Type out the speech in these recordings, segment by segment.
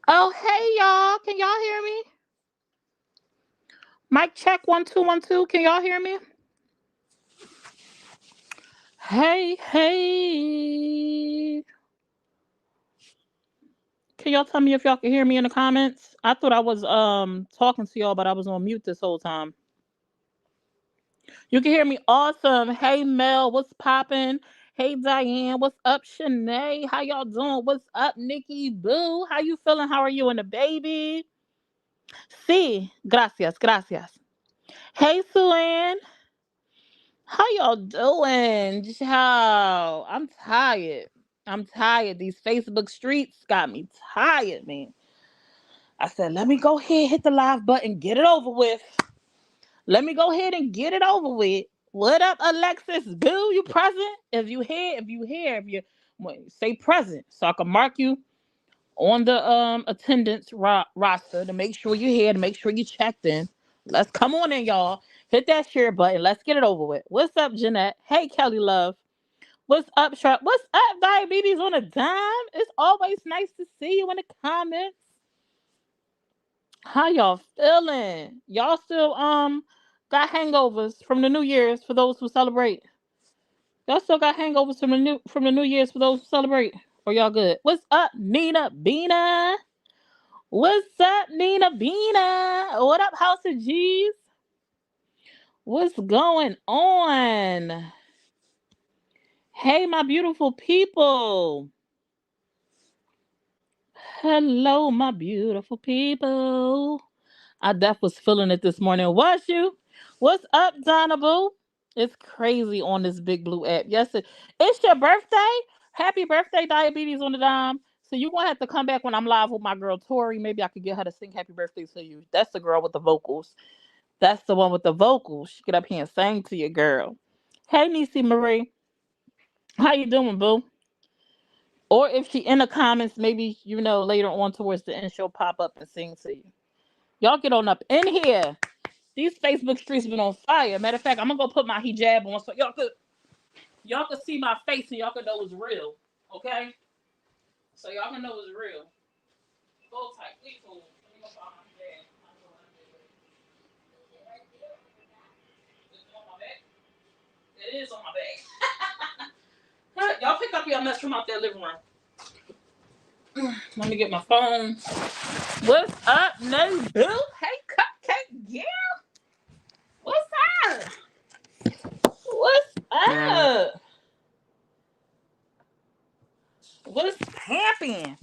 Oh, hey y'all. Can y'all hear me? Mic check 1 2 1 2. Can y'all hear me? Hey, hey. Can y'all tell me if y'all can hear me in the comments? I thought I was talking to y'all, but I was on mute this whole time. You can hear me awesome. Hey Mel, what's poppin'? Hey Diane, what's up? Shanae, how y'all doing? What's up, Nikki Boo? How you feeling? How are you and the baby? Sí, gracias, gracias. Hey Sue. How y'all doing? How? I'm tired. I'm tired. These Facebook streets got me tired, man. I said, let me go ahead, hit the live button, get it over with. Let me go ahead and get it over with. What up, Alexis? Boo, you present? If you say present, so I can mark you on the attendance roster to make sure you're here, to make sure you checked in. Let's come on in, y'all. Hit that share button. Let's get it over with. What's up, Jeanette? Hey, Kelly Love. What's up, Sharp? What's up, Diabetes on a Dime? It's always nice to see you in the comments. How y'all feeling? Y'all still got hangovers from the New Year's for those who celebrate? Y'all still got hangovers from the New Year's for those who celebrate? Or y'all good? What's up, Nina Bina? What's up, Nina Bina? What up, House of G's? What's going on? Hey, my beautiful people. Hello, my beautiful people. I def was feeling it this morning. Was you? What's up, Donna Boo? It's crazy on this big blue app. Yes, it's your birthday. Happy birthday, Diabetes on the Dime. So you're gonna have to come back when I'm live with my girl Tori. Maybe I could get her to sing happy birthday to you. That's the girl with the vocals. That's the one with the vocals. She get up here and sing to you, girl. Hey, Niecy Marie. How you doing, boo? Or if she in the comments, maybe later on towards the end, she'll pop up and sing to you. Y'all get on up in here. These Facebook streets been on fire. Matter of fact, I'm gonna go put my hijab on so y'all could see my face and y'all could know it's real. Okay? So y'all can know it's real. Go tight, please hold. Let me go find my hijab. Is it on my back? It is on my back. Y'all pick up your mess from out there living room. Let me get my phone. What's up, no boo? Hey, cupcake, yeah. What's up? What's up? What's happening?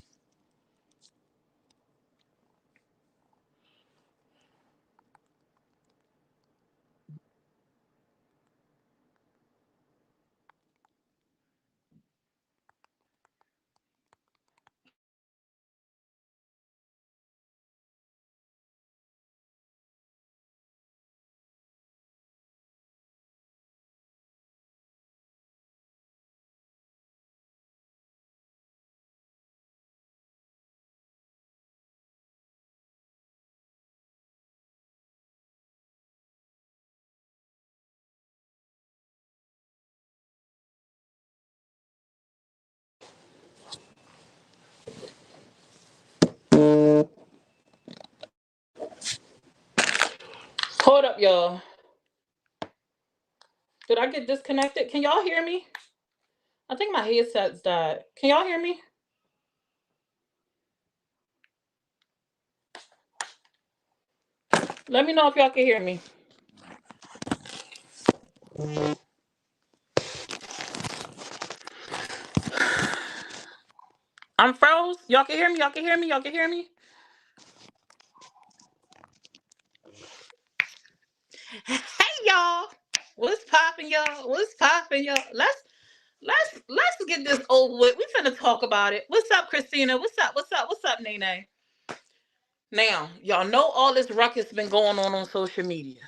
Hold up, y'all. Did I get disconnected? Can y'all hear me? I think my headset's died. Can y'all hear me? Let me know if y'all can hear me. I'm froze. Y'all can hear me? Y'all can hear me? Y'all can hear me? Hey y'all. What's popping, y'all? What's popping, y'all? Let's get this over with. We finna talk about it. What's up, Christina? What's up? What's up? What's up, Nene? Now, y'all know all this ruckus been going on social media.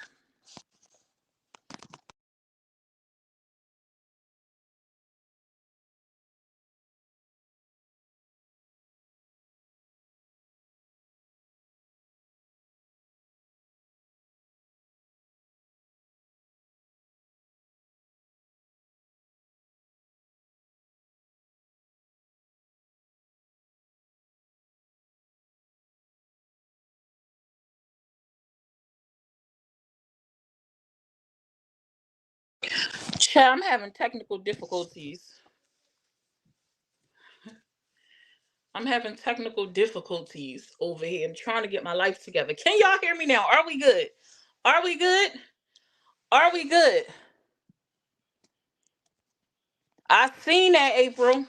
Child, I'm having technical difficulties. I'm having technical difficulties over here. I'm trying to get my life together. Can y'all hear me now? Are we good? Are we good? Are we good? I seen that, April.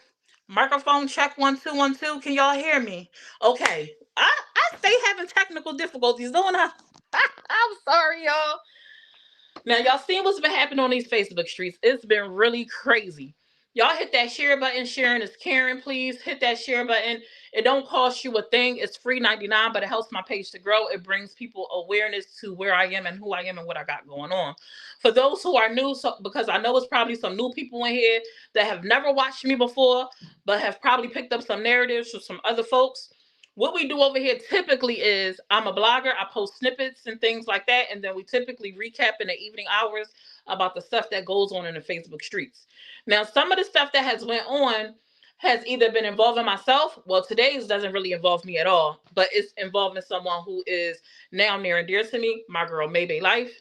Microphone check 1 2 1 2. Can y'all hear me? Okay. I stay having technical difficulties, don't I? I'm sorry, y'all. Now, y'all seen what's been happening on these Facebook streets. It's been really crazy. Y'all hit that share button. Sharing is caring. Please hit that share button. It don't cost you a thing. It's free 99, but it helps my page to grow. It brings people awareness to where I am and who I am and what I got going on. For those who are new, so because I know it's probably some new people in here that have never watched me before, but have probably picked up some narratives from some other folks. What we do over here typically is I'm a blogger. I post snippets and things like that, and then we typically recap in the evening hours about the stuff that goes on in the Facebook streets. Now, some of the stuff that has went on has either been involving myself. Well, today's doesn't really involve me at all, but it's involving someone who is now near and dear to me, my girl Maybe Life.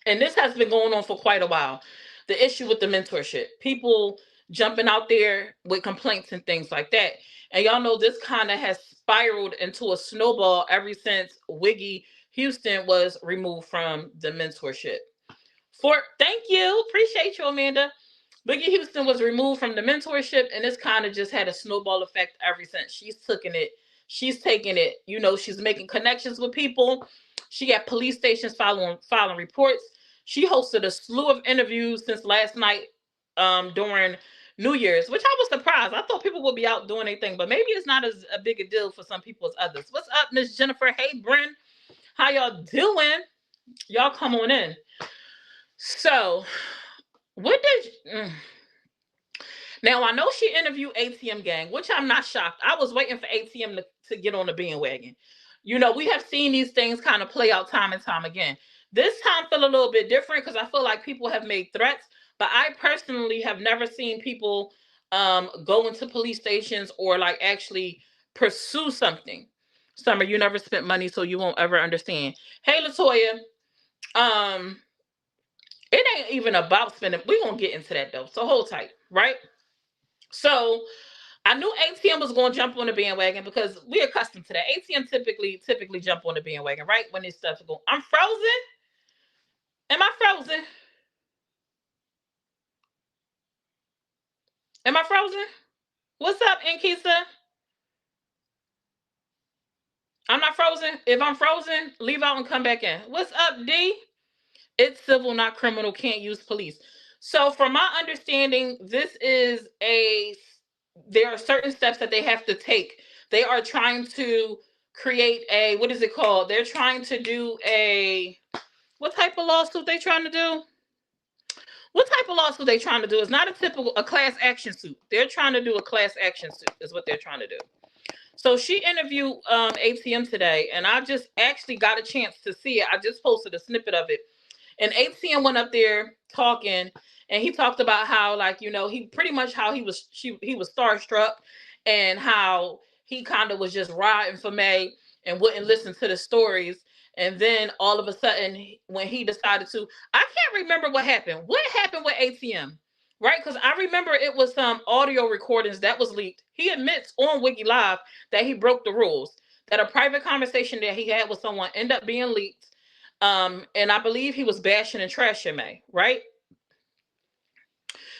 And this has been going on for quite a while. The issue with the mentorship, people jumping out there with complaints and things like that. And y'all know this kind of has spiraled into a snowball ever since Wiggy Houston was removed from the mentorship. Thank you, appreciate you, Amanda. Wiggy Houston was removed from the mentorship, and this kind of just had a snowball effect ever since. She's taking it. You know, she's making connections with people. She got police stations filing reports. She hosted a slew of interviews since last night during New Year's, which I was surprised. I thought people would be out doing anything, but maybe it's not as a big a deal for some people as others. What's up, Miss Jennifer? Hey, Bryn. How y'all doing? Y'all come on in. So, what did... Now, I know she interviewed ATM Gang, which I'm not shocked. I was waiting for ATM to get on the bandwagon. You know, we have seen these things kind of play out time and time again. This time feel a little bit different because I feel like people have made threats, but I personally have never seen people go into police stations or like actually pursue something. Summer, you never spent money, so you won't ever understand. Hey, Latoya, um, it ain't even about spending. We're gonna get into that though, so hold tight, right? So I knew ATM was going to jump on the bandwagon because we're accustomed to that. ATM typically jump on the bandwagon, right? When this stuff's going. I'm frozen. Am I frozen? Am I frozen? What's up, Inkisa? I'm not frozen. If I'm frozen, leave out and come back in. What's up, D? It's civil, not criminal. Can't use police. So, from my understanding, this is a. There are certain steps that they have to take. They are trying to create a, what is it called? They're trying to do a, what type of lawsuit they trying to do? What type of lawsuit they trying to do? It's not a typical a class action suit. They're trying to do a class action suit. Is what they're trying to do. So she interviewed ATM today, and I just actually got a chance to see it. I just posted a snippet of it. And ATM went up there talking, and he talked about how, like, you know, he pretty much how he was starstruck, and how he kind of was just riding for May and wouldn't listen to the stories. And then all of a sudden, when he decided to, I can't remember what happened. What happened with ATM? Right? Because I remember it was some audio recordings that was leaked. He admits on Wiki Live that he broke the rules, that a private conversation that he had with someone ended up being leaked. And I believe he was bashing and trashing May, right?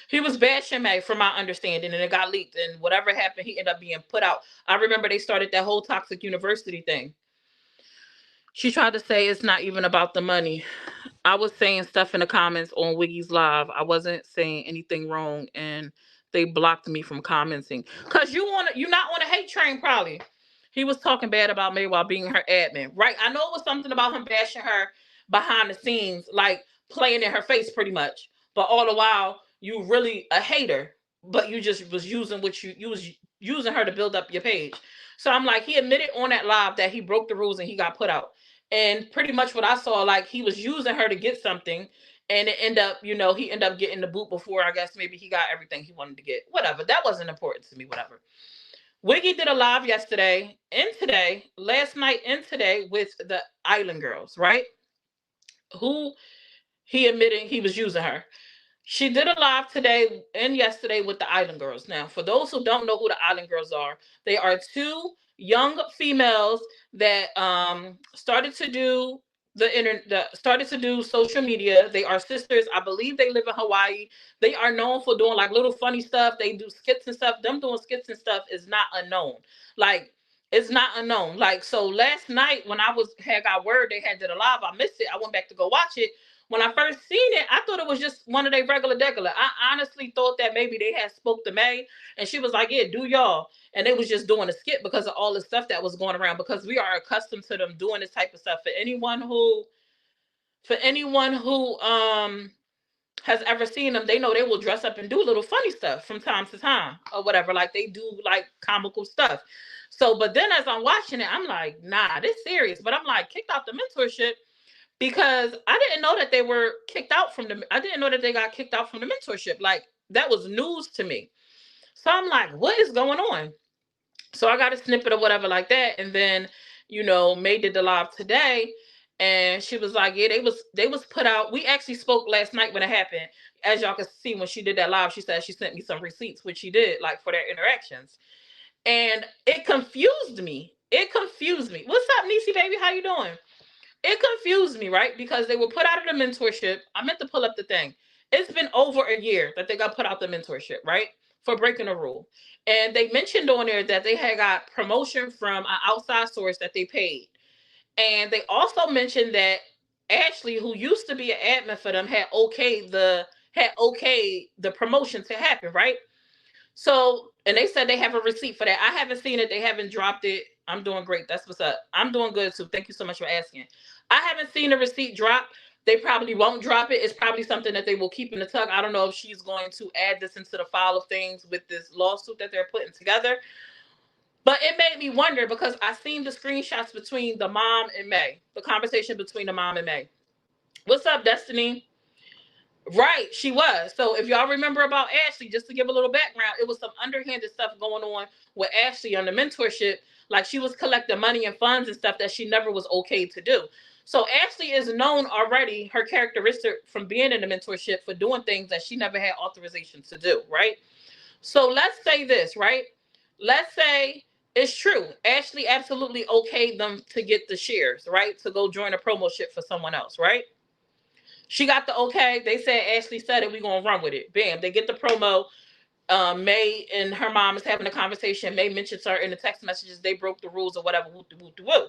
He was bashing May, from my understanding, and it got leaked. And whatever happened, he ended up being put out. I remember they started that whole toxic university thing. She tried to say it's not even about the money. I was saying stuff in the comments on Wiggy's Live. I wasn't saying anything wrong, and they blocked me from commenting. Cause you're not on a hate train, probably. He was talking bad about me while being her admin, right? I know it was something about him bashing her behind the scenes, like playing in her face, pretty much. But all the while, you really a hater, but you just was using what you was using her to build up your page. So I'm like, he admitted on that live that he broke the rules and he got put out. And pretty much what I saw, like he was using her to get something, and it ended up, you know, he ended up getting the boot before I guess maybe he got everything he wanted to get. Whatever, that wasn't important to me. Whatever. Wiggy did a live yesterday and today, last night and today with the Island Girls, right? Who he admitted he was using her. She did a live today and yesterday with the Island Girls. Now, for those who don't know who the Island Girls are, they are two young females that started to do started to do social media. They are sisters. I believe they live in Hawaii. They are known for doing like little funny stuff. They do skits and stuff. Them doing skits and stuff is not unknown. Like, it's not unknown. Like, so last night when I was had got word they had did a live, I missed it. I went back to go watch it. When I first seen it, I thought it was just one of their regular degular. I honestly thought that maybe they had spoke to May and she was like, "Yeah, do y'all," and they was just doing a skit because of all the stuff that was going around. Because we are accustomed to them doing this type of stuff. For anyone who has ever seen them, they know they will dress up and do little funny stuff from time to time or whatever. Like, they do like comical stuff. So, but then as I'm watching it, I'm like, nah, this serious. But I'm like, kicked out the mentorship because I didn't know that they were kicked out from the. I didn't know that they got kicked out from the mentorship. Like, that was news to me. So I'm like, what is going on? So I got a snippet or whatever like that, and then May did the live today, and she was like, yeah, they was put out. We actually spoke last night when it happened. As y'all can see, when she did that live, she said she sent me some receipts, which she did, like, for their interactions, and it confused me. It confused me. What's up, Niecy baby? How you doing? It confused me, right? Because they were put out of the mentorship. I meant to pull up the thing. It's been over a year that they got put out the mentorship, right? For breaking a rule. And they mentioned on there that they had got promotion from an outside source that they paid. And they also mentioned that Ashley, who used to be an admin for them, had okayed the promotion to happen, right? So, and they said they have a receipt for that. I haven't seen it. They haven't dropped it. I'm doing great. That's what's up. I'm doing good too. Thank you so much for asking. I haven't seen the receipt drop. They probably won't drop it. It's probably something that they will keep in the tuck. I don't know if she's going to add this into the file of things with this lawsuit that they're putting together. But it made me wonder because I seen the screenshots between the mom and May, the conversation between the mom and May. What's up, Destiny? Right, she was. So if y'all remember about Ashley, just to give a little background, it was some underhanded stuff going on with Ashley on the mentorship. Like, she was collecting money and funds and stuff that she never was okay to do. So Ashley is known already, her characteristic from being in the mentorship, for doing things that she never had authorization to do, right? So let's say this, right? Let's say it's true. Ashley absolutely okayed them to get the shares, right? To go join a promo ship for someone else, right? She got the okay. They said Ashley said it. We gonna run with it. Bam. They get the promo. May and her mom is having a conversation. May mentions her in the text messages. They broke the rules or whatever. Woo, woo, woo.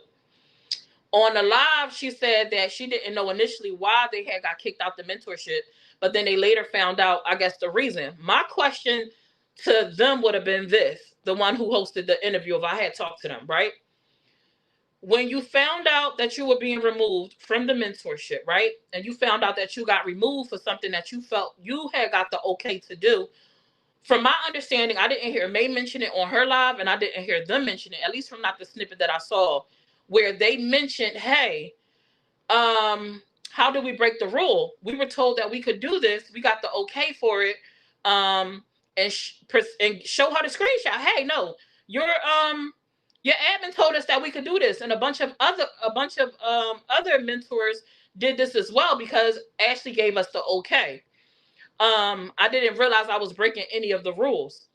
On the live, she said that she didn't know initially why they had got kicked out the mentorship, but then they later found out, I guess, the reason. My question to them would have been this: the one who hosted the interview, if I had talked to them, right? When you found out that you were being removed from the mentorship, right? And you found out that you got removed for something that you felt you had got the okay to do. From my understanding, I didn't hear May mention it on her live, and I didn't hear them mention it, at least from not the snippet that I saw, where they mentioned, hey, how do we break the rule? We were told that we could do this. We got the okay for it. Um, and show her the screenshot. Hey, no, your admin told us that we could do this, and a bunch of other mentors did this as well because Ashley gave us the okay. I didn't realize I was breaking any of the rules.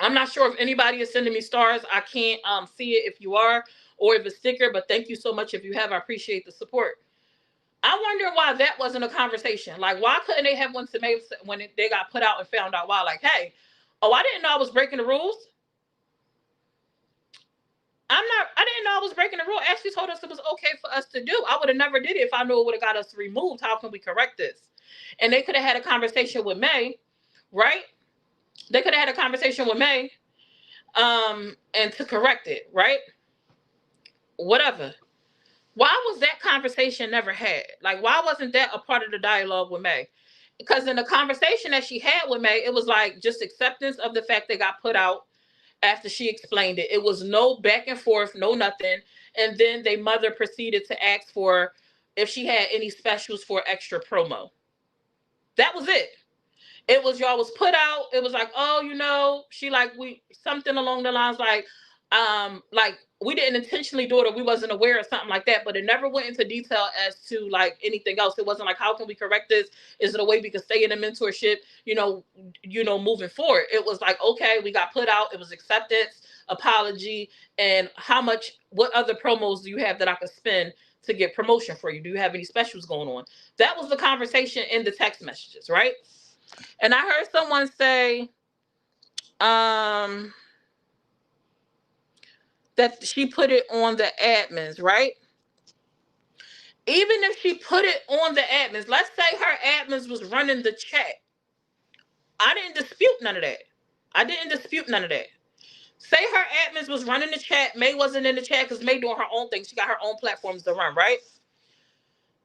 I'm not sure if anybody is sending me stars. I can't see it if you are, or if it's sticker, but thank you so much if you have. I appreciate the support. I wonder why that wasn't a conversation. Like, why couldn't they have one to maybe when they got put out and found out why? Like, hey, oh, I didn't know I was breaking the rules. I didn't know I was breaking the rule. Ashley told us it was okay for us to do. I would have never did it if I knew it would have got us removed. How can we correct this? And they could have had a conversation with May, right? They could have had a conversation with May, and to correct it, right? Whatever. Why was that conversation never had? Like, why wasn't that a part of the dialogue with May? Because in the conversation that she had with May, it was like just acceptance of the fact they got put out after she explained it. It was no back and forth, no nothing. And then their mother proceeded to ask for if she had any specials for extra promo. That was it. It was y'all was put out. It was like, oh, she like we something along the lines like, like we didn't intentionally do it or we wasn't aware or something like that, but it never went into detail as to like anything else. It wasn't like, how can we correct this? Is it a way we can stay in a mentorship, moving forward? It was like, okay, we got put out, it was acceptance, apology, and what other promos do you have that I could spend to get promotion for you? Do you have any specials going on? That was the conversation in the text messages, right? And I heard someone say, that she put it on the admins, right? Even if she put it on the admins, let's say her admins was running the chat. I didn't dispute none of that. I didn't dispute none of that. Say her admins was running the chat. May wasn't in the chat because May doing her own thing. She got her own platforms to run, right?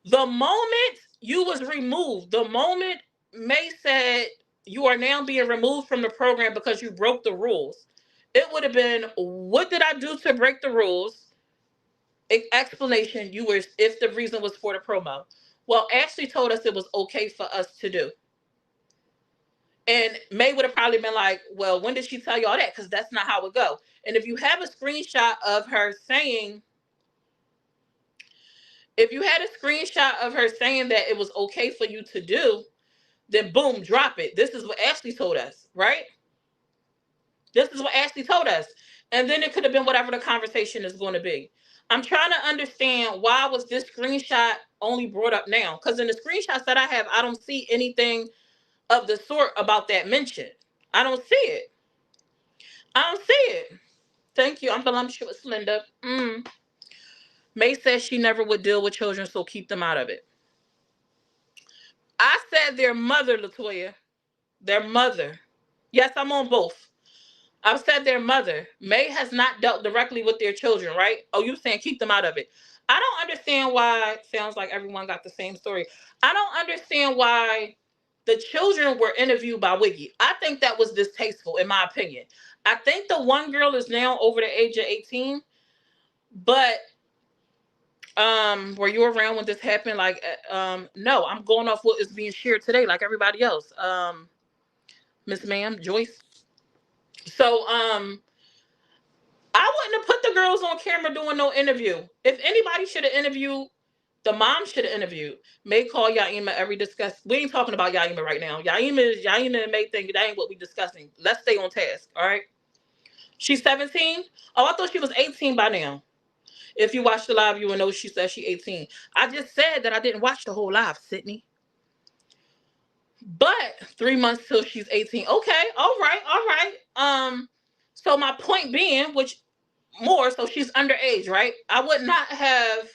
The moment you was removed, the moment May said you are now being removed from the program because you broke the rules, it would have been, what did I do to break the rules? Explanation, you were, if the reason was for the promo. Well, Ashley told us it was okay for us to do. And May would have probably been like, well, when did she tell you all that? Because that's not how it go. And if you have a screenshot of her saying, if you had a screenshot of her saying that it was okay for you to do, then boom, drop it. This is what Ashley told us, right? This is what Ashley told us. And then it could have been whatever the conversation is going to be. I'm trying to understand, why was this screenshot only brought up now? Because in the screenshots that I have, I don't see anything of the sort about that mention. I don't see it. I don't see it. Thank you. I'm voluptuous, Linda. May says she never would deal with children, so keep them out of it. I said their mother, Latoya. Their mother. Yes, I'm on both. I've said their mother. May has not dealt directly with their children, right? Oh, you saying keep them out of it. I don't understand why, it sounds like everyone got the same story. I don't understand why the children were interviewed by Wiggy. I think that was distasteful, in my opinion. I think the one girl is now over the age of 18, but were you around when this happened? Like, no, I'm going off what is being shared today, like everybody else. Miss Ma'am, Joyce. So, I wouldn't have put the girls on camera doing no interview. If anybody should have interviewed, the mom should have interviewed. May call Yaima every discuss. We ain't talking about Yaima right now. Yaima and May think that ain't what we discussing. Let's stay on task. All right. She's 17. Oh, I thought she was 18 by now. If you watch the live, you will know she said she 18. I just said that I didn't watch the whole live, Sydney. But 3 months till she's 18. Okay, all right, all right. So my point being, which more, so she's underage, right? I would not have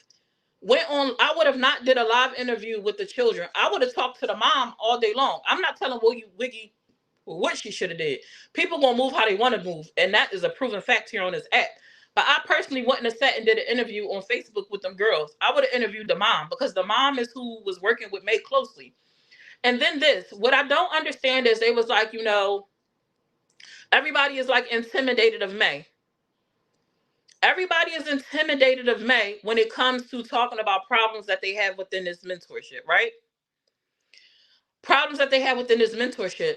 I would have not did a live interview with the children. I would have talked to the mom all day long. I'm not telling Wiggy what she should have did. People gonna move how they want to move, and that is a proven fact here on this app. But I personally wouldn't have sat and did an interview on Facebook with them girls. I would have interviewed the mom, because the mom is who was working with May closely. And then what I don't understand is, they was like, everybody is like intimidated of May. Everybody is intimidated of May when it comes to talking about problems that they have within this mentorship, right? Problems that they have within this mentorship.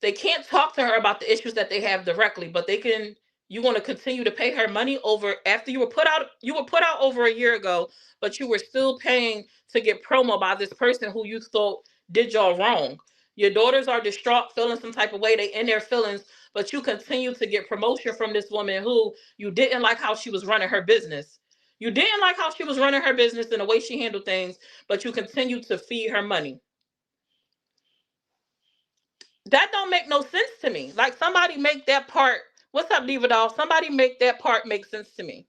They can't talk to her about the issues that they have directly, but they can. You want to continue to pay her money over after you were put out. You were put out over a year ago, but you were still paying to get promo by this person who you thought did y'all wrong. Your daughters are distraught, feeling some type of way. They in their feelings, but you continue to get promotion from this woman who you didn't like how she was running her business. You didn't like how she was running her business and the way she handled things, but you continue to feed her money. That don't make no sense to me. Like, somebody make that part. What's up, Diva Doll? Somebody make that part make sense to me.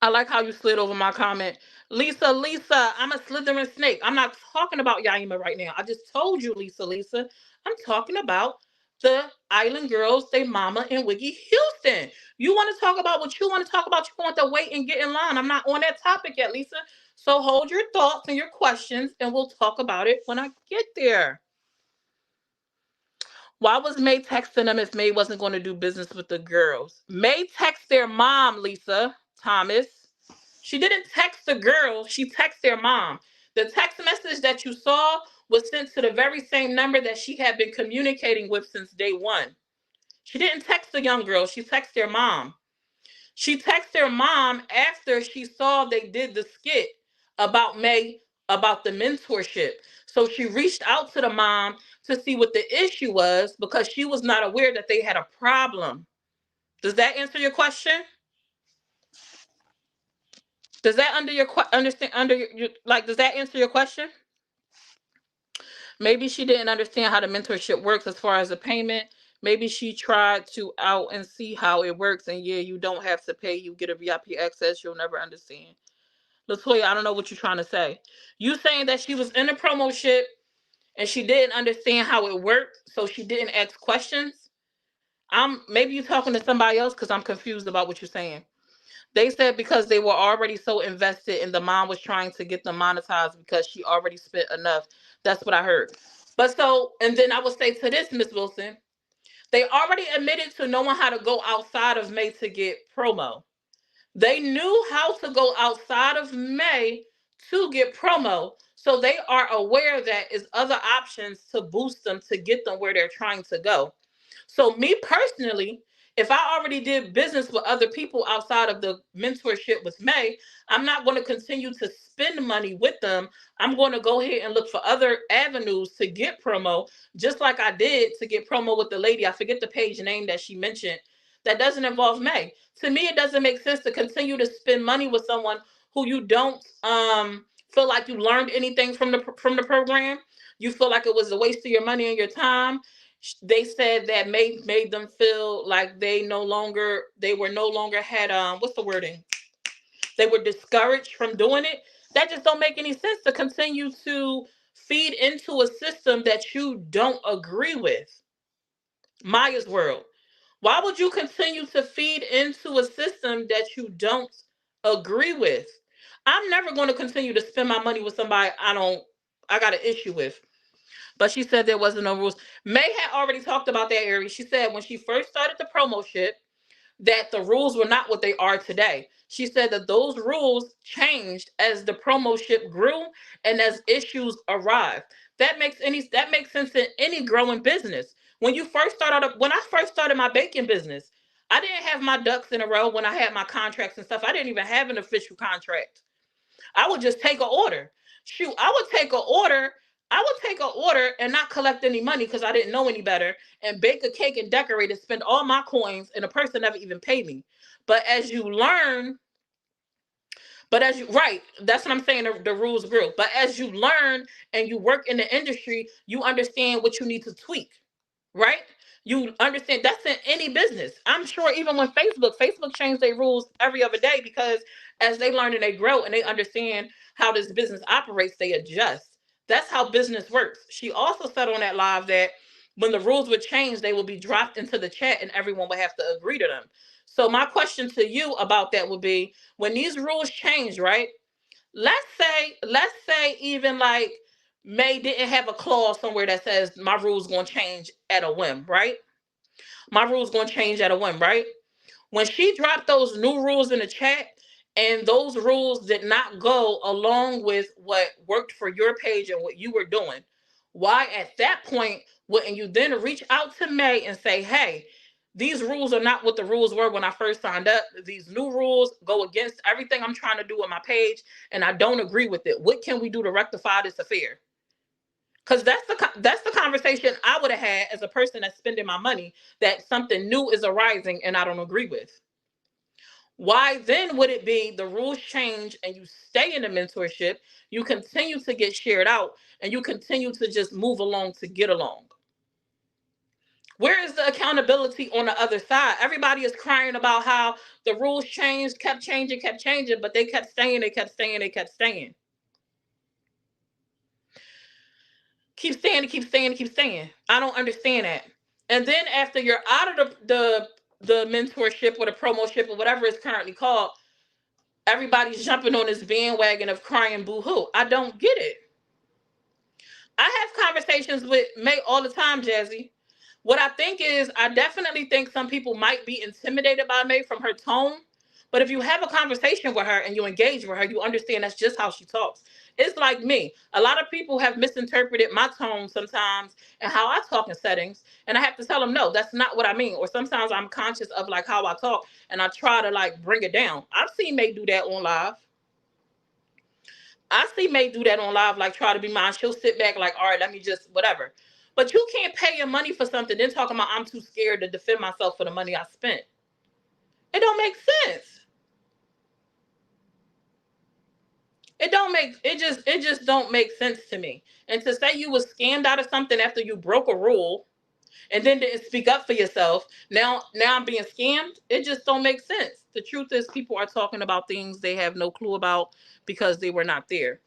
I like how you slid over my comment. Lisa, I'm a Slytherin snake. I'm not talking about Yaima right now. I just told you, Lisa. I'm talking about the Island Girls, they mama and Wiggy Houston. You want to talk about what you want to talk about. You want to wait and get in line. I'm not on that topic yet, Lisa. So hold your thoughts and your questions, and we'll talk about it when I get there. Why was May texting them if May wasn't going to do business with the girls? May texted their mom, Lisa Thomas. She didn't text the girls. She texted their mom. The text message that you saw was sent to the very same number that she had been communicating with since day one. She didn't text the young girl. She texted their mom. She texted their mom after she saw they did the skit about May, about the mentorship. So she reached out to the mom to see what the issue was because she was not aware that they had a problem. Does that answer your question? Does that under your understand under like does that answer your question? Maybe she didn't understand how the mentorship works as far as the payment. Maybe she tried to out and see how it works, and yeah, you don't have to pay. You get a VIP access. You'll never understand. Latoya, I don't know what you're trying to say. You saying that she was in a promo ship and she didn't understand how it worked, so she didn't ask questions. Maybe you're talking to somebody else because I'm confused about what you're saying. They said because they were already so invested and the mom was trying to get them monetized because she already spent enough. That's what I heard. But so, and then I would say to this, Miss Wilson, they already admitted to knowing how to go outside of May to get promo. They knew how to go outside of May to get promo. So they are aware that is other options to boost them to get them where they're trying to go. So me personally, if I already did business with other people outside of the mentorship with May, I'm not going to continue to spend money with them. I'm going to go ahead and look for other avenues to get promo, just like I did to get promo with the lady. I forget the page name that she mentioned. That doesn't involve May. To me, it doesn't make sense to continue to spend money with someone who you don't feel like you learned anything from the program. You feel like it was a waste of your money and your time. They said that made them feel like they were no longer had what's the wording, they were discouraged from doing it. That just don't make any sense to continue to feed into a system that you don't agree with. Maya's world, why would you continue to feed into a system that you don't agree with? I'm never going to continue to spend my money with somebody I got an issue with. But she said there wasn't no rules. May had already talked about that area. She said when she first started the promo ship that the rules were not what they are today. She said that those rules changed as the promo ship grew and as issues arrived. That makes sense in any growing business. When I first started my baking business, I didn't have my ducks in a row when I had my contracts and stuff. I didn't even have an official contract. I would just take an order. Shoot, I would take an order and not collect any money because I didn't know any better and bake a cake and decorate and spend all my coins and the person never even paid me. But as you learn, right, that's what I'm saying, the rules grew. But as you learn and you work in the industry, you understand what you need to tweak, right? You understand that's in any business. I'm sure even when Facebook changed their rules every other day because as they learn and they grow and they understand how this business operates, they adjust. That's how business works. She also said on that live that when the rules would change, they would be dropped into the chat and everyone would have to agree to them. So my question to you about that would be when these rules change, right? Let's say even like May didn't have a clause somewhere that says my rules gonna change at a whim, right? My rules gonna change at a whim, right? When she dropped those new rules in the chat and those rules did not go along with what worked for your page and what you were doing, why at that point wouldn't you then reach out to May and say, hey, these rules are not what the rules were when I first signed up. These new rules go against everything I'm trying to do on my page, and I don't agree with it. What can we do to rectify this affair? Because that's the conversation I would have had as a person that's spending my money, that something new is arising and I don't agree with. Why then would it be the rules change and you stay in the mentorship, you continue to get shared out, and you continue to just move along to get along? Where is the accountability on the other side? Everybody is crying about how the rules changed, kept changing, but they kept staying, they kept staying, they kept staying. Keep staying, keep staying, keep staying. I don't understand that. And then after you're out of the mentorship or the promoship or whatever it's currently called, everybody's jumping on this bandwagon of crying boo-hoo. I don't get it. I have conversations with May all the time, Jazzy. What I think is, I definitely think some people might be intimidated by May from her tone, But if you have a conversation with her and you engage with her, you understand that's just how she talks. It's like me. A lot of people have misinterpreted my tone sometimes and how I talk in settings. And I have to tell them, no, that's not what I mean. Or sometimes I'm conscious of like how I talk and I try to like bring it down. I've seen May do that on live. I see May do that on live, like try to be mine. She'll sit back like, all right, let me just whatever. But you can't pay your money for something, then talking about I'm too scared to defend myself for the money I spent. It don't make sense. It just don't make sense to me. And to say you was scammed out of something after you broke a rule and then didn't speak up for yourself, now I'm being scammed. It just don't make sense. The truth is people are talking about things they have no clue about because they were not there.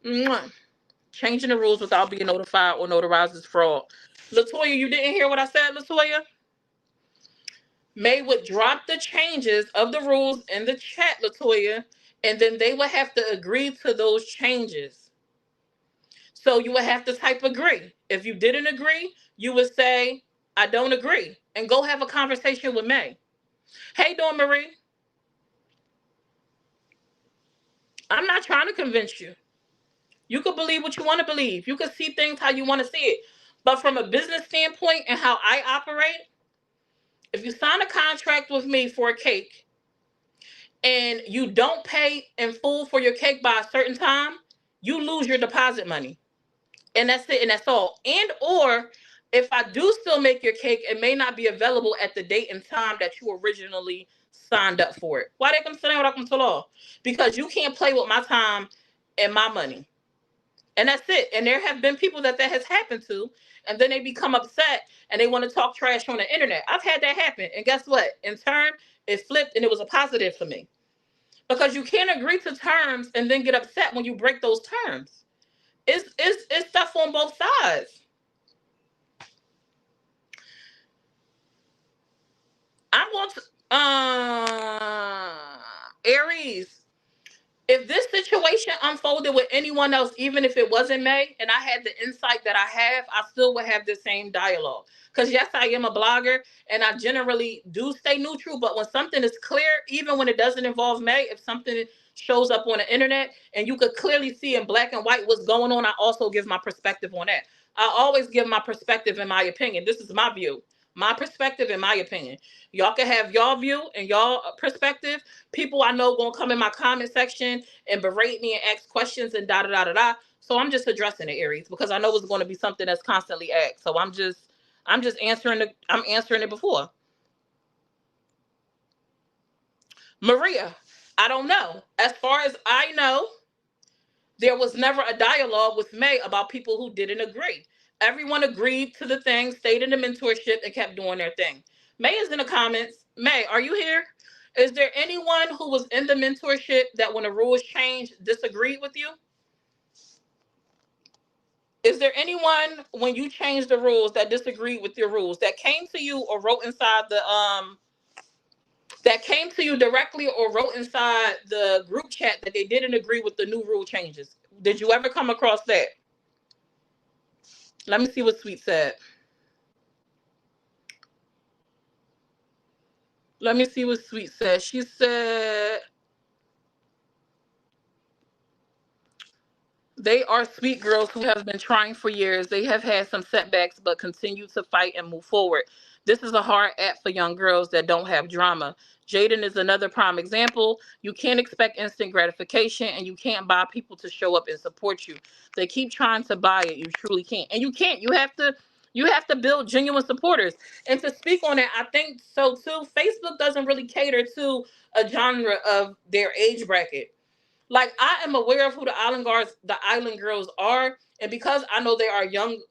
Mwah. Changing the rules without being notified or notarized is fraud. Latoya, you didn't hear what I said, Latoya? May would drop the changes of the rules in the chat, Latoya, and then they would have to agree to those changes. So you would have to type agree. If you didn't agree, you would say, I don't agree, and go have a conversation with May. Hey, Dawn Marie, I'm not trying to convince you. You could believe what you want to believe. You could see things how you want to see it. But from a business standpoint and how I operate, if you sign a contract with me for a cake and you don't pay in full for your cake by a certain time, you lose your deposit money. And that's it, and that's all. And or if I do still make your cake, it may not be available at the date and time that you originally signed up for it. Why they come sit down with law? Because you can't play with my time and my money. And that's it. And there have been people that has happened to, and then they become upset and they want to talk trash on the internet. I've had that happen. And guess what? In turn, it flipped and it was a positive for me. Because you can't agree to terms and then get upset when you break those terms. It's stuff on both sides. I'm going to Aries. If this situation unfolded with anyone else, even if it wasn't May, and I had the insight that I have, I still would have the same dialogue. Because yes, I am a blogger, and I generally do stay neutral. But when something is clear, even when it doesn't involve May, if something shows up on the internet and you could clearly see in black and white what's going on, I also give my perspective on that. I always give my perspective and my opinion. This is my view, my perspective and my opinion. Y'all can have y'all view and y'all perspective. People I know gonna come in my comment section and berate me and ask questions and da da da da da. So I'm just addressing it, Aries, because I know it's going to be something that's constantly asked. So I'm just answering it before. Maria, I don't know. As far as I know, there was never a dialogue with May about people who didn't agree. Everyone agreed to the thing, stayed in the mentorship, and kept doing their thing. May is in the comments. May, are you here? Is there anyone who was in the mentorship that when the rules changed disagreed with you? Is there anyone when you changed the rules that disagreed with your rules that came to you or wrote inside the that came to you directly or wrote inside the group chat that they didn't agree with the new rule changes? Did you ever come across that? Let me see what Sweet said. Let me see what Sweet said. She said they are sweet girls who have been trying for years. They have had some setbacks, but continue to fight and move forward. This is a hard app for young girls that don't have drama. Jaden is another prime example. You can't expect instant gratification, and you can't buy people to show up and support you. They keep trying to buy it. You truly can't, and you can't. You have to build genuine supporters. And to speak on it, I think so too. Facebook doesn't really cater to a genre of their age bracket. Like I am aware of who the island girls are, and because I know they are young,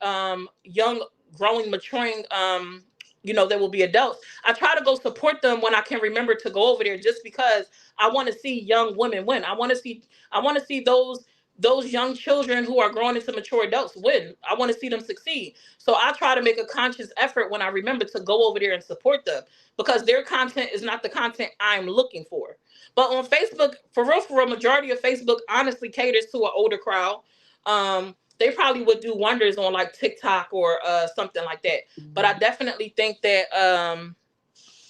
growing, maturing, they will be adults. I try to go support them when I can remember to go over there, just because I want to see young women win. I want to see those young children who are growing into mature adults win. I want to see them succeed. So I try to make a conscious effort when I remember to go over there and support them, because their content is not the content I'm looking for. But on Facebook, for a majority of Facebook honestly caters to an older crowd. They probably would do wonders on like TikTok or something like that. But I definitely think that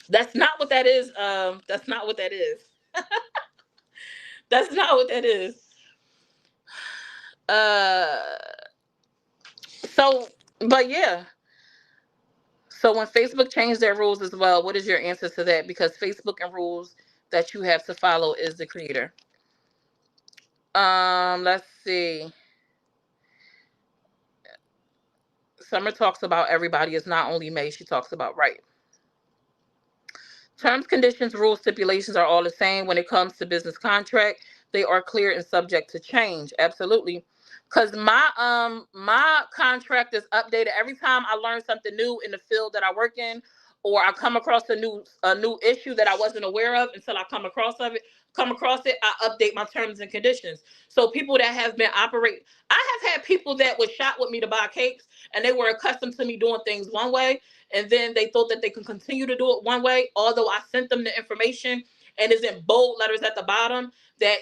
That's not what that is. That's not what that is. That's not what that is. Uh, so, but yeah. So when Facebook changed their rules as well, what is your answer to that? Because Facebook and rules that you have to follow is the creator. Let's see. Summer talks about everybody. It's not only May. She talks about right. Terms, conditions, rules, stipulations are all the same when it comes to business contract. They are clear and subject to change. Absolutely. Cause my contract is updated every time I learn something new in the field that I work in, or I come across a new issue that I wasn't aware of until I come across it, I update my terms and conditions. So people that have been operate I have had people that would shop with me to buy cakes, and they were accustomed to me doing things one way, and then they thought that they could continue to do it one way, although I sent them the information and it's in bold letters at the bottom that,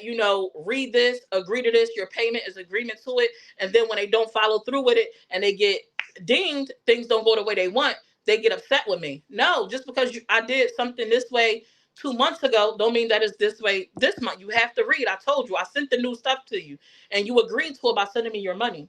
read this, agree to this, your payment is agreement to it. And then when they don't follow through with it and they get dinged, things don't go the way they want, they get upset with me. No, just because I did something this way 2 months ago don't mean that it's this way this month. You have to read. I told you, I sent the new stuff to you and you agreed to it by sending me your money.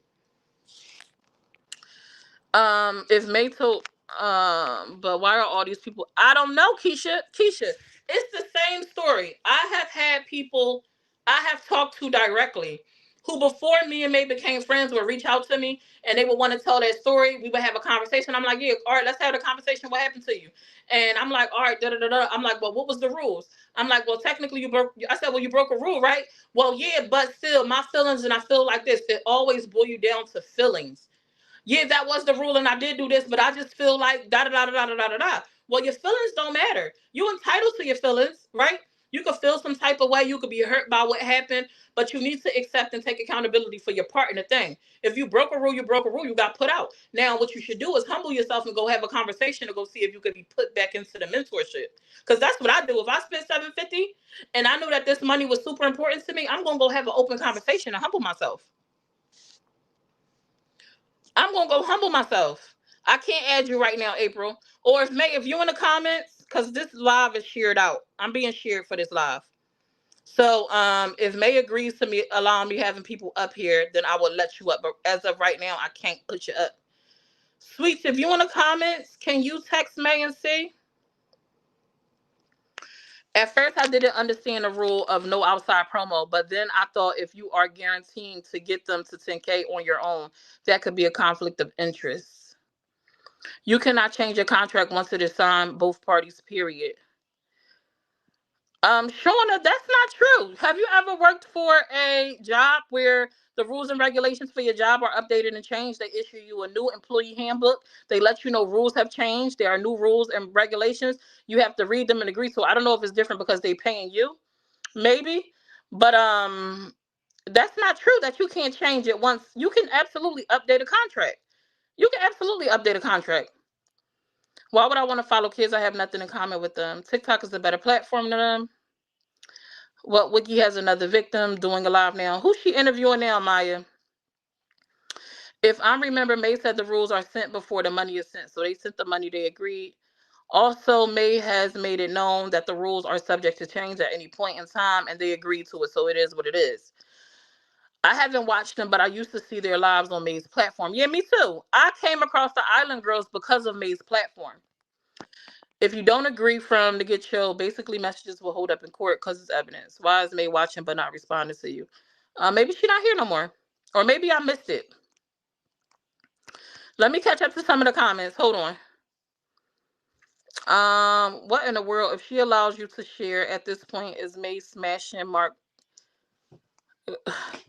If May told, but why are all these people? I don't know, Keisha. Keisha, it's the same story. I have had people I have talked to directly who, before me and May became friends, would reach out to me and they would want to tell their story. We would have a conversation. I'm like, yeah, all right, let's have the conversation. What happened to you? And I'm like, all right, da da da da. I'm like, well, what was the rules? I'm like, well, technically you broke. I said, well, you broke a rule, right? Well, yeah, but still, my feelings, and I feel like this. It always boil you down to feelings. Yeah, that was the rule, and I did do this, but I just feel like da da da da da da da da. Well, your feelings don't matter. You're entitled to your feelings, right? You could feel some type of way. You could be hurt by what happened, but you need to accept and take accountability for your part in the thing. If you broke a rule, you broke a rule. You got put out. Now, what you should do is humble yourself and go have a conversation to go see if you could be put back into the mentorship. Because that's what I do. If I spent 750 and I knew that this money was super important to me, I'm gonna go have an open conversation and humble myself. I'm gonna go humble myself. I can't add you right now, April. Or if you in the comments, because this live is shared out. I'm being shared for this live. So if May agrees to me allowing me having people up here, then I will let you up. But as of right now, I can't put you up. Sweets, if you in the comments, can you text May and see? At first, I didn't understand the rule of no outside promo, but then I thought if you are guaranteeing to get them to 10K on your own, that could be a conflict of interest. You cannot change your contract once it is signed, both parties, period. Shauna, that's not true. Have you ever worked for a job where the rules and regulations for your job are updated and changed? They issue you a new employee handbook. They let you know rules have changed. There are new rules and regulations. You have to read them and agree. So I don't know if it's different because they paying you, maybe. But that's not true that you can't change it once. You can absolutely update a contract. You can absolutely update a contract. Why would I want to follow kids? I have nothing in common with them. TikTok is a better platform than them. Well, Wiki has another victim doing a live now. Who's she interviewing now, Maya? If I remember, May said the rules are sent before the money is sent. So they sent the money, they agreed. Also, May has made it known that the rules are subject to change at any point in time, and they agreed to it. So it is what it is. I haven't watched them, but I used to see their lives on May's platform. Yeah, me too. I came across the Island Girls because of May's platform. If you don't agree from the get show, basically messages will hold up in court because it's evidence. Why is May watching but not responding to you? Maybe she's not here no more. Or maybe I missed it. Let me catch up to some of the comments. Hold on. What in the world? If she allows you to share at this point, is May smashing Mark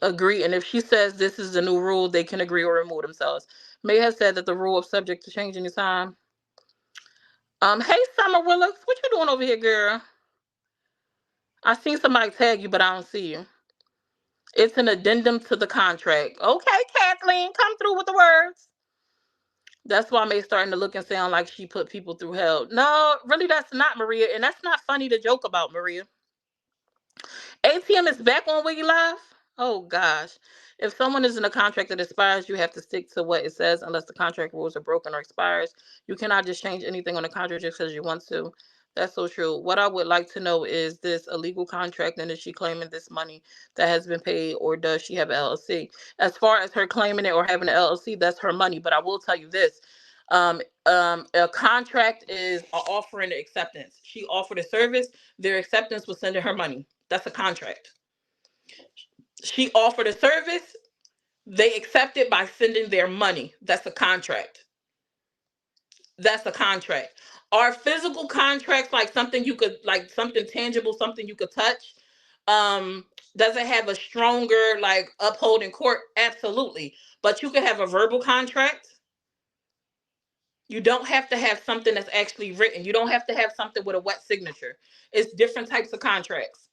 agree? And if she says this is the new rule, they can agree or remove themselves. May has said that the rule is subject to change anytime. Hey Summer Willis, what you doing over here, girl? I seen somebody tag you, but I don't see you. It's an addendum to the contract. Okay, Kathleen, come through with the words. That's why May's starting to look and sound like she put people through hell. No, really, that's not Maria, and that's not funny to joke about, Maria. ATM is back on Wiggy Live. Oh gosh. If someone is in a contract that expires, you have to stick to what it says unless the contract rules are broken or expires. You cannot just change anything on the contract just because you want to. That's so true. What I would like to know is this a legal contract, and is she claiming this money that has been paid, or does she have an LLC? As far as her claiming it or having an LLC, that's her money. But I will tell you this. A contract is an offer and acceptance. She offered a service, their acceptance was sending her money. That's a contract. She offered a service, they accept it by sending their money. That's a contract. That's a contract. Are physical contracts like something you could, like something tangible, something you could touch? Um, does it have a stronger like uphold in court? Absolutely. But you could have a verbal contract. You don't have to have something that's actually written. You don't have to have something with a wet signature. It's different types of contracts.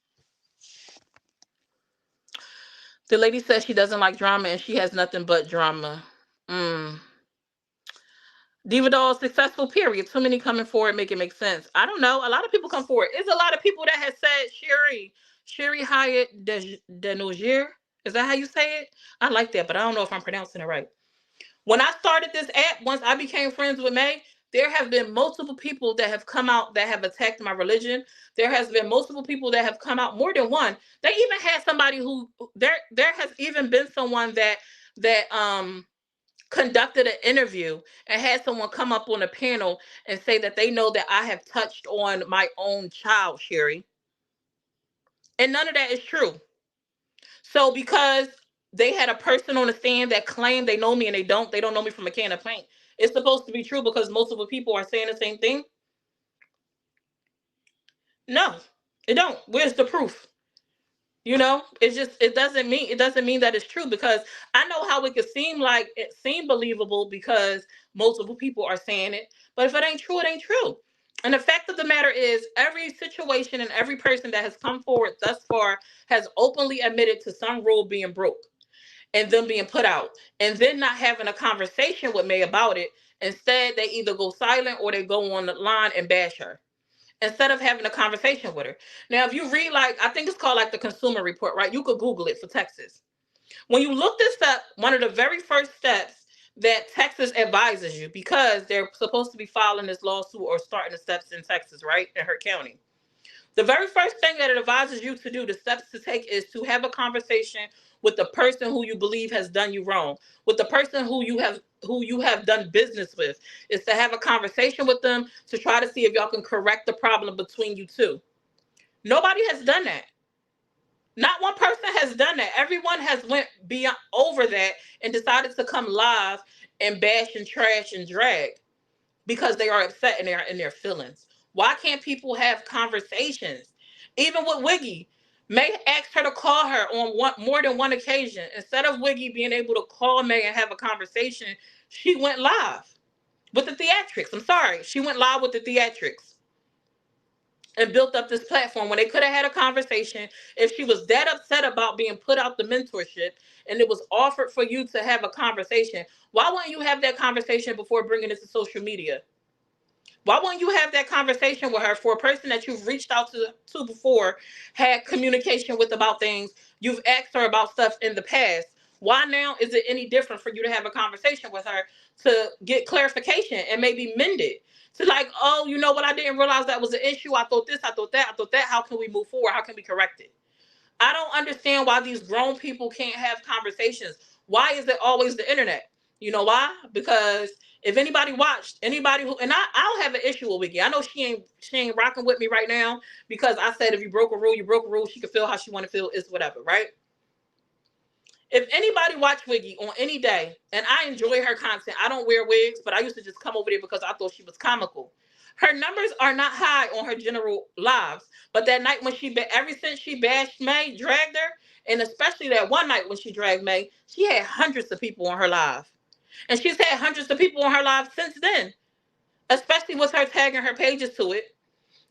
The lady says she doesn't like drama and she has nothing but drama. Mm. Diva Doll, successful period. Too many coming forward, make it make sense. I don't know. A lot of people come forward. It's a lot of people that has said Sherry Hyatt Denogier. Is that how you say it? I like that, but I don't know if I'm pronouncing it right. When I started this app, once I became friends with May, there have been multiple people that have come out that have attacked my religion. There has been multiple people that have come out, more than one. They even had somebody who there has even been someone that conducted an interview and had someone come up on a panel and say that they know that I have touched on my own child, Sherry. And none of that is true. So because they had a person on the stand that claimed they know me and they don't know me from a can of paint, it's supposed to be true because multiple people are saying the same thing. No, it don't. Where's the proof? It's just it doesn't mean that it's true, because I know how it could seem like it seemed believable because multiple people are saying it, but if it ain't true, it ain't true. And the fact of the matter is, every situation and every person that has come forward thus far has openly admitted to some rule being broke and them being put out, and then not having a conversation with me about it. Instead, they either go silent or they go on the line and bash her instead of having a conversation with her. Now, if you read, like, I think it's called like the Consumer Report, right? You could Google it for Texas. When you look this up, one of the very first steps that Texas advises you, because they're supposed to be filing this lawsuit or starting the steps in Texas, right? In her county. The very first thing that it advises you to do, the steps to take, is to have a conversation with the person who you believe has done you wrong, with the person who you have done business with, is to have a conversation with them to try to see if y'all can correct the problem between you two. Nobody has done that. Not one person has done that. Everyone has went beyond over that and decided to come live and bash and trash and drag because they are upset and they are in their feelings. Why can't people have conversations? Even with Wiggy, May asked her to call her on more than one occasion. Instead of Wiggy being able to call May and have a conversation, she went live with the theatrics. I'm sorry. She went live with the theatrics and built up this platform when they could have had a conversation. If she was that upset about being put out the mentorship and it was offered for you to have a conversation, why wouldn't you have that conversation before bringing it to social media? Why won't you have that conversation with her, for a person that you've reached out to before, had communication with about things, you've asked her about stuff in the past? Why now is it any different for you to have a conversation with her to get clarification and maybe mend it? To like, oh, you know what? I didn't realize that was an issue. I thought this, I thought that, I thought that. How can we move forward? How can we correct it? I don't understand why these grown people can't have conversations. Why is it always the internet? You know why? Because if anybody watched, anybody who, and I don't have an issue with Wiki. I know she ain't rocking with me right now because I said if you broke a rule, you broke a rule. She can feel how she want to feel. It's whatever, right? If anybody watched Wiggy on any day, and I enjoy her content, I don't wear wigs, but I used to just come over there because I thought she was comical. Her numbers are not high on her general lives, but that night when ever since she bashed May, dragged her, and especially that one night when she dragged May, she had hundreds of people on her live. And she's had hundreds of people on her live since then, especially with her tagging her pages to it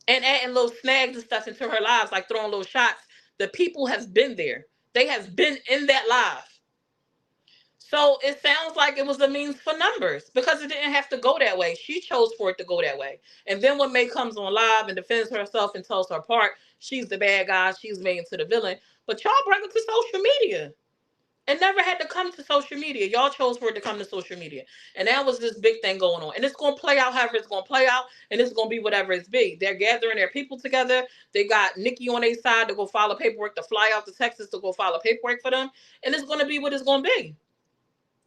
and adding little snags and stuff into her lives, like throwing little shots. The people have been there. They have been in that live. So it sounds like it was a means for numbers because it didn't have to go that way. She chose for it to go that way. And then when May comes on live and defends herself and tells her part, she's the bad guy, she's made into the villain. But y'all bring it to social media. It never had to come to social media. Y'all chose for it to come to social media. And that was this big thing going on. And it's going to play out however it's going to play out. And it's going to be whatever it's be. They're gathering their people together. They got Nikki on their side to go file paperwork, to fly out to Texas to go file paperwork for them. And it's going to be what it's going to be.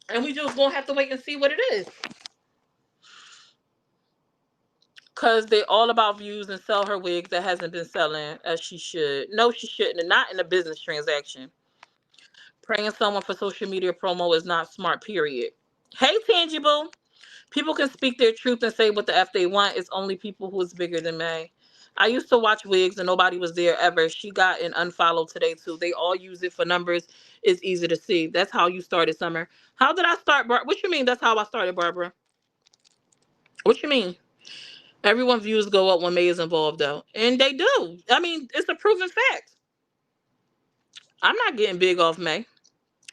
And we just going to have to wait and see what it is. Because they all about views and sell her wigs that hasn't been selling as she should. No, she shouldn't. And not in a business transaction. Praying someone for social media promo is not smart, period. Hey, Tangible. People can speak their truth and say what the F they want. It's only people who is bigger than me. I used to watch wigs and nobody was there ever. She got an unfollow today too. They all use it for numbers. It's easy to see. That's how you started, Summer. How did I start? What you mean that's how I started, Barbara? What you mean? Everyone views go up when May is involved though. And they do. I mean, it's a proven fact. I'm not getting big off May.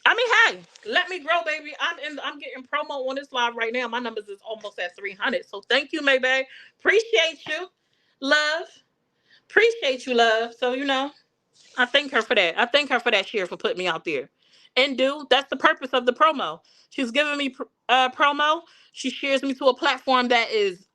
I mean, hey, let me grow, baby. I'm getting promo on this live right now. My numbers is almost at 300. So thank you, Maybe. Appreciate you, love. Appreciate you, love. So I thank her for that. I thank her for that share for putting me out there. And that's the purpose of the promo. She's giving me promo. She shares me to a platform that is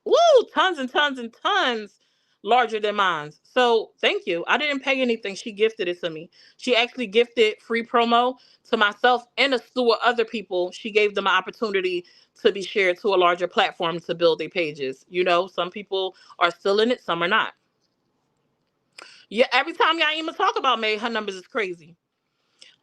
tons and tons and tons larger than mine. So thank you. I didn't pay anything. She gifted it to me. She actually gifted free promo to myself and a slew of other people. She gave them an opportunity to be shared to a larger platform to build their pages. Some people are still in it, some are not. Yeah, every time Yaima talk about May, her numbers is crazy.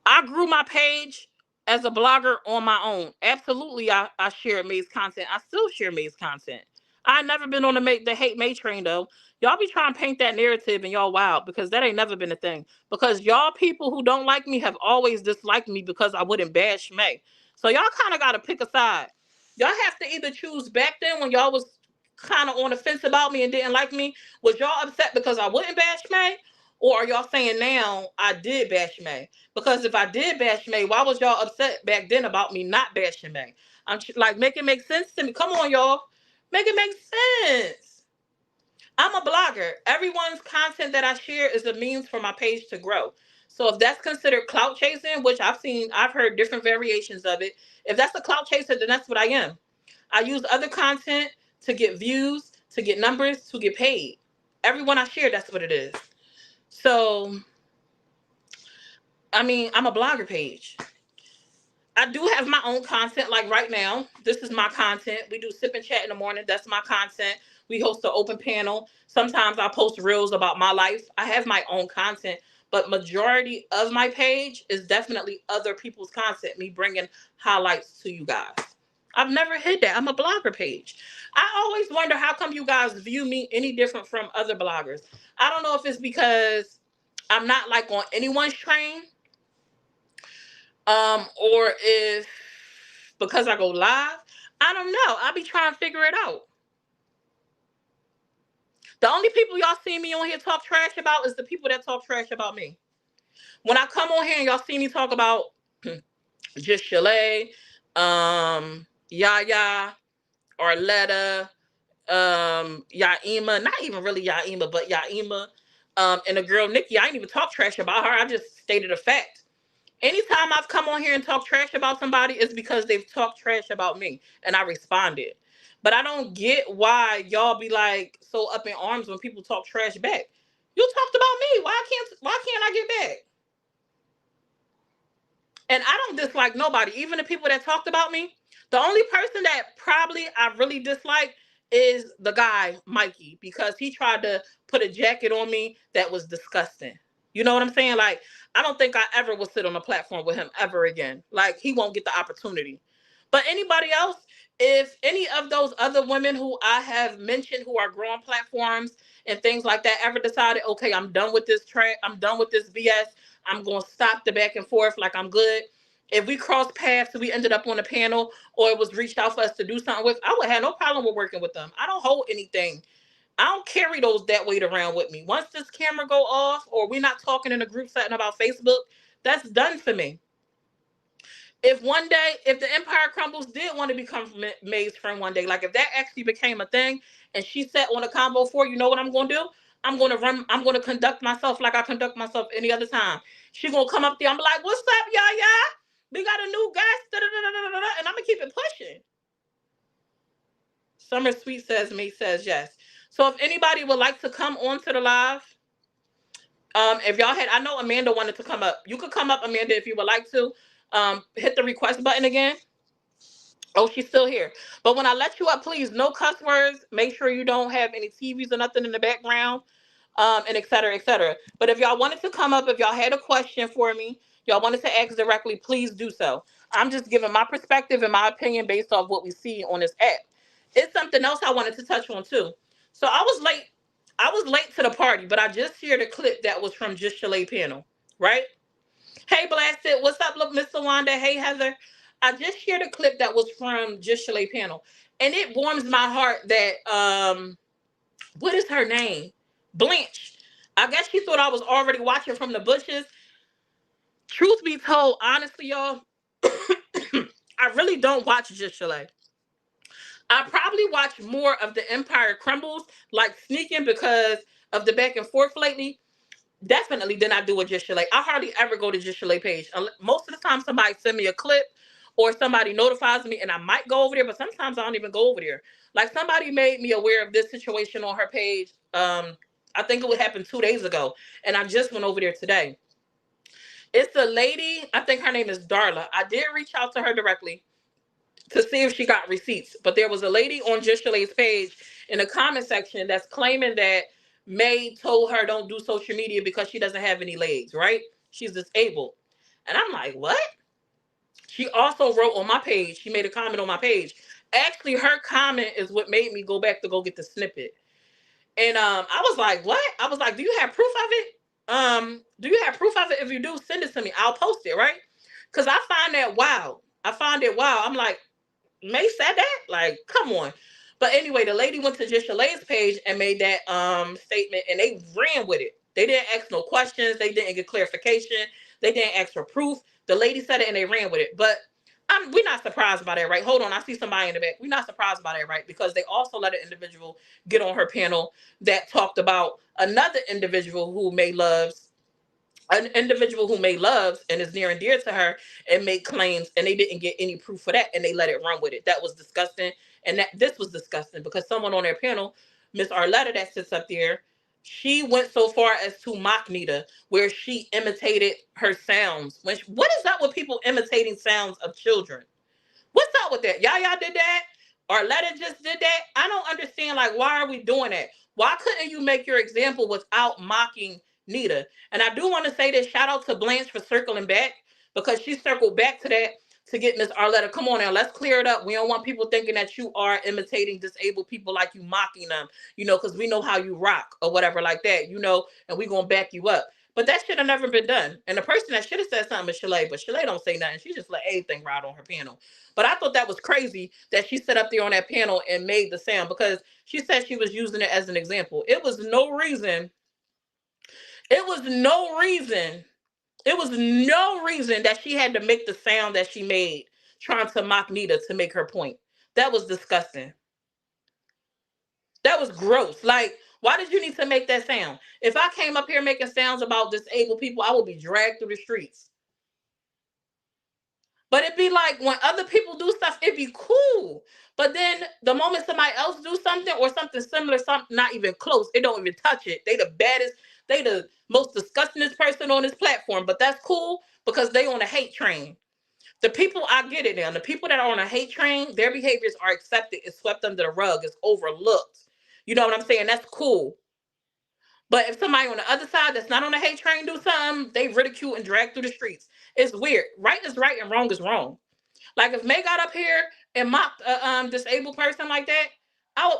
I grew my page as a blogger on my own. Absolutely, I share May's content. I still share May's content. I never been on the hate May train though. Y'all be trying to paint that narrative and y'all wild because that ain't never been a thing. Because y'all people who don't like me have always disliked me because I wouldn't bash May. So y'all kind of got to pick a side. Y'all have to either choose back then when y'all was kind of on the fence about me and didn't like me. Was y'all upset because I wouldn't bash May? Or are y'all saying now I did bash May? Because if I did bash May, why was y'all upset back then about me not bashing May? Like, make it make sense to me. Come on, y'all. Make it make sense. I'm a blogger. Everyone's content that I share is a means for my page to grow. So if that's considered clout chasing, which I've heard different variations of it. If that's a clout chaser, then that's what I am. I use other content to get views, to get numbers, to get paid. Everyone I share, that's what it is. So, I mean, I'm a blogger page. I do have my own content. Like right now, this is my content. We do sip and chat in the morning. That's my content. We host an open panel. Sometimes I post reels about my life. I have my own content, but majority of my page is definitely other people's content. Me bringing highlights to you guys. I've never hid that. I'm a blogger page. I always wonder how come you guys view me any different from other bloggers. I don't know if it's because I'm not like on anyone's train, or if because I go live. I don't know. I'll be trying to figure it out. The only people y'all see me on here talk trash about is the people that talk trash about me. When I come on here and y'all see me talk about just Chalet, Yaya, Arletta, Yaima, not even really Yaima, but Yaima, and the girl Nikki, I ain't even talk trash about her. I just stated a fact. Anytime I've come on here and talked trash about somebody, it's because they've talked trash about me and I responded. But I don't get why y'all be like so up in arms when people talk trash back. You talked about me. Why can't I get back? And I don't dislike nobody, even the people that talked about me. The only person that probably I really dislike is the guy, Mikey, because he tried to put a jacket on me that was disgusting. You know what I'm saying? Like, I don't think I ever will sit on a platform with him ever again. Like, he won't get the opportunity. But anybody else, if any of those other women who I have mentioned who are growing platforms and things like that ever decided, okay, I'm done with this I'm done with this BS. I'm going to stop the back and forth. Like, I'm good. If we crossed paths and we ended up on a panel or it was reached out for us to do something with, I would have no problem with working with them. I don't hold anything. I don't carry those that weight around with me. Once this camera go off or we're not talking in a group setting about Facebook, that's done for me. If one day, if the Empire Crumbles did want to become May's friend one day, like if that actually became a thing and she sat on a combo for, you know what I'm going to do? I'm going to conduct myself like I conduct myself any other time. She going to come up there. I'm like, what's up, y'all? We got a new guest, and I'm gonna keep it pushing. Summer Sweet says me says yes. So if anybody would like to come on to the live, if y'all had, I know Amanda wanted to come up. You could come up, Amanda, if you would like to. Hit the request button again. Oh, she's still here. But when I let you up, please, no cuss words. Make sure you don't have any TVs or nothing in the background, and et cetera, et cetera. But if y'all wanted to come up, if y'all had a question for me, y'all wanted to ask directly, please do so. I'm just giving my perspective and my opinion based off what we see on this app. It's something else I wanted to touch on too. So I was late. I was late to the party, but I just shared a clip that was from Just Chalet panel, right? Hey, Blasted. What's up, look, Miss Wanda? Hey, Heather. I just shared a clip that was from Just Chalet panel, and it warms my heart that what is her name? Blanche. I guess she thought I was already watching from the bushes. Truth be told, honestly, y'all, I really don't watch Just Chalet. I probably watch more of the Empire Crumbles, like sneaking because of the back and forth lately. Definitely did not do a Just Chalet. I hardly ever go to Just Chalet page. Most of the time, somebody send me a clip or somebody notifies me, and I might go over there. But sometimes I don't even go over there. Like somebody made me aware of this situation on her page. I think it would happen 2 days ago, and I just went over there today. It's a lady. I think her name is Darla. I did reach out to her directly to see if she got receipts. But there was a lady on Just Chalet's page in the comment section that's claiming that May told her don't do social media because she doesn't have any legs, right? She's disabled. And I'm like, what? She also wrote on my page, she made a comment on my page. Actually, her comment is what made me go back to go get the snippet. And I was like, what? I was like, do you have proof of it? Do you have proof of it? If you do, send it to me. I'll post it, right? Because I find that wow. I find it wow. I'm like, May said that? Like, come on. But anyway, the lady went to Just Chalet's page and made that statement, and they ran with it. They didn't ask no questions. They didn't get clarification. They didn't ask for proof. The lady said it and they ran with it. But we're not surprised by that, right? Hold on, I see somebody in the back. We're not surprised by that, right? Because they also let an individual get on her panel that talked about another individual who May loves, an individual who May loves and is near and dear to her, and made claims, and they didn't get any proof for that, and they let it run with it. That was disgusting, and that this was disgusting because someone on their panel, Miss Arletta, that sits up there, she went so far as to mock Nita, where she imitated her sounds. What is up with people imitating sounds of children? What's up with that? Yaya did that. Arletta just did that. I don't understand. Like, why are we doing that? Why couldn't you make your example without mocking Nita? And I do want to say this, shout out to Blanche for circling back, because she circled back to that to get Miss Arletta. Come on now, let's clear it up. We don't want people thinking that you are imitating disabled people, like you mocking them, because we know how you rock or whatever like that, and we gonna back you up. But that should have never been done. And the person that should have said something is Shalay, but Shalay don't say nothing. She just let everything ride on her panel. But I thought that was crazy that she sat up there on that panel and made the sound, because she said she was using it as an example. It was no reason. It was no reason. It was no reason that she had to make the sound that she made trying to mock Nita to make her point. That was disgusting. That was gross. Like, why did you need to make that sound? If I came up here making sounds about disabled people, I would be dragged through the streets. But it'd be like when other people do stuff, it'd be cool. But then the moment somebody else do something or something similar, something not even close, it don't even touch it. They the baddest, they the most disgustingest person on this platform. But that's cool because they on a hate train. The people, I get it now. The people that are on a hate train, their behaviors are accepted, it's swept under the rug, it's overlooked. You know what I'm saying? That's cool. But if somebody on the other side that's not on the hate train do something, they ridicule and drag through the streets. It's weird. Right is right and wrong is wrong. Like if May got up here and mocked a disabled person like that,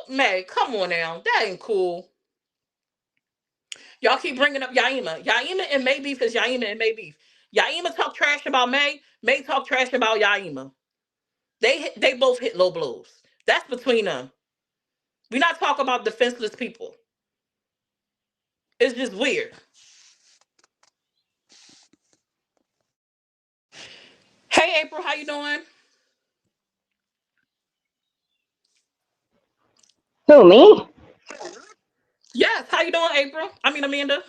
May, come on now, that ain't cool. Y'all keep bringing up Yaima. Yaima and May beef is Yaima and May beef. Yaima talk trash about May. May talk trash about Yaima. They both hit low blows. That's between them. We not talking about defenseless people. It's just weird. Hey April, how you doing? Who, me? Yes, how you doing, April? I mean Amanda.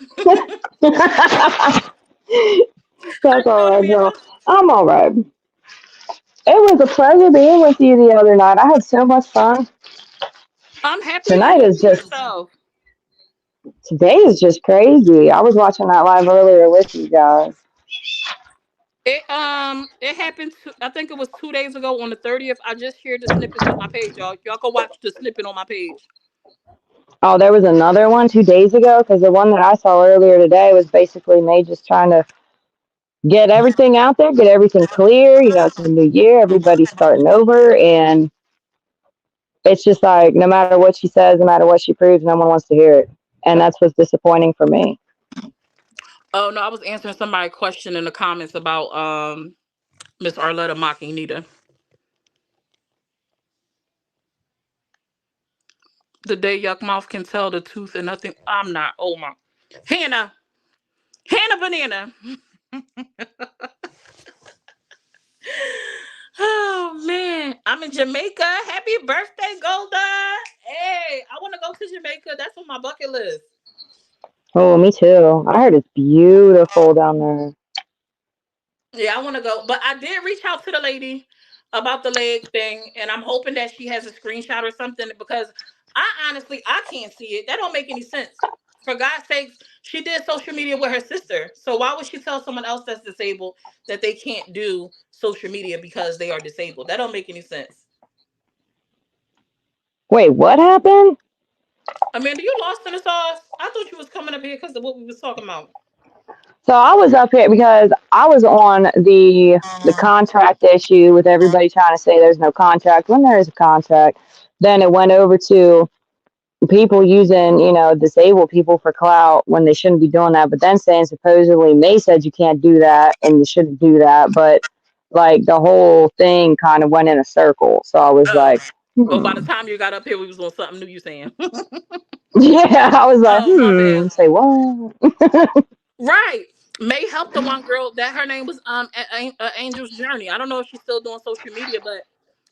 How That's you all doing, right, Amanda? girl. I'm all right. It was a pleasure being with you the other night. I had so much fun. I'm happy to hear Tonight you is be just yourself. Today is just crazy. I was watching that live earlier with you guys. It happened I think it was 2 days ago on the 30th. I just shared the snippets on my page, y'all. Y'all go watch the snippet on my page. Oh, there was another one 2 days ago because the one that I saw earlier today was basically me just trying to get everything out there, get everything clear. It's a new year, everybody's starting over, and it's just like no matter what she says, no matter what she proves, no one wants to hear it, and that's what's disappointing for me. Oh no, I was answering somebody's question in the comments about Miss Arletta mocking Nita. The day Yuck Mouth can tell the tooth and nothing. I'm not. Oh my. Hannah. Hannah Banana. Oh man. I'm in Jamaica. Happy birthday, Golda. Hey, I want to go to Jamaica. That's on my bucket list. Oh, me too. I heard it's beautiful down there. Yeah, I want to go. But I did reach out to the lady about the leg thing, and I'm hoping that she has a screenshot or something because I can't see it. That don't make any sense. For God's sakes, she did social media with her sister. So why would she tell someone else that's disabled that they can't do social media because they are disabled? That don't make any sense. Wait, what happened? Amanda, you lost in the sauce. I thought you was coming up here because of what we was talking about. So I was up here because I was on the contract issue with everybody trying to say there's no contract when there is a contract. Then it went over to people using, disabled people for clout when they shouldn't be doing that. But then saying supposedly May said you can't do that and you shouldn't do that. But like the whole thing kind of went in a circle. So I was Oh. like, Oh, by the hmm. time you got up here, we was on something new you saying. Yeah, I was like, Oh, my bad. say what? Right. May helped the one girl that her name was Angel's Journey. I don't know if she's still doing social media, but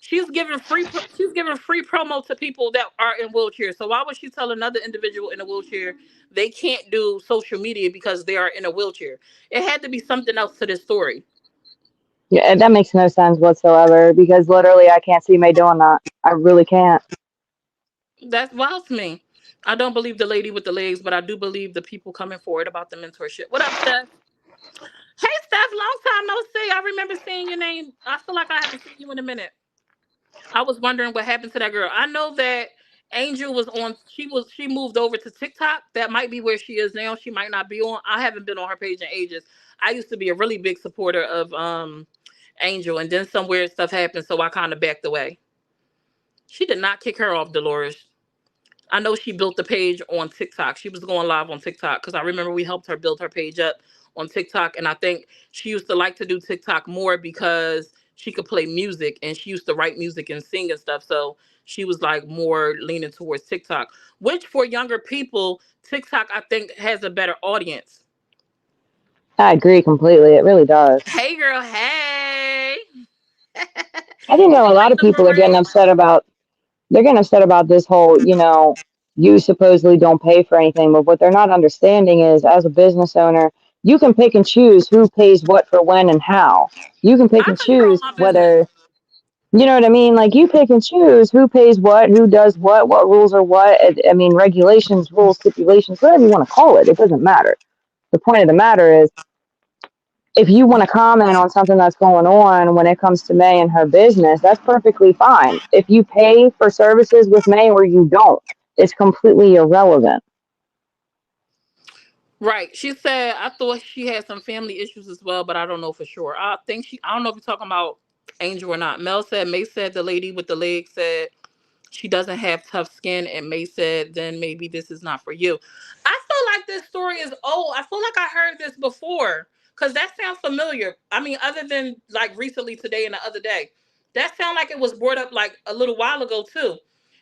she's giving free promo to people that are in wheelchairs. So why would she tell another individual in a wheelchair they can't do social media because they are in a wheelchair? It had to be something else to this story. Yeah, that makes no sense whatsoever because literally I can't see May doing that. I really can't. That's wild to me. I don't believe the lady with the legs, but I do believe the people coming forward about the mentorship. What up, Steph? Hey, Steph, long time no see. I remember seeing your name. I feel like I haven't seen you in a minute. I was wondering what happened to that girl. I know that Angel was on. She moved over to TikTok. That might be where she is now. She might not be on. I haven't been on her page in ages. I used to be a really big supporter of Angel, and then some weird stuff happened, so I kind of backed away. She did not kick her off, Dolores. I know she built the page on TikTok. She was going live on TikTok because I remember we helped her build her page up on TikTok. And I think she used to like to do TikTok more because she could play music and she used to write music and sing and stuff. So she was like more leaning towards TikTok, which for younger people, TikTok, I think, has a better audience. I agree completely. It really does. Hey, girl. Hey. I think She a lot like of the people are getting parade. upset about they're getting upset about this whole, you supposedly don't pay for anything, but what they're not understanding is as a business owner, you can pick and choose who pays what for when and how. You can pick I and control choose my business. whether you know what I mean? Like you pick and choose who pays what, who does what rules are what. I mean, regulations, rules, stipulations, whatever you want to call it, it doesn't matter. The point of the matter is if you want to comment on something that's going on when it comes to May and her business, that's perfectly fine. If you pay for services with May or you don't, it's completely irrelevant. Right. She said I thought she had some family issues as well, but I don't know for sure. I don't know if you're talking about Angel or not. Mel said May said the lady with the leg said she doesn't have tough skin, and May said then maybe this is not for you. I feel like this story is old. I feel like I heard this before because that sounds familiar. I mean, other than like recently today and the other day, that sounds like it was brought up like a little while ago too.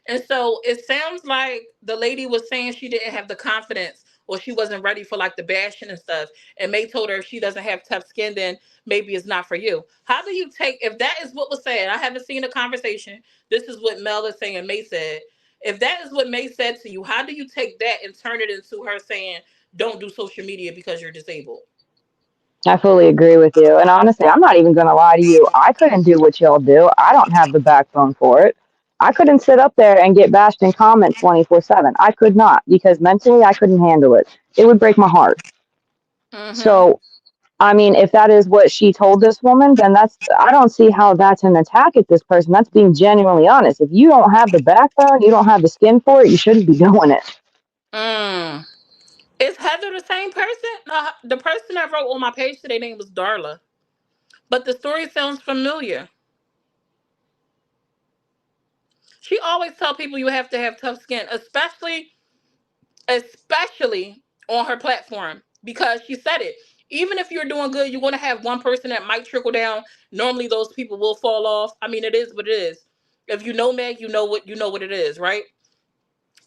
And so it sounds like the lady was saying she didn't have the confidence or she wasn't ready for like the bashing and stuff. And May told her if she doesn't have tough skin, then maybe it's not for you. How do you take if that is what was said? I haven't seen a conversation. This is what Mel is saying May said. If that is what May said to you, how do you take that and turn it into her saying, don't do social media because you're disabled? I fully agree with you. And honestly, I'm not even going to lie to you. I couldn't do what y'all do. I don't have the backbone for it. I couldn't sit up there and get bashed in comments 24/7. I could not because mentally I couldn't handle it. It would break my heart. Mm-hmm. So, I mean, if that is what she told this woman, then I don't see how that's an attack at this person. That's being genuinely honest. If you don't have the backbone, you don't have the skin for it, you shouldn't be doing it. Mm. Is Heather the same person? No, the person that wrote on my page today name was Darla. But the story sounds familiar. She always tell people you have to have tough skin, especially on her platform, because she said it. Even if you're doing good, you're going to have one person that might trickle down. Normally, those people will fall off. I mean, it is what it is. If you know Meg, you know what it is, right?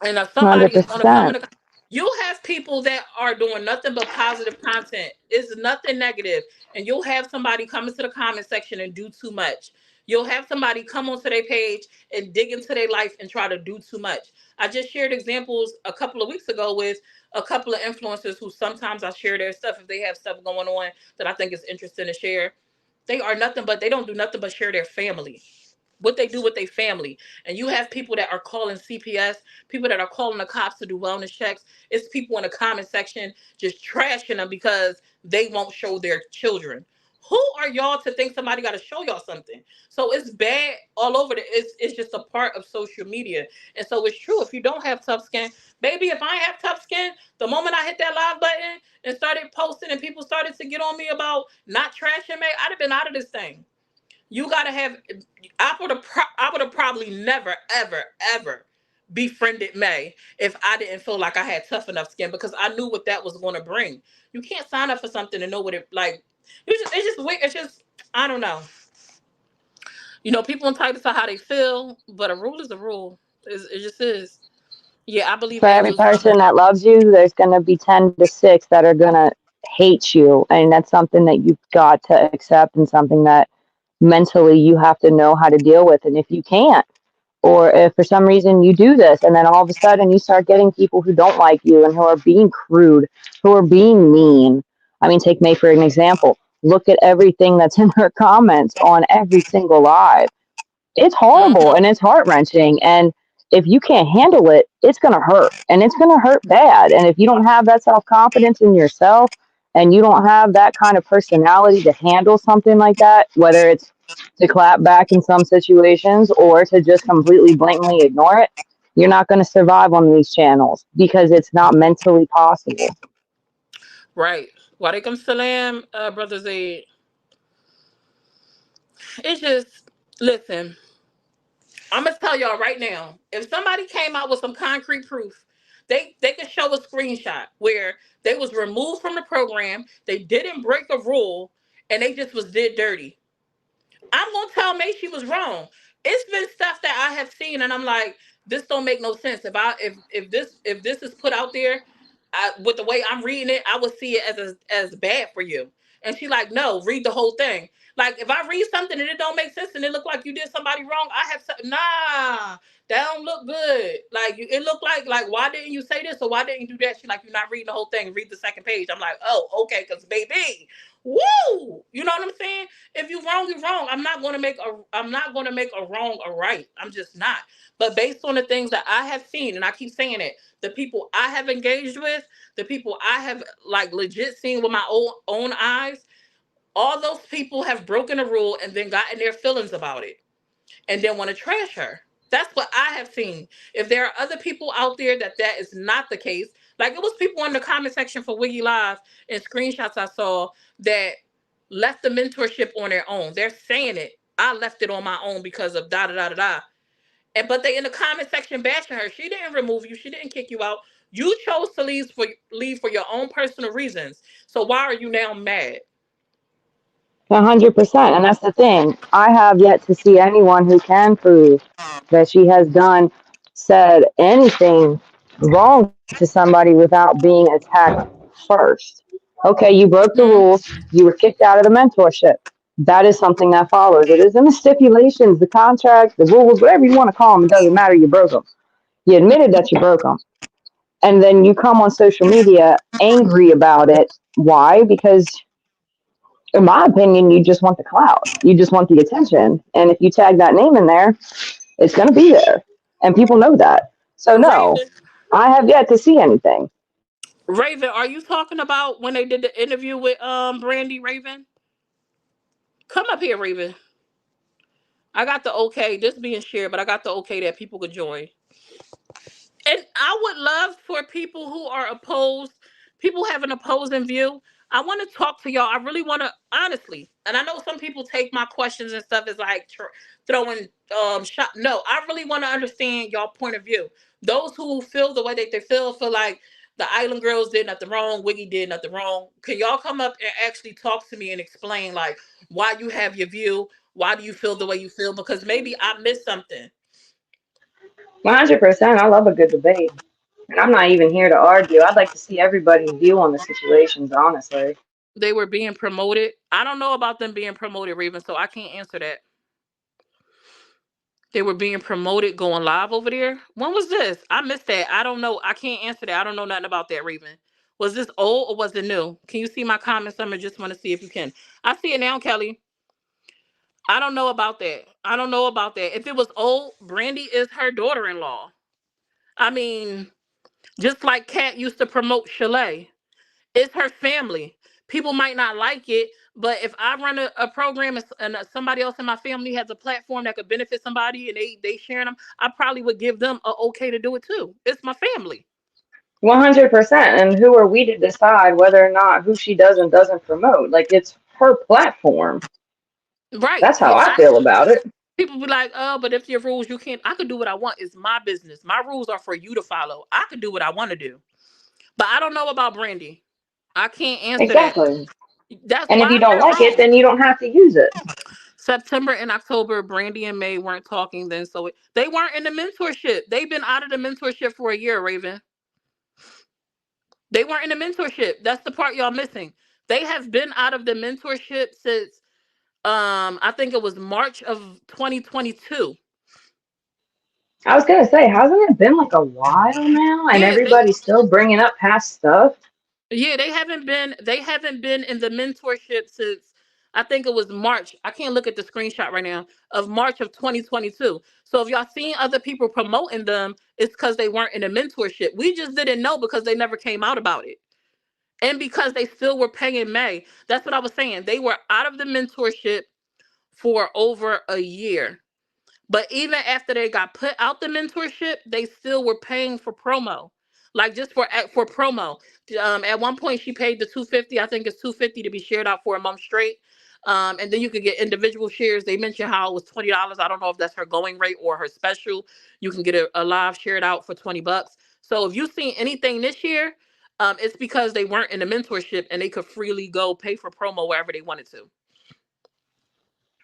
And if somebody is going to come in, 100%. you'll have people that are doing nothing but positive content. It's nothing negative, and you'll have somebody come into the comment section and do too much. You'll have somebody come onto their page and dig into their life and try to do too much. I just shared examples a couple of weeks ago with a couple of influencers who sometimes I share their stuff if they have stuff going on that I think is interesting to share. They don't do nothing but share their family, what they do with their family. And you have people that are calling CPS, people that are calling the cops to do wellness checks. It's people in the comment section just trashing them because they won't show their children. Who are y'all to think somebody got to show y'all something? So it's bad all over. It's just a part of social media. And so it's true. If you don't have tough skin, baby, if I have tough skin, the moment I hit that live button and started posting and people started to get on me about not trashing me, I'd have been out of this thing. You gotta have. I would have probably never, ever, ever befriended May if I didn't feel like I had tough enough skin because I knew what that was going to bring. You can't sign up for something and know what it like. It's just weird. It's just I don't know. People entitled to how they feel, but a rule is a rule. It just is. Yeah, I believe For every Angela's person that loves you, there's going to be 10 to 6 that are going to hate you. And that's something that you've got to accept and something that mentally you have to know how to deal with. And if you can't, or if for some reason you do this and then all of a sudden you start getting people who don't like you and who are being crude, who are being mean. I mean, take May for an example. Look at everything that's in her comments on every single live. It's horrible hmm and it's heart wrenching. And if you can't handle it, it's going to hurt and it's going to hurt bad. And if you don't have that self confidence in yourself and you don't have that kind of personality to handle something like that, whether it's to clap back in some situations or to just completely blatantly ignore it, you're not going to survive on these channels because it's not mentally possible. right. Walaikum salam, brother Zaid. It's just listen. I'm gonna tell y'all right now. If somebody came out with some concrete proof, they could show a screenshot where they was removed from the program, they didn't break a rule, and they just was did dirty. I'm gonna tell May she was wrong. It's been stuff that I have seen, and I'm like, this don't make no sense. If this is put out there, with the way I'm reading it, I would see it as bad for you. And she like, no, read the whole thing. Like if I read something and it don't make sense and it look like you did somebody wrong, I have nah, that don't look good. Like it looked like why didn't you say this or why didn't you do that? She like, you're not reading the whole thing. Read the second page. I'm like, oh, okay, because baby, woo, you know what I'm saying? If you wrong, you wrong. I'm not gonna make a wrong a right. I'm just not. But based on the things that I have seen, and I keep saying it, the people I have engaged with, the people I have like legit seen with my own eyes, all those people have broken a rule and then gotten their feelings about it and then want to trash her. That's what I have seen. If there are other people out there that is not the case, like it was people in the comment section for Wiggy Live and screenshots I saw that left the mentorship on their own. They're saying it. I left it on my own because of da da da da da. And but they in the comment section bashing her. She didn't remove you. She didn't kick you out. You chose to leave for your own personal reasons. So why are you now mad? 100%. And that's the thing. I have yet to see anyone who can prove that she has said anything wrong to somebody without being attacked first. Okay, you broke the Hmm. rules. You were kicked out of the mentorship. That is something that follows. It is in the stipulations, the contracts, the rules, whatever you want to call them. It doesn't matter. You broke them. You admitted that you broke them. And then you come on social media angry about it. Why? Because In my opinion, you just want the clout. You just want the attention. And if you tag that name in there, it's going to be there. And people know that. So, no, Raven, I have yet to see anything. Raven, are you talking about when they did the interview with Brandy Raven? Come up here, Raven. I got the okay. This being shared, but I got the okay that people could join. And I would love for people who are opposed, people have an opposing view. I want to talk to y'all. I really want to, honestly. And I know some people take my questions and stuff as like throwing shot. No, I really want to understand y'all point of view. Those who feel the way that they feel like the Island Girls did nothing wrong, Wiggy did nothing wrong. Can y'all come up and actually talk to me and explain like why you have your view? Why do you feel the way you feel? Because maybe I missed something. 100%. I love a good debate. And I'm not even here to argue. I'd like to see everybody's view on the situations, honestly. They were being promoted. I don't know about them being promoted, Raven, so I can't answer that. They were being promoted going live over there. When was this? I missed that. I don't know. I can't answer that. I don't know nothing about that, Raven. Was this old or was it new? Can you see my comments? I just want to see if you can. I see it now, Kelly. I don't know about that. I don't know about that. If it was old, Brandy is her daughter-in-law. I mean, just like Kat used to promote Chalet. It's her family. People might not like it, but if I run a program and somebody else in my family has a platform that could benefit somebody and they sharing them, I probably would give them a okay to do it too. It's my family. 100%. And who are we to decide whether or not who she does and doesn't promote? Like, it's her platform. Right. That's how I feel about it. People be like, oh, but if your rules, you can't. I could do what I want. It's my business. My rules are for you to follow. I could do what I want to do. But I don't know about Brandy. I can't answer that. Exactly. That's And if you why don't they're like it, wrong. then you don't have to use it. September and October, Brandy and May weren't talking then, so they weren't in the mentorship. They've been out of the mentorship for a year, Raven. They weren't in the mentorship. That's the part y'all missing. They have been out of the mentorship since I think it was March of 2022. I was going to say, hasn't it been like a while now and Yeah, everybody's still bringing up past stuff? they haven't been in the mentorship since I think it was March. I can't look at the screenshot right now of March of 2022. So if y'all seen other people promoting them, it's because they weren't in a mentorship. We just didn't know because they never came out about it. And because they still were paying May. That's what I was saying. They were out of the mentorship for over a year. But even after they got put out the mentorship, they still were paying for promo, like just for promo. At one point, she paid the 250. I think it's 250 to be shared out for a month straight. And then you could get individual shares. They mentioned how it was $20. I don't know if that's her going rate or her special. You can get a live shared out for $20. So if you've seen anything this year, it's because they weren't in the mentorship and they could freely go pay for promo wherever they wanted to.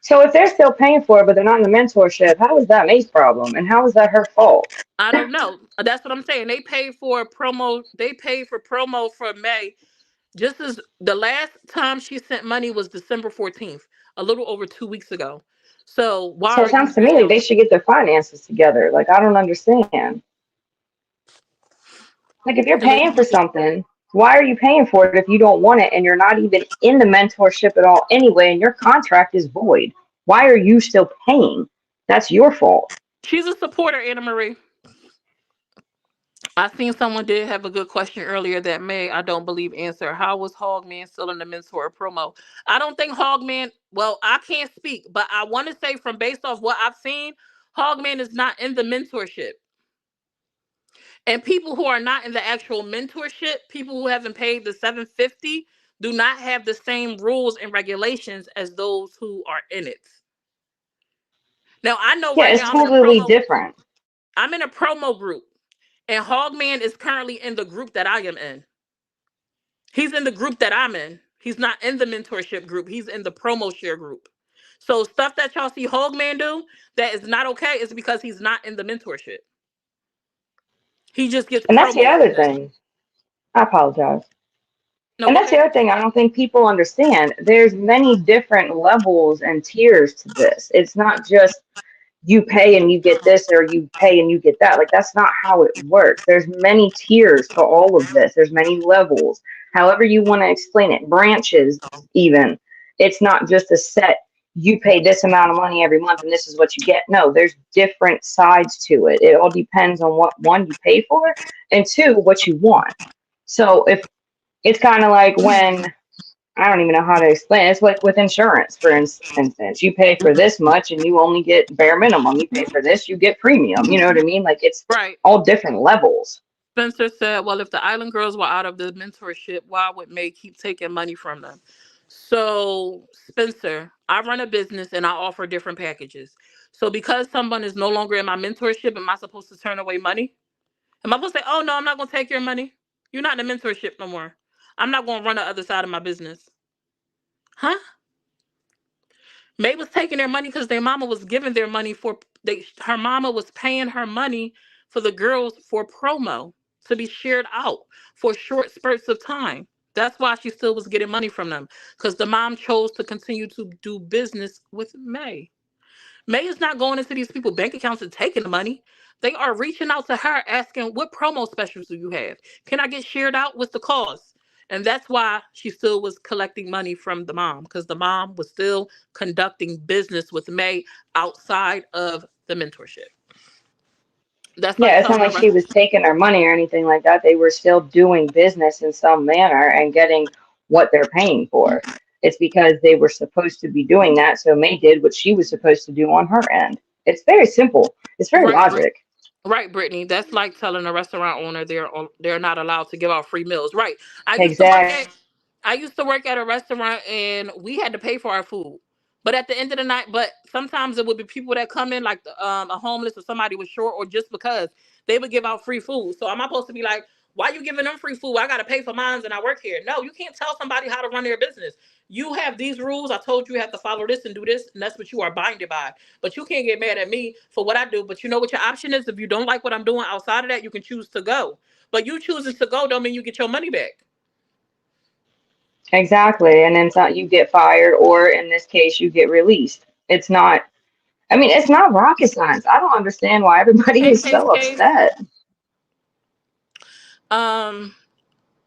So if they're still paying for it, but they're not in the mentorship, how is that May's problem? And how is that her fault? I don't know. That's what I'm saying. They paid for promo. They paid for promo for May. Just as the last time she sent money was December 14th, a little over 2 weeks ago. So why So are it you sounds to me like now? they should get their finances together. Like, I don't understand. Like, if you're paying for something, why are you paying for it if you don't want it and you're not even in the mentorship at all anyway, and your contract is void? Why are you still paying? That's your fault. She's a supporter, Anna Marie. I seen someone did have a good question earlier that may, I don't believe, answer. How was Hogman still in the mentor promo? I don't think Hogman, well, I can't speak, but I want to say from based off what I've seen, Hogman is not in the mentorship. And people who are not in the actual mentorship, people who haven't paid the 750, do not have the same rules and regulations as those who are in it. Now I know Yeah, right it's now totally different. I'm in a promo group, and Hogman is currently in the group that I am in. He's in the group that I'm in. He's not in the mentorship group. He's in the promo share group. So stuff that y'all see Hogman do that is not okay is because he's not in the mentorship. He just gets And that's the promo from other them. thing. I apologize. No, And go that's the ahead. other thing I don't think people understand. There's many different levels and tiers to this. It's not just you pay and you get this or you pay and you get that. Like, that's not how it works. There's many tiers to all of this. There's many levels. However you want to explain it, branches even. It's not just a set, you pay this amount of money every month and this is what you get. No, there's different sides to it. It all depends on what, one, you pay for, and two, what you want. So if it's kind of like when, I don't even know how to explain it. It's like with insurance, for instance. You pay for this much and you only get bare minimum. You pay for this, you get premium. You know what I mean? Like it's Right. all different levels. Spencer said, well, if the island girls were out of the mentorship, why would May keep taking money from them? So, Spencer, I run a business and I offer different packages. So, because someone is no longer in my mentorship, am I supposed to turn away money? Am I supposed to say, oh, no, I'm not going to take your money? You're not in the mentorship no more. I'm not going to run the other side of my business. Huh? May was taking their money because their mama was giving their money for her mama was paying her money for the girls for promo to be shared out for short spurts of time. That's why she still was getting money from them because the mom chose to continue to do business with May. May is not going into these people's bank accounts and taking the money. They are reaching out to her asking, what promo specials do you have? Can I get shared out? What's the cost? And that's why she still was collecting money from the mom because the mom was still conducting business with May outside of the mentorship. That's like Yeah, it's not telling the like she rest. was taking our money or anything like that. They were still doing business in some manner and getting what they're paying for. It's because they were supposed to be doing that, so May did what she was supposed to do on her end. It's very simple. It's very Right, logic. right, Brittany. That's like telling a restaurant owner they're not allowed to give out free meals. Right. I used to work Exactly. at I used to work at a restaurant and we had to pay for our food. But at the end of the night, but sometimes it would be people that come in like a homeless or somebody was short or just because they would give out free food. So am I supposed to be like, why you giving them free food? I got to pay for mine and I work here. No, you can't tell somebody how to run their business. You have these rules. I told you have to follow this and do this, and that's what you are binded by. But you can't get mad at me for what I do. But you know what your option is? If you don't like what I'm doing outside of that, you can choose to go. But you choosing to go don't mean you get your money back. Exactly. And then so you get fired, or in this case, you get released. It's not, I mean, it's not rocket science. I don't understand why everybody Hey, is case, so case. upset. Um,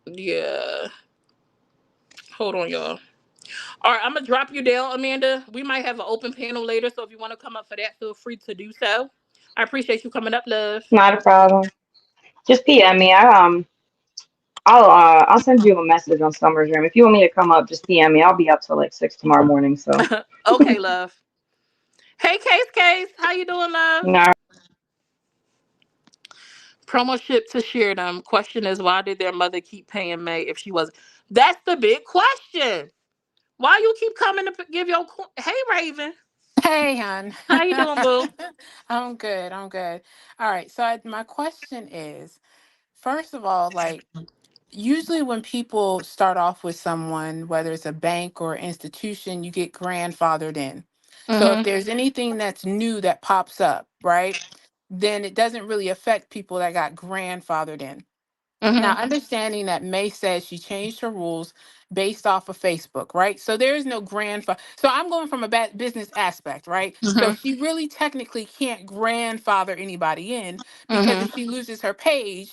yeah. Hold on, y'all. All right, I'm gonna drop you down, Amanda. We might have an open panel later, so if you want to come up for that, feel free to do so. I appreciate you coming up, love. Not a problem. Just PM me. I'll send you a message on Summer's Room. If you want me to come up, just PM me. I'll be up till like 6 tomorrow morning. So, Okay, love. Hey, case, case. How you doing, love? no, Promo ship to share them. Question is, why did their mother keep paying May if she wasn't? That's the big question. Why you keep coming to give your? Hey, Raven. Hey, hon. How you doing, boo? I'm good. I'm good. All right. So, my question is, first of all, like, usually when people start off with someone, whether it's a bank or institution, you get grandfathered in. So, if Mhm. there's anything that's new that pops up, right, then it doesn't really affect people that got grandfathered in. Now, Mhm. understanding that May says she changed her rules based off of Facebook, right? So there is no grandfather. So I'm going from a business aspect, right? So Mhm. she really technically can't grandfather anybody in because Mhm. if she loses her page,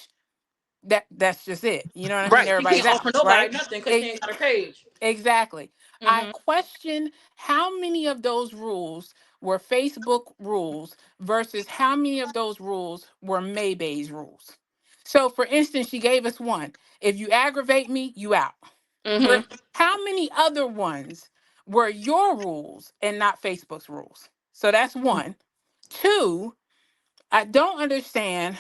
that's just it. You know what I mean? Right. She Everybody's can't offer out, nobody right? nothing because she ain't E- got her page. exactly. I Mhm. question how many of those rules were Facebook rules versus how many of those rules were Maybay's rules. So, for instance, she gave us one. If you aggravate me, you out. Mhm. How many other ones were your rules and not Facebook's rules? So that's one. Two, I don't understand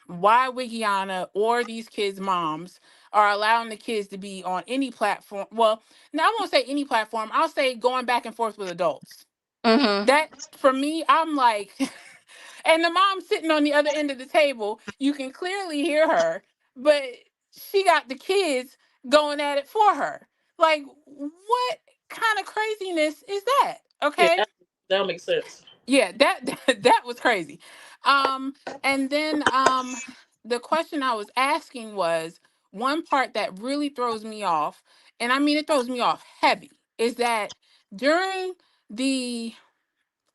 why Wikiana or these kids' moms are allowing the kids to be on any platform. Well, now I won't say any platform. I'll say going back and forth with adults. Mhm. That for me, I'm like, and the mom sitting on the other end of the table, you can clearly hear her, but she got the kids going at it for her. Like, what kind of craziness is that? Yeah, Okay. that makes sense. Yeah, that was crazy. Um, and then the question I was asking was one part that really throws me off, and I mean it throws me off heavy, is that during the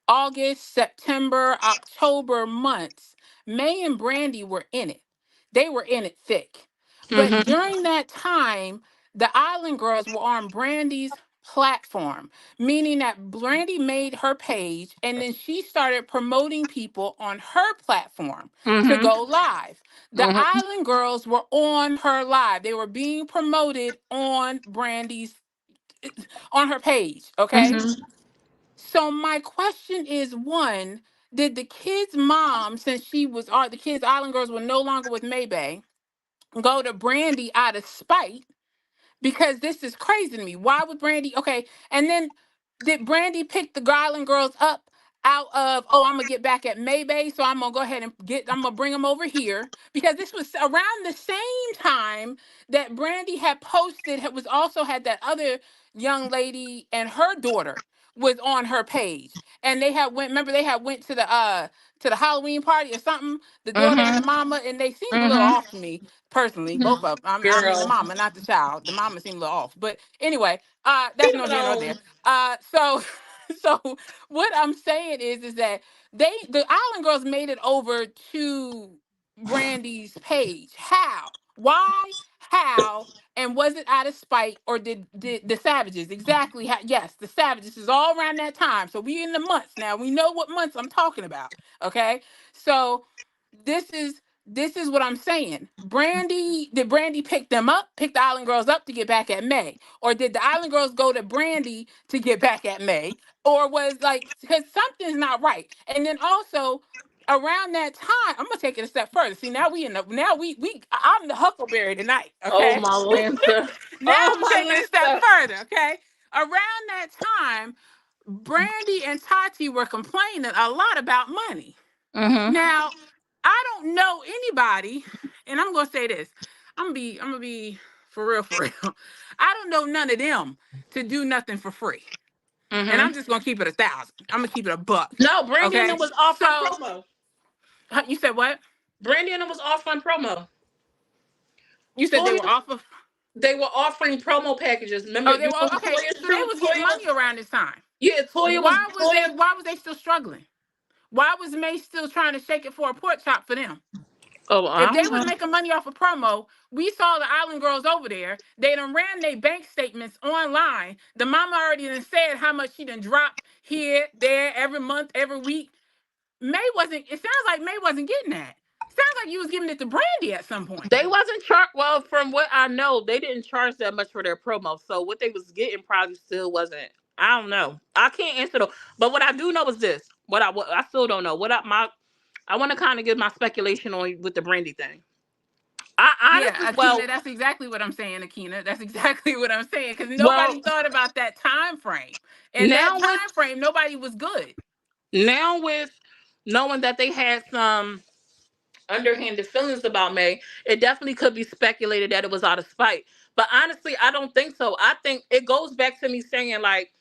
August, September, October months, May and Brandy were in it. They were in it thick. But Mhm. during that time, the Island Girls were on Brandy's platform, meaning that Brandy made her page and then she started promoting people on her platform to Mhm. go live. The Mhm. Island Girls were on her live. They were being promoted on Brandy's on her page, okay? Mhm. So my question is, one, did the kids' mom, since the kids' Island Girls were no longer with Maybay, go to Brandy out of spite? Because this is crazy to me. Why would Brandy? Okay, and then did Brandy pick the Garland girls up out of? Oh, I'm gonna get back at Maybay, so I'm gonna go ahead and get. I'm gonna bring them over here because this was around the same time that Brandy had posted. Was also had that other young lady and her daughter was on her page, and they had went. Remember, they had went to the Halloween party or something. The daughter and the Mhm. mama, and they seemed a little Mhm. off to me personally, both of them. I mean, the Girl, mama, not the child. The mama seemed a little off, but anyway, that's no even here nor though. there. So, so what I'm saying is that the Island Girls made it over to Brandy's page. How? Why? How? And was it out of spite, or did the Savages exactly? Yes, the Savages is all around that time. So we in the months now. We know what months I'm talking about. Okay, so this is this is what I'm saying. Did Brandy pick them up, pick the Island Girls up to get back at May? Or did the Island Girls go to Brandy to get back at May? Or was like, because something's not right. And then also around that time, I'm gonna take it a step further. See, now we in the now we I'm the Huckleberry tonight, Oh okay? my Lanta. Now Oh I'm taking it a my step Lanta. further, okay? Around that time, Brandy and Tati were complaining a lot about money. Mhm. Now, I don't know anybody, and I'm gonna say this. I'm gonna be for real, for real. I don't know none of them to do nothing for free. And I'm Mhm. just gonna keep it 1,000. I'm gonna keep it a buck. No, Brandy and Okay. them was offering So promo. you said what? Brandy and them was offering promo. You said they Toya, were off of they were offering promo packages. Remember, oh, they you were know who okay. Toya's So they true? was getting Toya was money around this time. yeah. Toya. Why was they still struggling? Why was May still trying to shake it for a pork chop for them? Oh, If I they don't was know. making money off of promo, we saw the Island Girls over there. They done ran their bank statements online. The mama already done said how much she done dropped here, there, every month, every week. May wasn't, it sounds like May wasn't getting that. Sounds like you was giving it to Brandy at some point. They wasn't charge. Well, from what I know, they didn't charge that much for their promo. So what they was getting probably still wasn't. I don't know. I can't answer though. But what I do know is this. What I still don't know. I want to kind of give my speculation on with the Brandy thing. I Yeah, honestly, Akina, that's exactly what I'm saying, Akina. That's exactly what I'm saying. Because well, nobody thought about that time frame. And that now with time frame, nobody was good. now with knowing that they had some underhanded feelings about May, it definitely could be speculated that it was out of spite. But honestly, I don't think so. I think it goes back to me saying like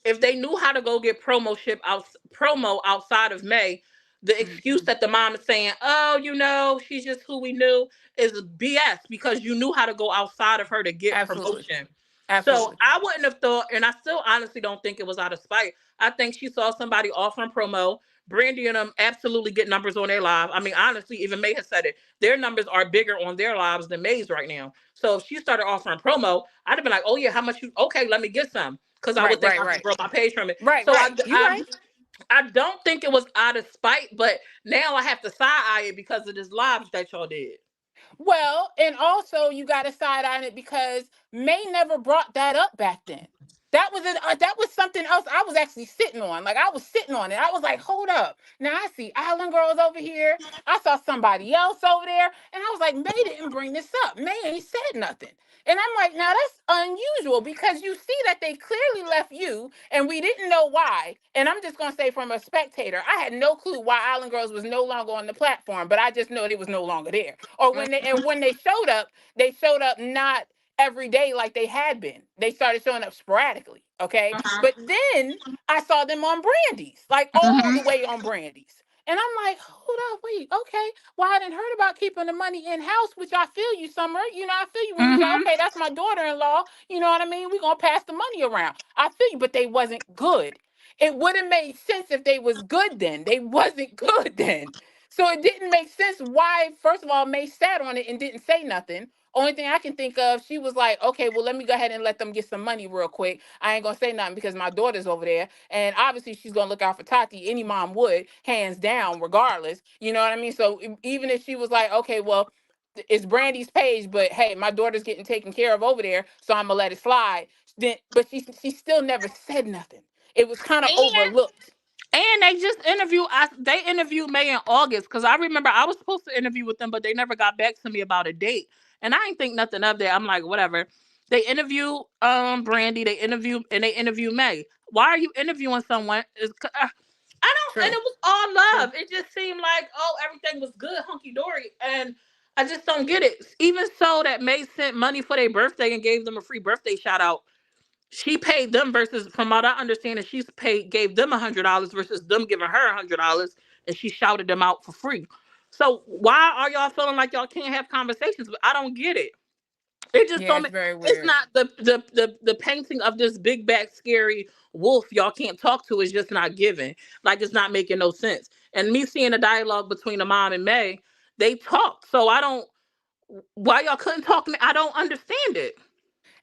if they knew how to go get promo outside of May, the excuse Mhm. that the mom is saying, "Oh, she's just who we knew," is BS because you knew how to go outside of her to get Absolutely. promotion. So Absolutely. I wouldn't have thought, and I still honestly don't think it was out of spite. I think she saw somebody offering promo. Brandy and them absolutely get numbers on their live. I mean, honestly, even May has said it. Their numbers are bigger on their lives than May's right now. So if she started offering promo, I'd have been like, "Oh yeah, how much you? Okay, let me get some." Because I would Right, think right, I could right. grow my page from it. Right, So right. You right. I don't think it was out of spite, but now I have to side eye it because of this live that y'all did. Well, and also you got to side on it because May never brought that up back then. That was something else I was actually sitting on. Like I was sitting on it. I was like, hold up. Now I see Island Girls over here. I saw somebody else over there, and I was like, May didn't bring this up. May ain't said nothing. And I'm like, now that's unusual because you see that they clearly left you, and we didn't know why. And I'm just gonna say, from a spectator, I had no clue why Island Girls was no longer on the platform, but I just know it was no longer there. Or when they showed up, they showed up not every day like they had been. They started showing up sporadically. Okay. But then I saw them on Brandy's, like all the Mm-hmm. way on Brandy's. And I'm like, hold up, wait, okay. Well, I didn't heard about keeping the money in house, which I feel you, Summer. You know, I feel you when you say, Mm-hmm. okay, that's my daughter-in-law. You know what I mean? We're gonna pass the money around. I feel you, but they wasn't good. It would have made sense if they was good then. They wasn't good then. So it didn't make sense why, first of all, May sat on it and didn't say nothing. Only thing I can think of, she was like, okay, well, let me go ahead and let them get some money real quick. I ain't gonna say nothing because my daughter's over there. And obviously she's gonna look out for Tati. Any mom would, hands down, regardless. You know what I mean? So even if she was like, okay, well, it's Brandy's page, but hey, my daughter's getting taken care of over there, so I'm gonna let it slide. Then, but she still never said nothing. It was kind of overlooked. And they just interviewed. They interviewed May in August because I remember I was supposed to interview with them, but they never got back to me about a date. And I ain't think nothing of that. I'm like, whatever. They interview Brandy. They interview May. Why are you interviewing someone? I don't. And True. it was all True. love. It just seemed like, oh, everything was good, hunky dory, and I just don't get it. Even so, that May sent money for their birthday and gave them a free birthday shout out. She paid them versus, from what I understand, she's paid gave them $100 versus them giving her $100, and she shouted them out for free. So why are y'all feeling like y'all can't have conversations? But I don't get it. It just Yeah, don't it's make. very It's weird. not the painting of this big back scary wolf y'all can't talk to is just not giving. Like it's not making no sense. And me seeing a dialogue between the mom and May, they talked. So I don't. Why y'all couldn't talk? I don't understand it.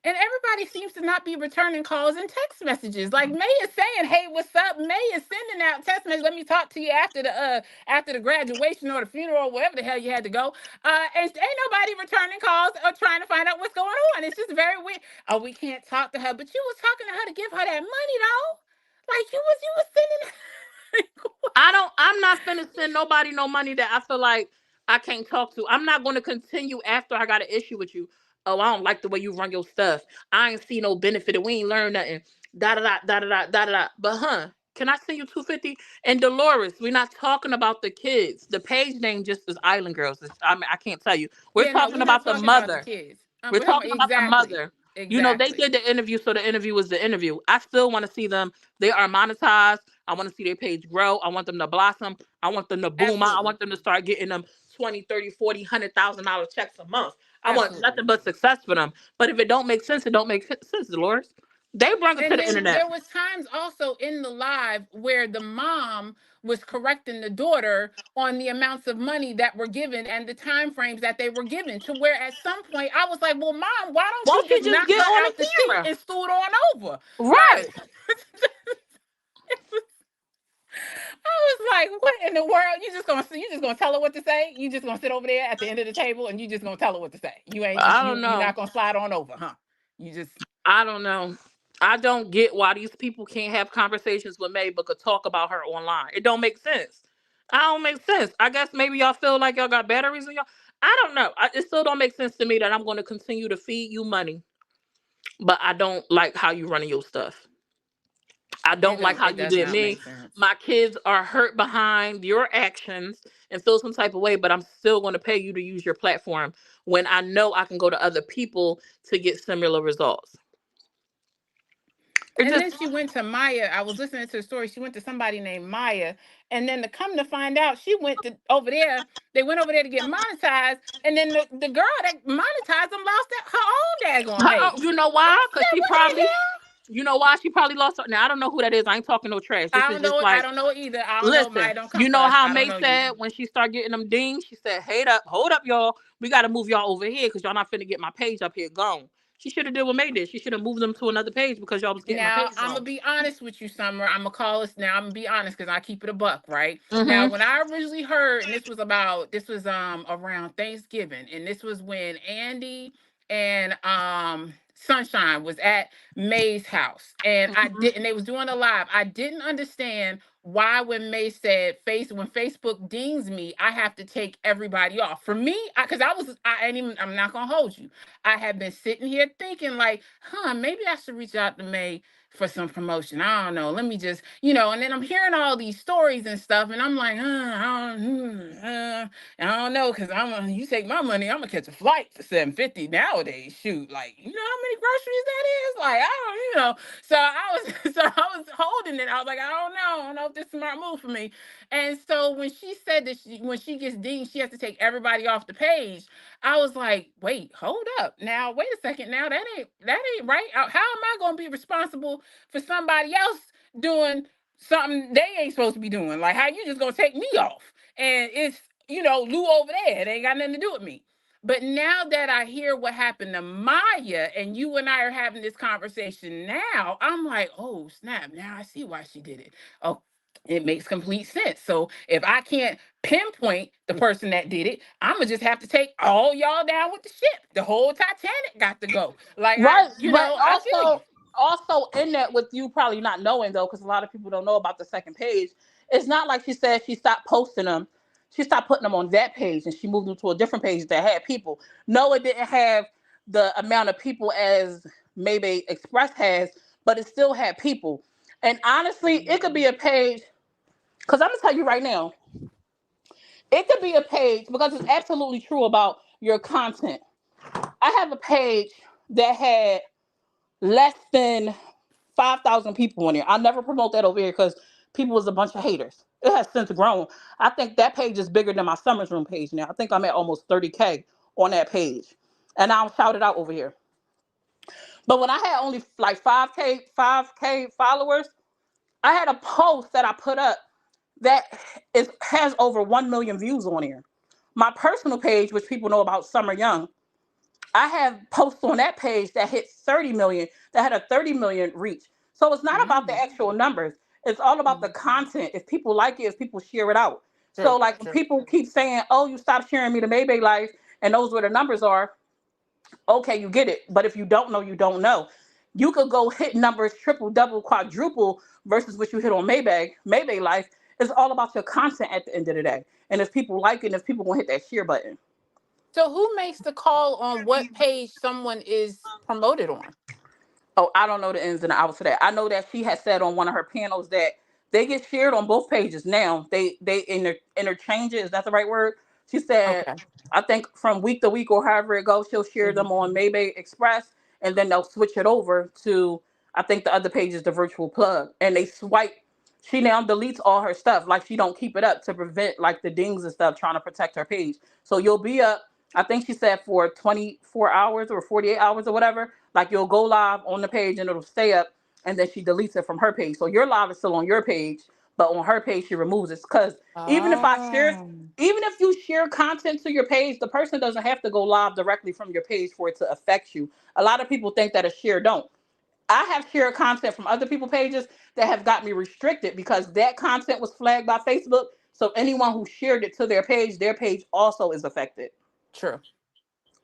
And everybody seems to not be returning calls and text messages. Like May is saying, "Hey, what's up?" May is sending out text messages. Let me talk to you after the graduation or the funeral, or wherever the hell you had to go. And ain't nobody returning calls or trying to find out what's going on. It's just very weird. Oh, we can't talk to her, but you was talking to her to give her that money though. Like you was sending. I'm not finna send nobody no money that I feel like I can't talk to. I'm not gonna continue after I got an issue with you. Oh, I don't like the way you run your stuff. I ain't see no benefit and we ain't learned nothing. Da da da da da da da da. But can I send you 250? And Dolores, we're not talking about the kids. The page name just is Island Girls. I mean, I can't tell you. We're Yeah, no, talking we're not about the talking about the mother. kids. We're We're talking about talking about the exactly, mother. You know, they exactly. did the interview, so the interview was the interview. I still want to see them. They are monetized. I want to see their page grow. I want them to blossom. I want them to boom out. I Absolutely, want them to start getting them 20, 30, 40, $100,000 checks a month. I want absolutely. nothing but success for them. But if it don't make sense, it don't make sense, Dolores. They bring it to And the then internet. there was times also in the live where the mom was correcting the daughter on the amounts of money that were given and the time frames that they were given, to where at some point I was like, well, mom, why don't Why you don't you just just knock get her on out the the seat camera? and scoot on over? Right. Like, I was like, what in the world? You just gonna tell her what to say? You just gonna sit over there at the end of the table and you just gonna tell her what to say? You ain't just I don't you're know. not gonna slide on over, huh? You just I don't know. I don't get why these people can't have conversations with May but could talk about her online. It don't make sense. I don't make sense. I guess maybe y'all feel like y'all got batteries in y'all. I don't know. It still don't make sense to me that I'm going to continue to feed you money, but I don't like how you running your stuff. I don't like how it you does did not me. make sense. My kids are hurt behind your actions and feel some type of way, but I'm still going to pay you to use your platform when I know I can go to other people to get similar results. It And just then she went to Maya. I was listening to the story. She went to somebody named Maya. And then to come to find out, she went to over there. They went over there to get monetized. And then the girl that monetized them lost her own daggone You page. know I why? Because said, she what the probably, hell? you know why she probably lost her. Now, I don't know who that is. I ain't talking no trash. This I is don't know just it. I like, don't know it either. I don't know. listen, Maya don't come you for know us. how I don't May know you. said when she started getting them dings, she said, hey, hold up, y'all. We got to move y'all over here because y'all not finna get my page up here gone. She should have did what May did. She should have moved them to another page because y'all was getting my Now page I'm gone. gonna be honest with you, Summer. I'm gonna call this now. I'm gonna be honest because I keep it a buck, right? Now, Mm-hmm. when I originally heard, and this was around Thanksgiving, and this was when Andy and Sunshine was at May's house, and Mm-hmm. they was doing a live. I didn't understand why when May said when Facebook dings me, I have to take everybody off. For me, because I ain't even, I'm not gonna hold you. I have been sitting here thinking like, maybe I should reach out to May for some promotion. I don't know. Let me just, and then I'm hearing all these stories and stuff, and I'm like, I don't know, because you take my money, I'm gonna catch a flight for 750 nowadays. Shoot, like, you know how many groceries that is? Like, I don't, So I was, so I was holding it. I was like, I don't know if this is a smart move for me. And so when she said that when she gets dinged, she has to take everybody off the page. I was like, wait, hold up. Now, wait a second. Now that ain't right. How am I gonna be responsible for somebody else doing something they ain't supposed to be doing? Like how you just gonna take me off? And it's Lou over there. It ain't got nothing to do with me. But now that I hear what happened to Maya and you and I are having this conversation now, I'm like, oh, snap. Now I see why she did it. Oh, it makes complete sense. So if I can't pinpoint the person that did it, I'm gonna just have to take all y'all down with the ship. The whole Titanic got to go. Like Right, but I feel you. also in that, with you probably not knowing though, because a lot of people don't know about the second page. It's not like she said she stopped posting them. She stopped putting them on that page and she moved them to a different page that had people. No, it didn't have the amount of people as maybe Express has, but it still had people. And honestly, it could be a page, because I'm gonna tell you right now, it could be a page because it's absolutely true about your content. I have a page that had less than 5,000 people on there. I never promote that over here because people was a bunch of haters. It has since grown. I think that page is bigger than my Summers Room page now. I think I'm at almost 30K on that page. And I'll shout it out over here. But when I had only like 5K followers, I had a post that I put up that has over 1 million views on here. My personal page, which people know about Summer Young, I have posts on that page that hit 30 million, that had a 30 million reach. So it's not about the Mm, actual numbers. It's all about the mhm. content. If people like it, if people share it out. So True, like when true. people keep saying, oh, you stopped sharing me the Maybay life and those where the numbers are, okay, you get it. But if you don't know, you don't know. You could go hit numbers triple, double, quadruple versus what you hit on Maybay life. It's all about your content at the end of the day. And if people like it, and if people gonna hit that share button. So who makes the call on what page someone is promoted on? Oh, I don't know the ins and the outs of that. I know that she had said on one of her panels that they get shared on both pages now. They interchange it. Is that the right word? She said, Okay. I think from week to week or however it goes, she'll share Hmm. them on Maybe Express, and then they'll switch it over to, I think the other page is the virtual plug, and they swipe. She now deletes all her stuff, like she don't keep it up to prevent like the dings and stuff, trying to protect her page. So you'll be up, I think she said for 24 hours or 48 hours or whatever. Like you'll go live on the page and it'll stay up, and then she deletes it from her page. So your live is still on your page, but on her page she removes it. Because even if I share, Oh, even if you share content to your page, the person doesn't have to go live directly from your page for it to affect you. A lot of people think that a share don't. I have shared content from other people's pages that have got me restricted because that content was flagged by Facebook. So anyone who shared it to their page also is affected. true.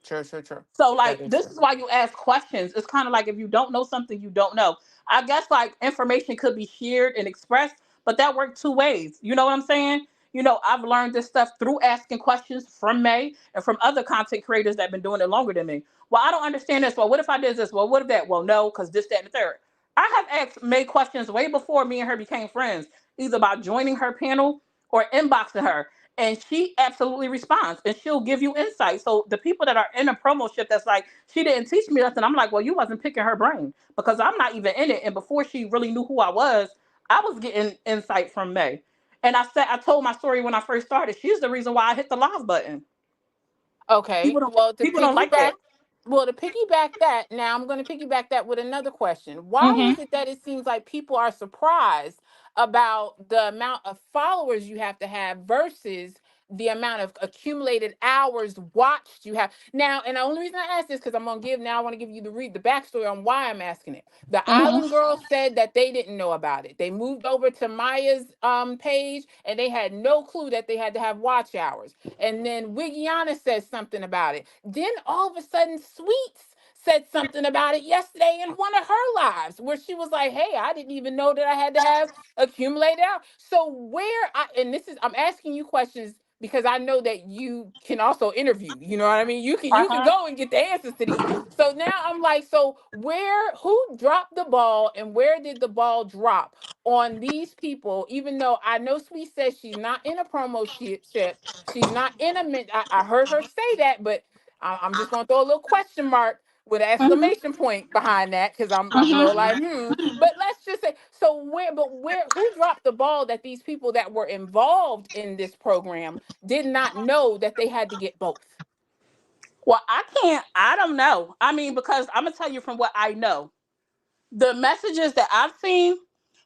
True, true, true. So That like is this true. is why you ask questions. It's kind of like if you don't know something, you don't know. I guess like information could be shared and expressed, but that worked two ways. You know what I'm saying? I've learned this stuff through asking questions from May and from other content creators that have been doing it longer than me. Well, I don't understand this. Well, what if I did this? Well, what if that? Well, no, because this, that, and the third. I have asked May questions way before me and her became friends, either by joining her panel or inboxing her, and she absolutely responds and she'll give you insight. So the people that are in a promo ship that's like, she didn't teach me nothing, I'm like, well, you wasn't picking her brain because I'm not even in it. And before she really knew who I was getting insight from May. And I told my story when I first started. She's the reason why I hit the live button. Okay. People don't Well, to people don't like piggyback, that. now I'm going to piggyback that with another question. Why Hmm. is it that it seems like people are surprised about the amount of followers you have to have versus the amount of accumulated hours watched you have? Now, and the only reason I ask this because I want to give you the backstory on why I'm asking it. The Hmm. Island Girls said that they didn't know about it. They moved over to Maya's page and they had no clue that they had to have watch hours. And then Wigiana says something about it. Then all of a sudden, Sweets said something about it yesterday in one of her lives where she was like, hey, I didn't even know that I had to have accumulated out. So and this is, I'm asking you questions because I know that you can also interview. You know what I mean? You can Uh-huh. go and get the answers to these. So now I'm like, so who dropped the ball and where did the ball drop on these people? Even though I know Sweet says she's not in a promo ship, she's not in a I heard her say that, but I'm just gonna throw a little question mark with an Hmm. exclamation point behind that because I'm a little Hmm. like But let's just say, so who dropped the ball that these people that were involved in this program did not know that they had to get both? Well, I don't know. I mean, because I'm gonna tell you from what I know. The messages that I've seen,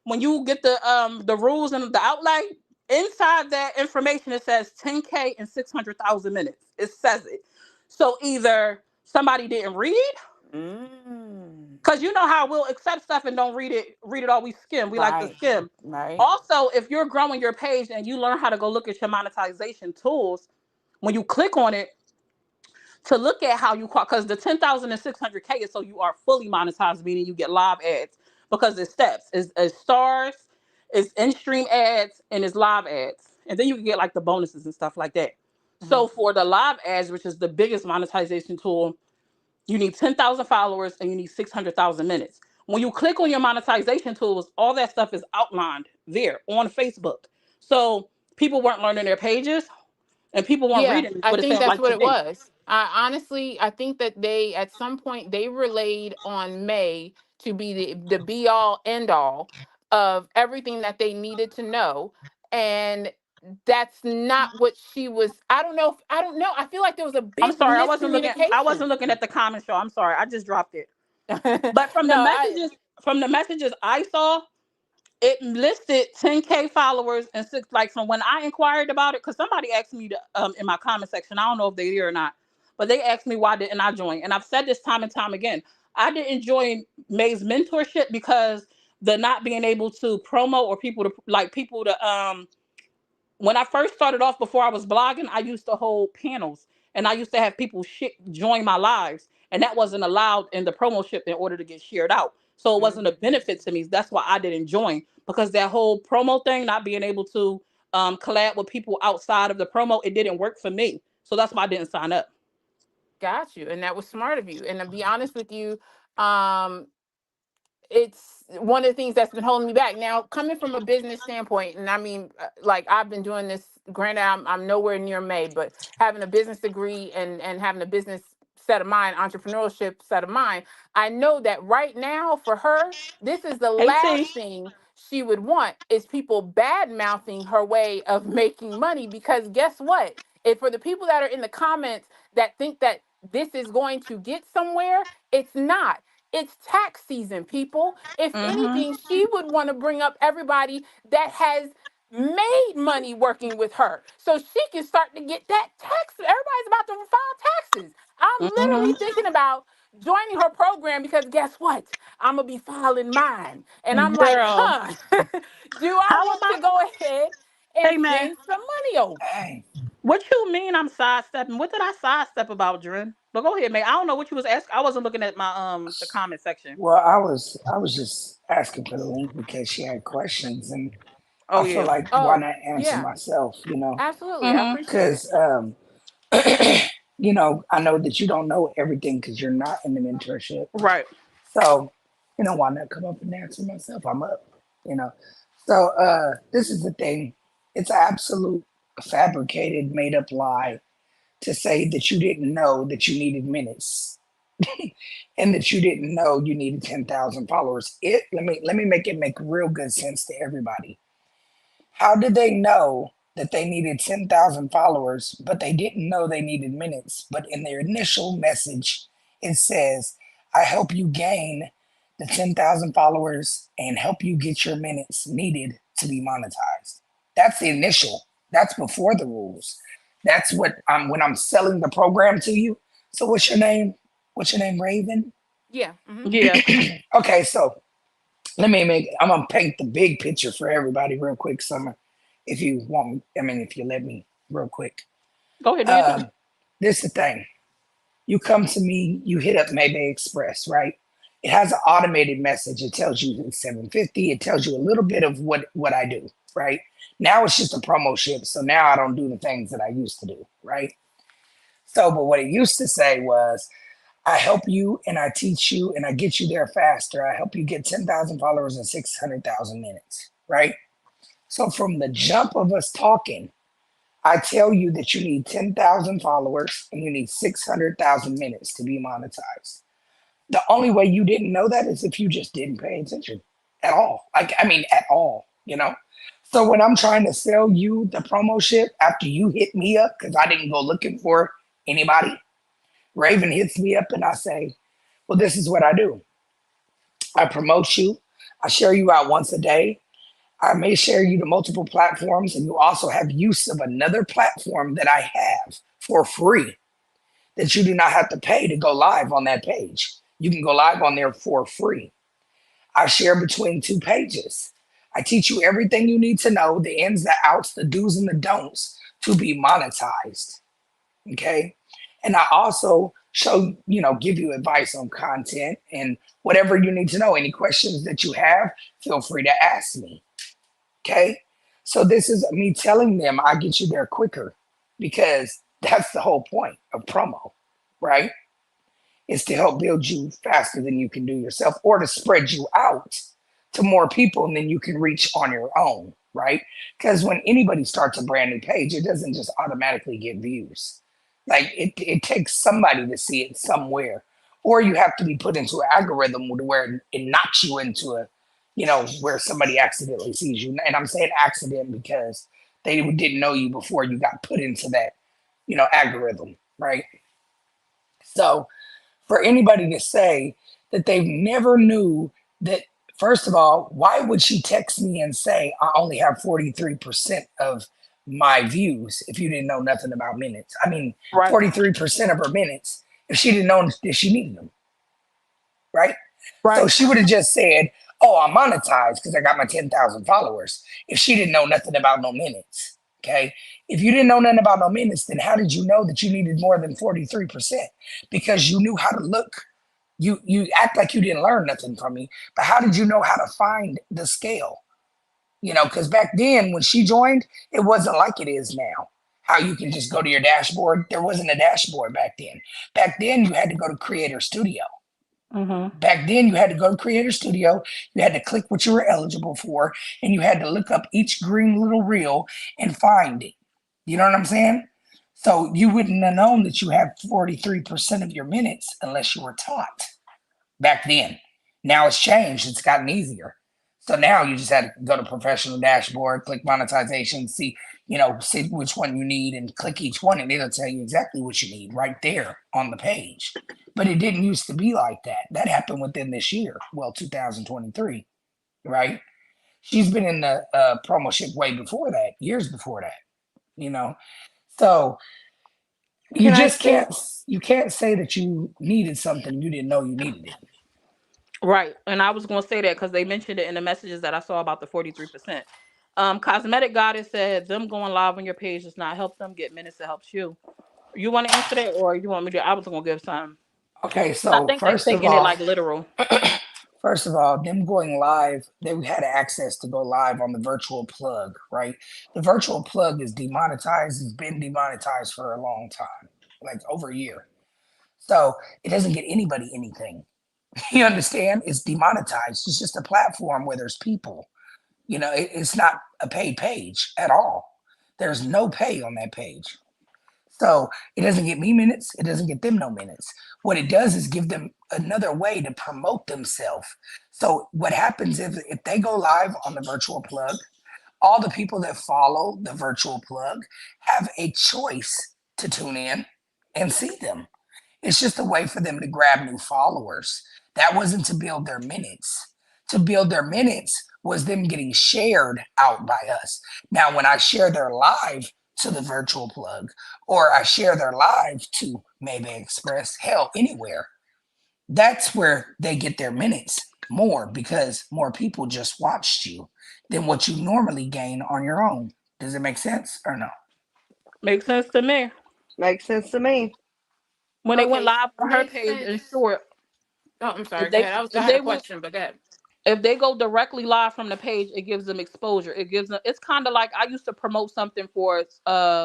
when you get the rules and the outlay, inside that information it says 10K and 600,000 minutes. It says it. So either somebody didn't read, Mm. because you know how we'll accept stuff and don't read it all. We skim. We like to Right. skim. Right. Also, if you're growing your page and you learn how to go look at your monetization tools, when you click on it, to look at how you call, because the 10,600K is so you are fully monetized, meaning you get live ads, because it's steps, it's stars, it's in-stream ads, and it's live ads, and then you can get like the bonuses and stuff like that. Hmm. So for the live ads, which is the biggest monetization tool, you need 10,000 followers and you need 600,000 minutes. When you click on your monetization tools, all that stuff is outlined there on Facebook. So people weren't learning their pages and people weren't Yeah, reading I what it think said that's like what it today. was. Honestly, I think that they at some point they relayed on May to be the be all end all of everything that they needed to know, and that's not what she was. I don't know. I don't know. I feel like there was a I'm big sorry, I wasn't miscommunication. looking at the comment show. I'm sorry, I just dropped it. But No, I from the messages I saw, it listed 10K followers and six, like, from when I inquired about it, because somebody asked me to, in my comment section, I don't know if they did or not, but they asked me why didn't I join. And I've said this time and time again. I didn't join May's mentorship because the not being able to promo, or people to when I first started off, before I was blogging, I used to hold panels and I used to have people join my lives, and that wasn't allowed in the promo ship in order to get shared out. So it wasn't a Mhm. benefit to me. That's why I didn't join, because that whole promo thing, not being able to collab with people outside of the promo, it didn't work for me. So that's why I didn't sign up. Got you, and that was smart of you. And to be honest with you, um, it's one of the things that's been holding me back now, coming from a business standpoint. And I mean, like, I've been doing this, granted I'm nowhere near May, but having a business degree and having a business set of mind, entrepreneurship set of mind, I know that right now for her, this is the Hey T. last thing she would want is people bad mouthing her way of making money. Because guess what, if for the people that are in the comments that think that this is going to get somewhere, it's not. It's tax season, people. If Mm-hmm. anything, she would want to bring up everybody that has made money working with her so she can start to get that tax. Everybody's about to file taxes. I'm literally Mm-hmm. thinking about joining her program because guess what? I'm going to be filing mine. And I'm like, Girl, huh, do I how am want I? to go ahead and Hey man, send some money over? Hey, what you mean I'm sidestepping? What did I sidestep about, Dren? But go ahead, man. I don't know what you was asking. I wasn't looking at my the comment section. well, I was just asking for the link because she had questions, and Oh I feel yeah. like why Oh, not answer yeah, myself, absolutely. I Mm-hmm. appreciate it. Because I know that you don't know everything because you're not in the mentorship. Right. So, why not come up and answer myself? I'm up, you know. So, this is the thing. It's an absolute fabricated, made up lie to say that you didn't know that you needed minutes and that you didn't know you needed 10,000 followers. Let me make it make real good sense to everybody. How did they know that they needed 10,000 followers, but they didn't know they needed minutes? But in their initial message, it says, I help you gain the 10,000 followers and help you get your minutes needed to be monetized. That's the initial. That's before the rules. That's what I'm when I'm selling the program to you. So what's your name? What's your name, Raven? Yeah. Hmm. Yeah. Okay, so I'm gonna paint the big picture for everybody real quick, Summer. If you want me, if you let me real quick. Go ahead, do your thing. Um, this is the thing. You come to me, you hit up Mayday Express, right? It has an automated message. It tells you it's 750. It tells you a little bit of what I do, right? Now it's just a promo ship. So now I don't do the things that I used to do, right? So, but what it used to say was, I help you and I teach you and I get you there faster. I help you get 10,000 followers in 600,000 minutes, right? So from the jump of us talking, I tell you that you need 10,000 followers and you need 600,000 minutes to be monetized. The only way you didn't know that is if you just didn't pay attention at all. At all, So when I'm trying to sell you the promo shit after you hit me up, because I didn't go looking for anybody, Raven hits me up and I say, well, this is what I do. I promote you. I share you out once a day. I may share you to multiple platforms, and you also have use of another platform that I have for free that you do not have to pay to go live on that page. You can go live on there for free. I share between two pages. I teach you everything you need to know, the ins, the outs, the do's and the don'ts to be monetized. Okay. And I also show, give you advice on content and whatever you need to know. Any questions that you have, feel free to ask me. Okay. So this is me telling them I get you there quicker because that's the whole point of promo, right? Is to help build you faster than you can do yourself or to spread you out to more people than you can reach on your own, right? Because when anybody starts a brand new page, it doesn't just automatically get views. Like it takes somebody to see it somewhere, or you have to be put into an algorithm where it knocks you into where somebody accidentally sees you. And I'm saying accident because they didn't know you before you got put into that, algorithm, right? So for anybody to say that they never knew that, first of all, why would she text me and say I only have 43% of my views if you didn't know nothing about minutes? I mean, Right. 43% of her minutes if she didn't know that she needed them, right? So Right. she would have just said, oh, I'm monetized because I got my 10,000 followers if she didn't know nothing about no minutes. Okay. If you didn't know nothing about no minutes, then how did you know that you needed more than 43%? Because you knew how to look. You act like you didn't learn nothing from me, but how did you know how to find the scale? Because back then when she joined, it wasn't like it is now. How you can just go to your dashboard. There wasn't a dashboard back then. Back then you had to go to Creator Studio. Mm-hmm. Back then, you had to go to Creator Studio, you had to click what you were eligible for, and you had to look up each green little reel and find it. You know what I'm saying? So you wouldn't have known that you had 43% of your minutes unless you were taught back then. Now it's changed, it's gotten easier. So now you just had to go to professional dashboard, click monetization, see which one you need and click each one and it'll tell you exactly what you need right there on the page. But it didn't used to be like that. That happened within this year, well, 2023, right? She's been in the promo ship way before that, years before that, you know. So you Can I just say can't say that you needed something you didn't know you needed it. right? And I was gonna say that because they mentioned it in the messages that I saw about the 43%. Cosmetic Goddess said them going live on your page does not help them get minutes. It helps you. You want to answer that, or you want me to? I was gonna give some. Okay, But I so think they taking it like literal. first of all, them going live, they had access to go live on the virtual plug, right? The virtual plug is demonetized, it's been demonetized for a long time, like over a year. So it doesn't get anybody anything. You understand? It's demonetized. It's just a platform where there's people. It's not a paid page at all. There's no pay on that page. So it doesn't get me minutes. It doesn't get them no minutes. What it does is give them another way to promote themselves. So what happens if they go live on the virtual plug, all the people that follow the virtual plug have a choice to tune in and see them. It's just a way for them to grab new followers. That wasn't to build their minutes. To build their minutes was them getting shared out by us. Now, when I share their live to the virtual plug, or I share their live to Maybe Express, hell, anywhere, that's where they get their minutes more because more people just watched you than what you normally gain on your own. Does it make sense or no? Makes sense to me. Makes sense to me. When they went Okay, live on her makes page, and sense. sure, Oh, I'm sorry. if Go they ahead. I if had a they went question, but go ahead. if they go directly live from the page, it gives them exposure. It gives them. It's kind of like I used to promote something for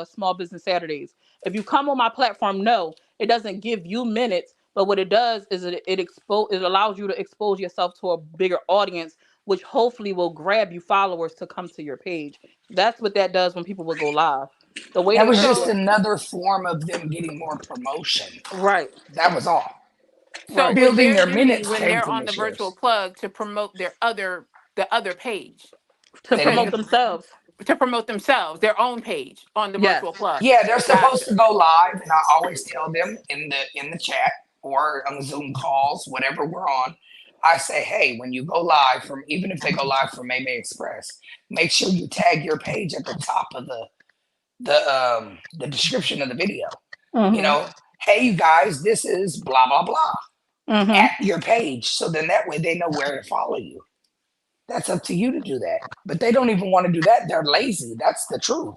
Small Business Saturdays. If you come on my platform, no, it doesn't give you minutes, but what it does is it allows you to expose yourself to a bigger audience, which hopefully will grab you followers to come to your page. That's what that does when people will go live. The way That they was do just it, So, another form of them getting more promotion. right, That was all. so right, was Building their their duty minutes when came they're from on the the virtual shares. plug to promote the other page? to Say it promote Because again. themselves. to promote themselves, their own page on the Yes, virtual plug. Yeah, they're supposed Gotcha. to go live, and I always tell them in the chat or on the Zoom calls, whatever we're on. I say, hey, when you go live from, even if they go live from Maybe Express, make sure you tag your page at the top of the description of the video. You hmm know, hey, you guys, this is blah, blah, blah Mm-hmm. at your page. So then that way they know where to follow you. That's up to you to do that. But they don't even want to do that. They're lazy. That's the truth.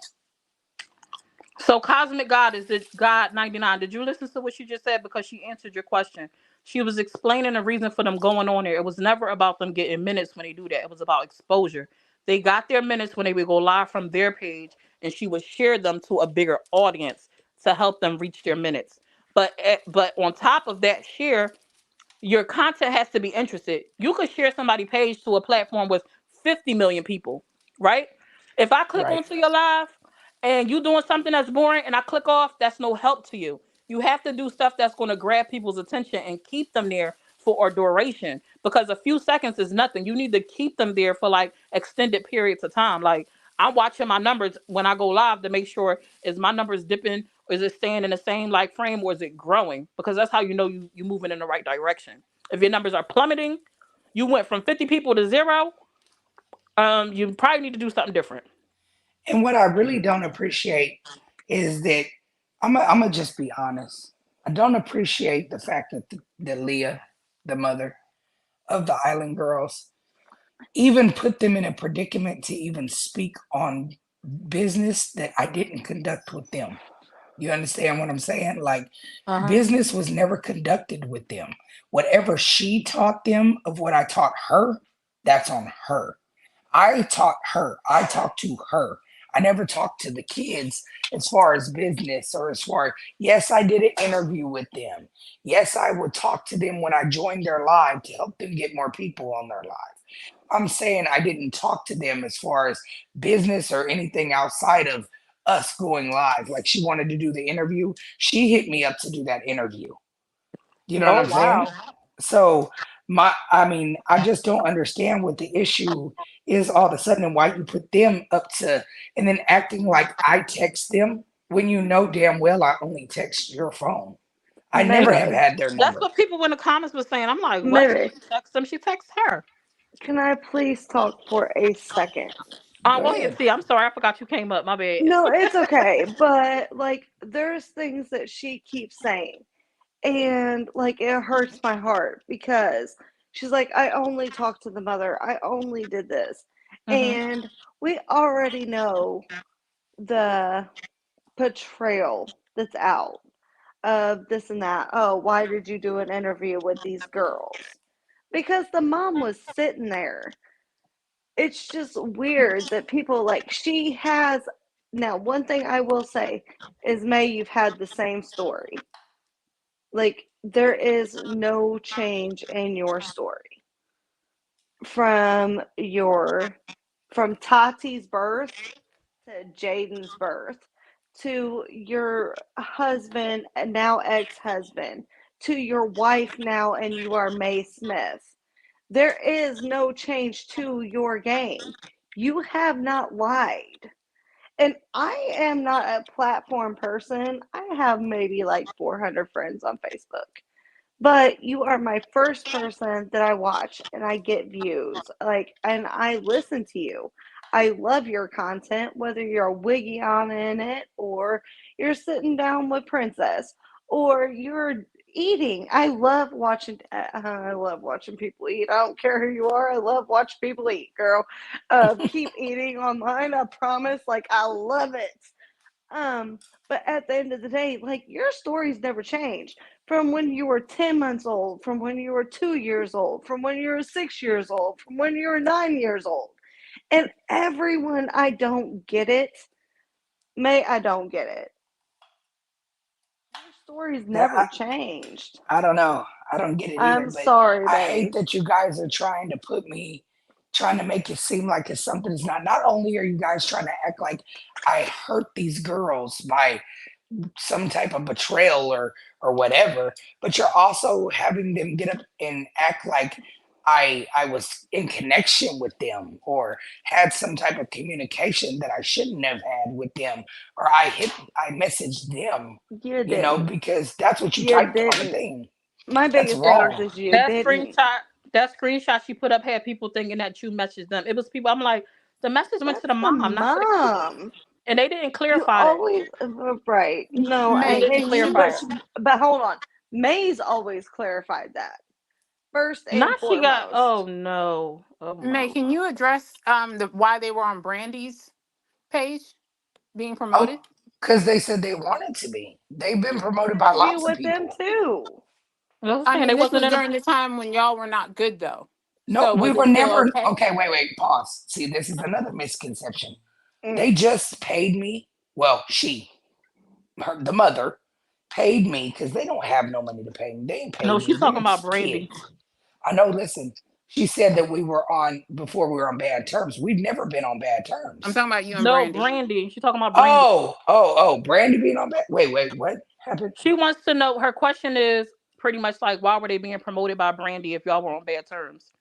So Cosmic God is it God 99. Did you listen to what she just said? Because she answered your question. She was explaining the reason for them going on there. It was never about them getting minutes when they do that. It was about exposure. They got their minutes when they would go live from their page, and she would share them to a bigger audience to help them reach their minutes. But on top of that share, your content has to be interested. You could share somebody's page to a platform with 50 million people, right? If I click Right. onto your live and you doing something that's boring and I click off, that's no help to you. You have to do stuff that's going to grab people's attention and keep them there for a duration, because a few seconds is nothing. You need to keep them there for like extended periods of time. Like I'm watching my numbers when I go live to make sure is my numbers dipping, or is it staying in the same like frame, or is it growing? Because that's how you know you moving in the right direction. If your numbers are plummeting, you went from 50 people to zero, you probably need to do something different. And what I really don't appreciate is that I'm gonna just be honest. I don't appreciate the fact that that Leah, the mother of the island girls, even put them in a predicament to even speak on business that I didn't conduct with them. You understand what I'm saying? Like, Uh-huh. business was never conducted with them. Whatever she taught them of what I taught her, that's on her. I taught her. I talked to her. I never talked to the kids as far as business or as far, yes, I did an interview with them. Yes, I would talk to them when I joined their live to help them get more people on their live. I'm saying I didn't talk to them as far as business or anything outside of us going live. Like she wanted to do the interview. She hit me up to do that interview. You know what Oh I'm saying? wow. So I mean, I just don't understand what the issue is all of a sudden and why you put them up to and then acting like I text them when you know damn well I only text your phone. I never have Maybe. had their That's number. what people in the comments were saying. I'm like, what? She Maybe. didn't text them. She texted her. Can I please talk for a second? Go Go ahead, ahead. see. I'm sorry. I forgot you came up. My bad. No, it's okay. But like, there's things that she keeps saying, and like, it hurts my heart because she's like, I only talked to the mother. I only did this, Hmm. and we already know the portrayal that's out of this and that. Oh, why did you do an interview with these girls? Because the mom was sitting there. It's just weird that people like she has. Now, one thing I will say is, May, you've had the same story. Like, there is no change in your story from your from Tati's birth to Jaden's birth to your husband, now ex-husband, to your wife now, and you are May Smith. There is no change to your game. You have not lied. And I am not a platform person. I have maybe like 400 friends on Facebook. But you are my first person that I watch and I get views. Like, and I listen to you. I love your content, whether you're wiggy on in it or you're sitting down with Princess or you're eating. I love watching people eat. I don't care who you are. I love watching people eat, girl. Keep eating online. I promise. Like, I love it. But at the end of the day, like, your story's never changed from when you were 10 months old, from when you were 2 years old, from when you were 6 years old, from when you were 9 years old. And everyone, I don't get it. May, I don't get it. Your story's Yeah, never changed. I don't know. I don't get it either, I'm but sorry, I hate babe. that you guys are trying to put me, trying to make it seem like it's something it's not. Not only are you guys trying to act like I hurt these girls by some type of betrayal or whatever, but you're also having them get up and act like I was in connection with them or had some type of communication that I shouldn't have had with them or I messaged them, You you know, didn't. because that's what you You typed on the didn't. thing. My That's biggest thing is, wrong. you That didn't. screenshot, that screenshot she put up had people thinking that you messaged them. It was people. I'm like, the message went to That's the the mom, not to the kids. mom. and they didn't You clarify that. always right. No, They May, didn't can you clarify but it. but hold on. May's always clarified that first Now and she got. Oh foremost. no. Oh May, my. can you address the why they were on Brandy's page being Oh, promoted? because they said they wanted to be. They've been promoted by Interview lots of with them people. too. I was I saying they mean, this wasn't was in a. during the time when y'all were not good though. No, So we was were it still never. okay? Okay, wait, pause. See, this is another misconception. Mm. They just paid me. Well, the mother, paid me because they don't have no money to pay me. They ain't No, paid me. she's Them talking about is Brandy. kids. I know. Listen, she said that we were on before we were on bad terms. We've never been on bad I'm terms. talking about you and No, Brandy. Brandy. She's talking about Brandy. Oh, Brandy being on bad. Wait, what happened? She wants to know. Her question is pretty much like, why were they being promoted by Brandy if y'all were on bad terms?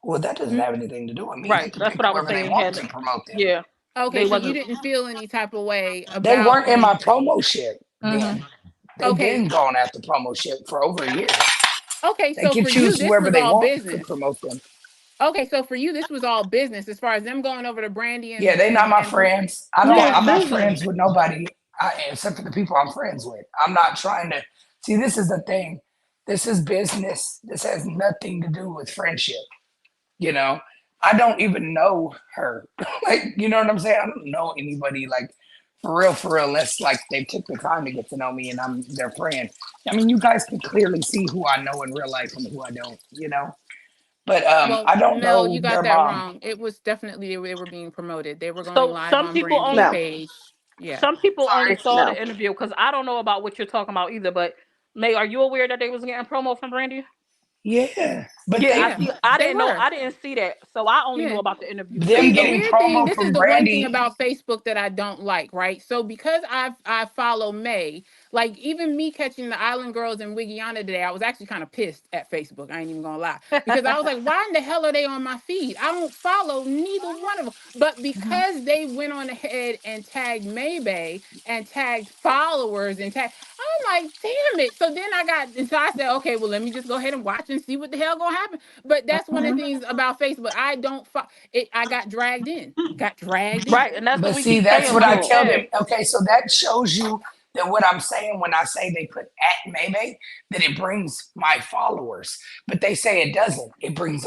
Well, that doesn't Mm, have anything to do with me. They Right. can That's pick what I was whoever they saying. want Had to promote them. yeah. okay, They so you wasn't. didn't feel any type of way They about weren't in when my promo ship Hmm. then. They've okay, been going after promo ship for over a year. okay, They so can for you choose this whoever was they all want to business. promote them. Okay, so for you this was all business as far as them going over to Brandy Yeah, and they not and my and pro- friends. I don't. Yeah, it's I'm got not you. business. friends with nobody except for the people I'm friends with. I'm not trying to see. This is the thing. This is business. This has nothing to do with friendship. You know, I don't even know her. Like, you know what I'm saying? I don't know anybody like for real, unless like they took the time to get to know me and I'm their friend. I mean, you guys can clearly see who I know in real life and who I don't, you know? But Well, I don't Mel, know you got their that mom. wrong. It was definitely they were being promoted. They were going So live on Brandy's No. page. Yeah. some people only Sorry. saw No. the interview because I don't know about what you're talking about either. But May, are you aware that they was getting promo from Brandy? Yeah. But Yeah, I they Yeah. see. I They didn't know. were. I didn't see that, so I only knew Yeah. about the interview. See, them the getting weird thing, promo this is from the one thing Brandy. about Facebook that I don't like, right? So because I follow May, like even me catching the Island Girls in Wigiana today, I was actually kind of pissed at Facebook. I ain't even gonna lie. Because I was like, why in the hell are they on my feed? I don't follow neither one of them. But Mhm. because they went on ahead and tagged Maybay and tagged followers and tag, I'm like, damn it. So then and so I said, okay, well, let me just go ahead and watch and see what the hell gonna happen. But that's one of the Mhm. things about Facebook. I don't it. I got dragged in. Got dragged in. Right, and that's what But we see, keep that's saying what I with tell Yeah. them. Okay, so that shows you that what I'm saying when I say they put at Maybe, that it brings my followers. But they say it doesn't. It brings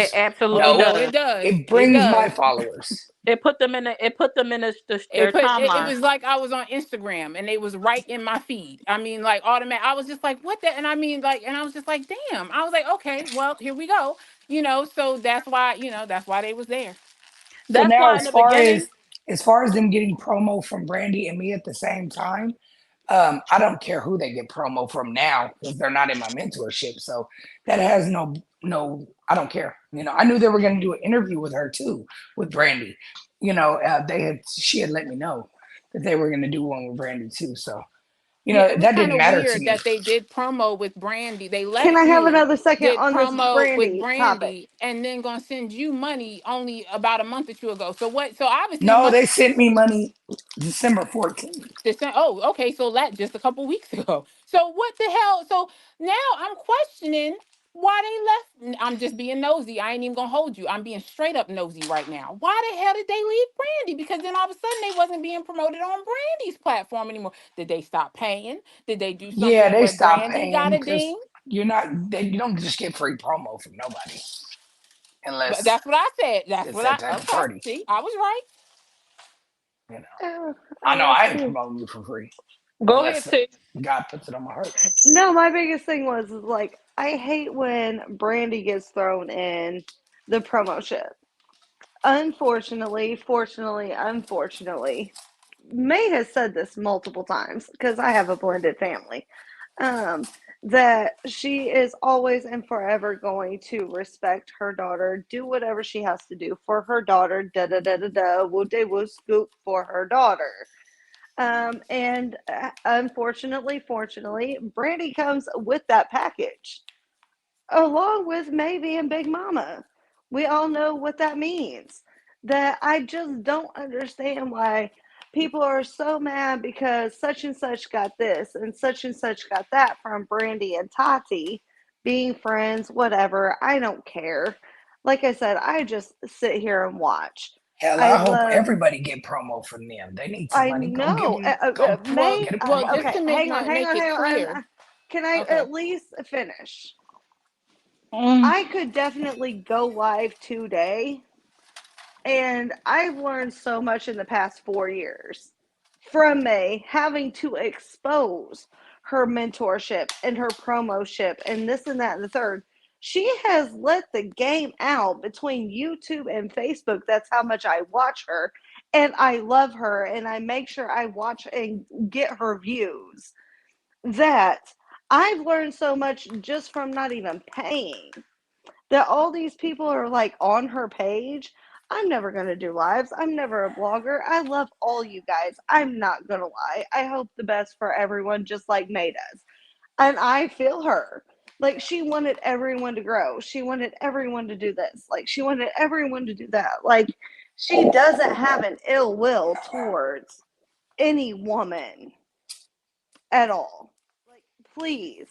it awareness. Oh absolutely no, No, it does. does. it It brings my does. followers. It put them in. It put them in their It timeline. was like I was on Instagram and they was right in my feed. I mean, like automatic. I was just like, what the? And I mean, like, and I was just like, damn. I was like, okay, well, here we go. So that's why, that's why they was there. So That's now why in the beginning. as far as them getting promo from Brandy and me at the same time, I don't care who they get promo from now because they're not in my mentorship. So that has no. I don't care. I knew they were going to do an interview with her too, with Brandy. She had let me know that they were going to do one with Brandy too. So Yeah, it was that kind didn't of matter to weird me. that they did promo with Brandy. They Can let I have you another second did on this promo with brandy topic? Brandy and then gonna send you money only about a month or two ago. So what? So obviously No, month they sent me money December 14th. Oh, okay. So that just a couple weeks ago. So what the hell? So now I'm questioning why they left. I'm just being nosy. I ain't even gonna hold you. I'm being straight up nosy right now. Why the hell did they leave Brandy? Because then all of a sudden they wasn't being promoted on Brandy's platform anymore. Did they stop paying? Did they do Yeah, something they where stopped Brandy got paying a because ding? you don't just get free promo from nobody But unless that's what I said. That's it's what that type of okay. party. See, I was right. You know, I I know was I ain't too. promoting you for free Go ahead, unless T. God puts it on my heart. No, my biggest thing was is like I hate when Brandy gets thrown in the promo ship. Unfortunately, fortunately, unfortunately, May has said this multiple times because I have a blended family. Um, that she is always and forever going to respect her daughter, do whatever she has to do for her daughter, da da da da da, woo de woo scoop for her daughter. And unfortunately, fortunately, Brandy comes with that package along with maybe and Big Mama. We all know what that means. That I just don't understand why people are so mad because such and such got this and such got that from Brandy and Tati being friends, whatever. I don't care. Like I said, I just sit here and watch. Hell, I I hope love. everybody get promo from them. They need some I money. Go give know. them, go Well, May. get a well, promo just deal. to Okay, hang on, hang make on, it hang on. clear. Can I Okay. at least finish? Mm. I could definitely go live today, and I've learned so much in the past 4 years from May having to expose her mentorship and her promoship and this and that and the third. She has let the game out between YouTube and Facebook. That's how much I watch her. And I love her and I make sure I watch and get her views. That I've learned so much just from not even paying, that all these people are like on her page. I'm never going to do lives. I'm never a blogger. I love all you guys. I'm not going to lie. I hope the best for everyone, just like May does. And I feel her. Like, she wanted everyone to grow. She wanted everyone to do this. Like, she wanted everyone to do that. Like, she doesn't have an ill will towards any woman at all. Like, please.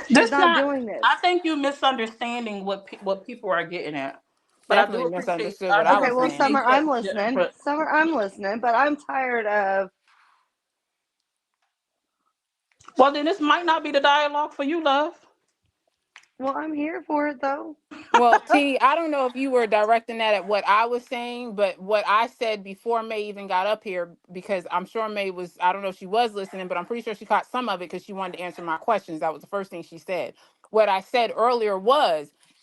She's This not not. doing this. I think you misunderstanding what people are getting at. But I do Definitely appreciate. misunderstood I what I do Okay, was well, saying. Summer, appreciate I'm your listening. input. Summer, I'm listening, but I'm tired of. Well, then this might not be the dialogue for you, love. Well, I'm here for it though. Well, T, I don't know if you were directing that at what I was saying, but what I said before May even got up here, because I'm sure May was, I don't know if she was listening, but I'm pretty sure she caught some of it because she wanted to answer my questions. That was the first thing she said. What I said earlier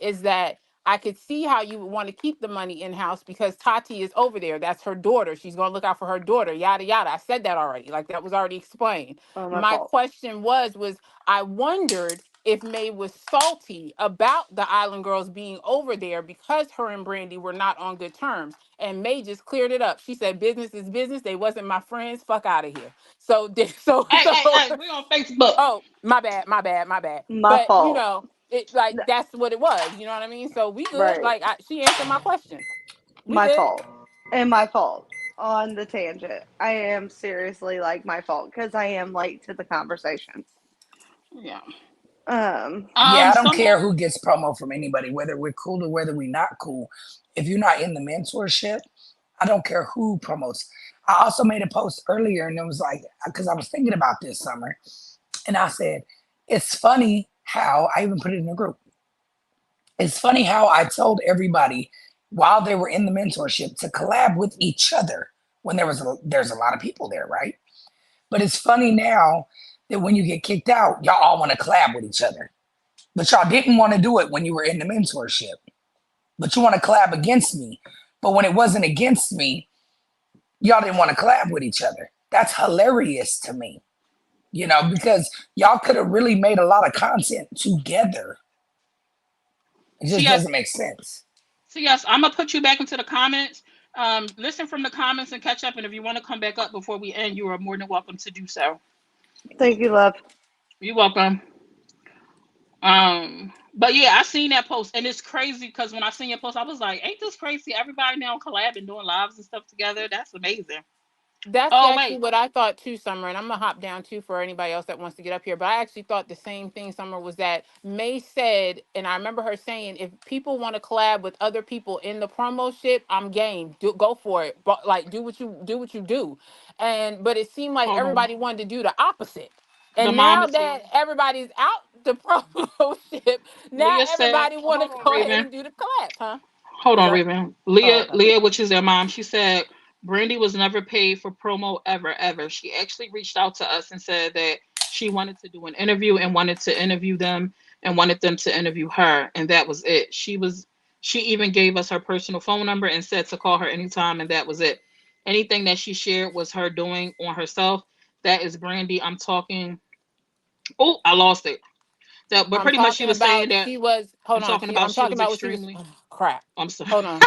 is that I could see how you would want to keep the money in house because Tati is over there. That's her daughter. She's going to look out for her daughter, yada, yada. I said that already. Like that was already explained. Oh, my My fault. question was I wondered if May was salty about the Island Girls being over there because her and Brandy were not on good terms. And May just cleared it up. She said, "Business is business. They wasn't my friends. Fuck out of here." So, Hey, so, hey, hey, we on Facebook. oh, my bad, my bad, my bad. My But fault. it like that's what it was. You know what I mean? So we good. Right. Like she answered my question. We My good. fault. And my fault on the tangent. I am seriously like my fault because I am late to the conversation. Yeah. Um, Yeah, I don't Summer. care who gets promo from anybody, whether we're cool or whether we're not cool. If you're not in the mentorship, I don't care who promotes. I also made a post earlier and it was like, because I was thinking about this summer, and I said, it's funny how I even put it in a group. It's funny how I told everybody while they were in the mentorship to collab with each other when there's a lot of people there, right? But it's funny now that when you get kicked out, y'all all want to collab with each other. But y'all didn't want to do it when you were in the mentorship. But you want to collab against me. But when it wasn't against me, y'all didn't want to collab with each other. That's hilarious to me, because y'all could have really made a lot of content together. It See just us. doesn't make sense. See us. I'm gonna put you back into the comments. Listen from the comments and catch up. And if you want to come back up before we end, you are more than welcome to do so. thank you, love. You're welcome. But yeah, I seen that post, and it's crazy because when I seen your post, I was like, "Ain't this crazy? Everybody now collabing, doing lives and stuff together. That's amazing." That's Oh actually wait, what I thought too, Summer. And I'm gonna hop down too for anybody else that wants to get up here. But I actually thought the same thing, Summer, was that May said, and I remember her saying, if people want to collab with other people in the promo ship, I'm game. Go for it. But like do what you do. And but it seemed like hold on. everybody wanted to do the opposite. The And now mama said. that everybody's out the promo ship, now Leah said, everybody want "Hold to on, go ahead Raven. and do the collabs, huh? Hold Is on, that Raven. oh Leah, okay. Leah, which is their mom. She said Brandy was never paid for promo ever, ever. She actually reached out to us and said that she wanted to do an interview and wanted to interview them and wanted them to interview her, and that was it. She even gave us her personal phone number and said to call her anytime, and that was it. Anything that she shared was her doing on herself. That is Brandy. I'm talking. Oh, I lost it. That, but I'm pretty much she talking was saying about that. she was I'm hold on. talking She about I'm she talking was about what she was extremely. crap. I'm sorry. Hold on.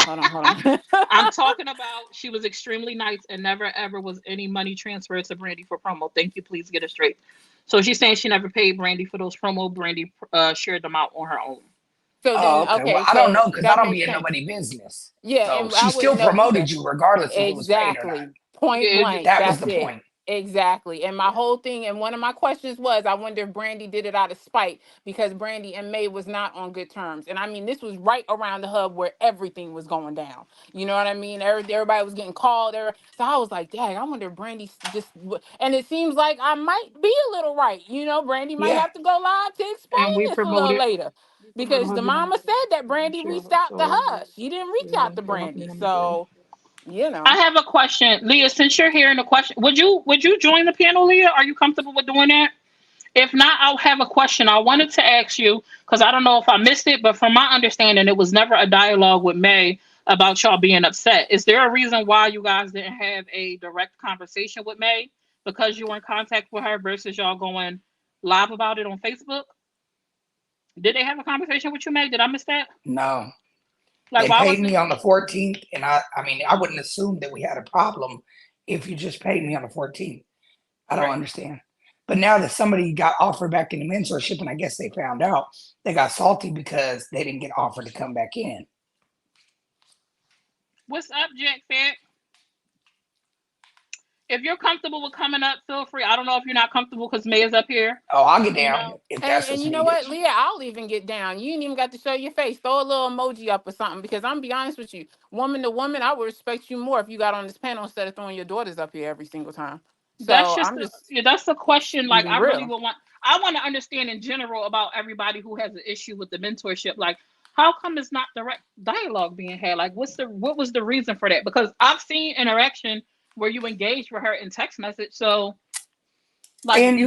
I'm talking about she was extremely nice and never ever was any money transferred to Brandy for promo. Thank you. Please get it straight. So she's saying she never paid Brandy for those promo. Brandy shared them out on her own. So Oh, then okay. Well, okay, I don't so know because I that don't be makes in sense. nobody's business. Yeah, So and she I still wouldn't know promoted either. you regardless if it was paid or not. Exactly. Point Yeah, blank. That was That's the it. point. Exactly. And my whole thing, and one of my questions was, I wonder if Brandy did it out of spite because Brandy and May was not on good terms. And I mean, this was right around the hub where everything was going down. You know what I mean? Everybody was getting called. So I was like, dang, I wonder if Brandy and it seems like I might be a little right. You know, Brandy might Yeah, have to go live to And explain we this a little promoted. later We because the promoted him. mama said that I'm Brandy sure. reached out to So her. She didn't reach out to we're helping Brandy. him as well. So, you I know. have a question, Leah. Since you're here in the question, would you join the panel, Leah? Are you comfortable with doing that? If not, I'll have a question I wanted to ask you because I don't know if I missed it, but from my understanding, it was never a dialogue with May about y'all being upset. Is there a reason why you guys didn't have a direct conversation with May because you were in contact with her versus y'all going live about it on Facebook? Did they have a conversation with you, May? Did I miss that? no. Like, They why paid was it? me on the 14th, and I mean, I wouldn't assume that we had a problem if you just paid me on the 14th. I don't Right. understand. But now that somebody got offered back in the mentorship, and I guess they found out, they got salty because they didn't get offered to come back in. What's up, Jack Fat? If you're comfortable with coming up, feel free. I don't know if you're not comfortable because May is up here. Oh, I'll get You down know, if And that's and what's you know needed. what, Leah, I'll even get down. You ain't even got to show your face. Throw a little emoji up or something. Because I'm be honest with you, woman to woman, I would respect you more if you got on this panel instead of throwing your daughters up here every single time. that's So just I'm the just yeah, that's the question. Like, be I really real. would want. I want to understand in general about everybody who has an issue with the mentorship. Like, how come it's not direct dialogue being had? Like, what was the reason for that? Because I've seen interaction where you engage with her in text message. So, like, And what?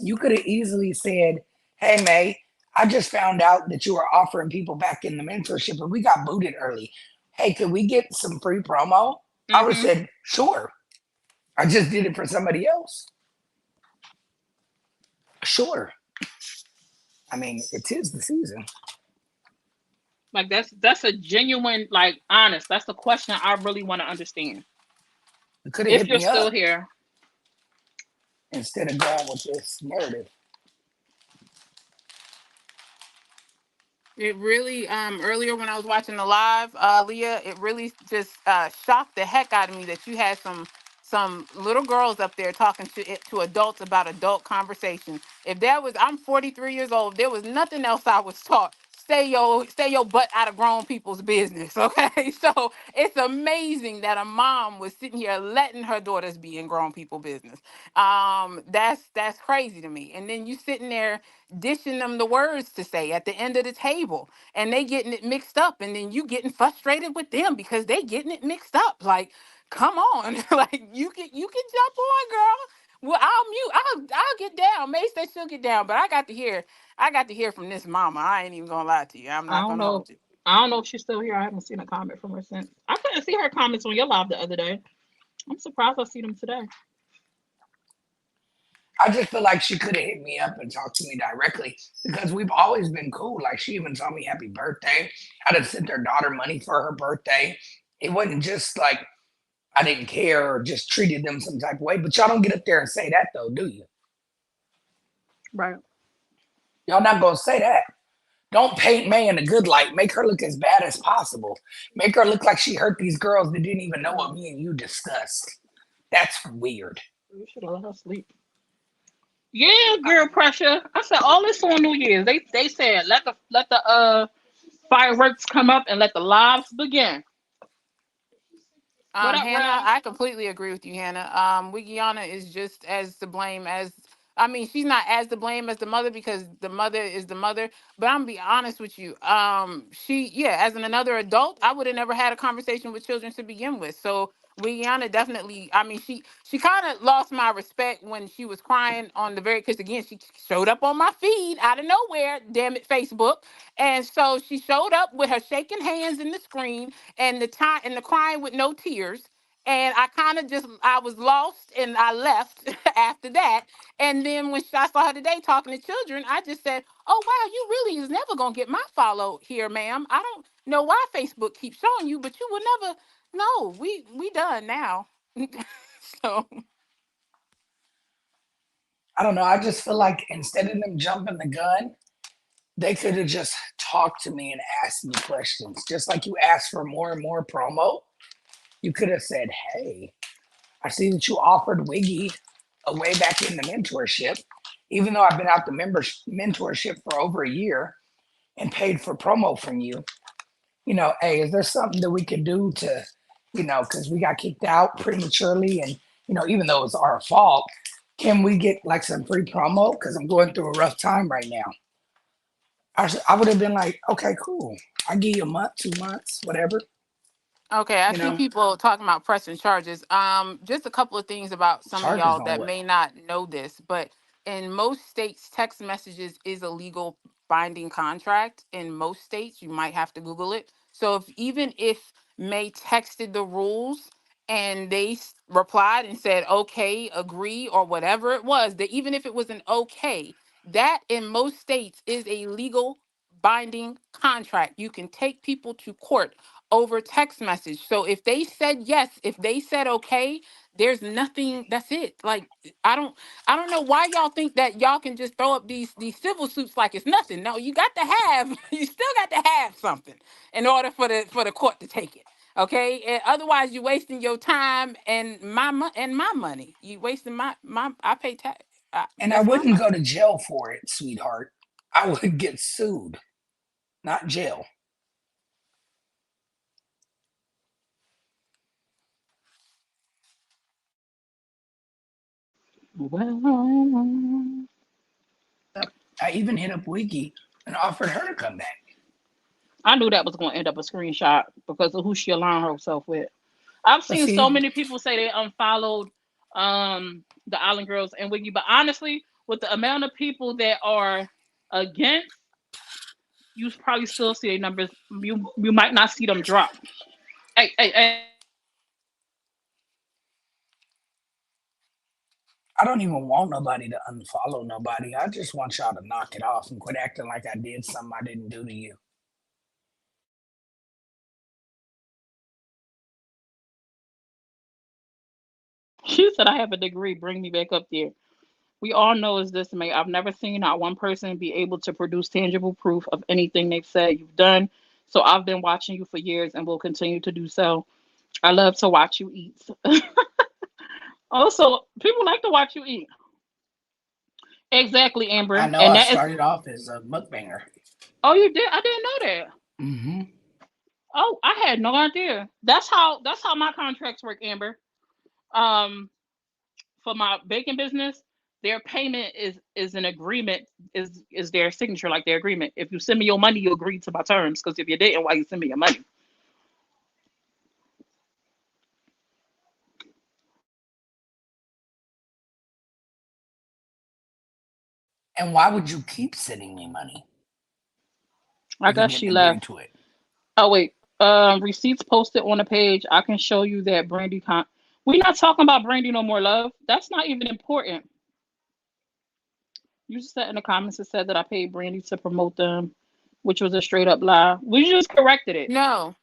you could have easily said, "Hey May, I just found out that you were offering people back in the mentorship, and we got booted early. Hey, could we get some free promo?" I would have Mm-hmm. said, "Sure." I just did it for somebody else. Sure. I mean, it is the season. Like, that's a genuine, like, honest. That's the question I really want to understand. You could have If hit you're me still up here, instead of going with this narrative. It really earlier when I was watching the live, Leah, it really just shocked the heck out of me that you had some little girls up there talking to adults about adult conversation. If there was, I'm 43 years old. If there was nothing else I was taught. Stay your butt out of grown people's business, okay? So it's amazing that a mom was sitting here letting her daughters be in grown people business. That's crazy to me. And then you sitting there dishing them the words to say at the end of the table and they getting it mixed up and then you getting frustrated with them because they getting it mixed up. Like, come on. Like you can jump on, girl. Well, I'll mute. I'll get down. May said she'll get down, but I got to hear from this mama. I ain't even gonna lie to you. I'm I not don't gonna know. hold you. I don't know if she's still here. I haven't seen a comment from her since. I couldn't see her comments on your live the other day. I'm surprised I see them today. I just feel like she could have hit me up and talked to me directly because we've always been cool. Like she even told me happy birthday. I would sent her daughter money for her birthday. It wasn't just like I didn't care or just treated them some type of way. But y'all don't get up there and say that though, do you? Right. Y'all not gonna say that. Don't paint May in a good light. Make her look as bad as possible. Make her look like she hurt these girls that didn't even know what me and you discussed. That's weird. You should have let her sleep. Yeah, girl pressure. I said all this on New Year's. They said let the fireworks come up and let the lives begin. What up, Hannah, Rel? I completely agree with you, Hannah. Wikiana is just as to blame as, I mean, she's not as to blame as the mother because the mother is the mother. But I'm gonna be honest with you. Yeah, as another adult, I would have never had a conversation with children to begin with. So Wikiana definitely, I mean, she kind of lost my respect when she was crying on the very, because again, she showed up on my feed out of nowhere. Damn it, Facebook. And so she showed up with her shaking hands in the screen and the crying with no tears. And I kind of just I was lost and I left after that. And then when I saw her today talking to children, I just said, "Oh wow, you really is never gonna get my follow here, ma'am. I don't know why Facebook keeps showing you, but you will never. No, we done now." So I don't know. I just feel like instead of them jumping the gun, they could have just talked to me and asked me questions. Just like you asked for more and more promo, you could have said, "Hey, I see that you offered Wiggy a way back in the mentorship, even though I've been out the mentorship for over a year and paid for promo from you. Hey, is there something that we could do to, because we got kicked out prematurely and, even though it's our fault, can we get like some free promo? Because I'm going through a rough time right now. I would have been like, okay, cool. I'll give you a month, 2 months, whatever, Okay, I you see know, people talking about pressing charges. Just a couple of things about some of charges y'all on that what? may not know this, but in most states, text messages is a legal binding contract. In most states, you might have to Google it. So even if May texted the rules and they replied and said okay, agree, or whatever it was, that even if it was an okay, that in most states is a legal binding contract. You can take people to court over text message. So if they said yes, if they said okay, there's nothing, that's it. Like I don't I don't know why y'all think that y'all can just throw up these civil suits like it's nothing. No, you got to have you still got to have something in order for the court to take it. Okay? And otherwise you're wasting your time and my money. You wasting my I pay tax. And I That's my wouldn't go money. to jail for it, sweetheart. I would get sued, not jail. Well, I even hit up Wiki and offered her to come back. I knew that was going to end up a screenshot because of who she aligned herself with. I've But seen so see, many people say they unfollowed the Island Girls and Wiggy, but honestly, with the amount of people that are against, you probably still see their numbers. You might not see them drop. Hey, I don't even want nobody to unfollow nobody. I just want y'all to knock it off and quit acting like I did something I didn't do to you. she said I have a degree. Bring me back up there. We all know is this, mate. I've never seen not one person be able to produce tangible proof of anything they've said you've done. So I've been watching you for years and will continue to do so. I love to watch you eat. Also, people like to watch you eat. Exactly, I Amber. know And I that is started off as a mukbanger. oh you did? I didn't know that. Hmm. Oh, I had no idea. That's how my contracts work, Amber. Um for my baking business, their payment is an agreement, is their signature, like their agreement. If you send me your money, you agree to my terms. Because if you didn't, why you send me your money? And why would you keep sending me money I if you guess she didn't agree left. to it? Oh wait, receipts posted on the page. I can show you that Brandy con. We're not talking about Brandy no more, love. That's not even important. You just said in the comments it said that I paid Brandy to promote them, which was a straight up lie. We just corrected it. No,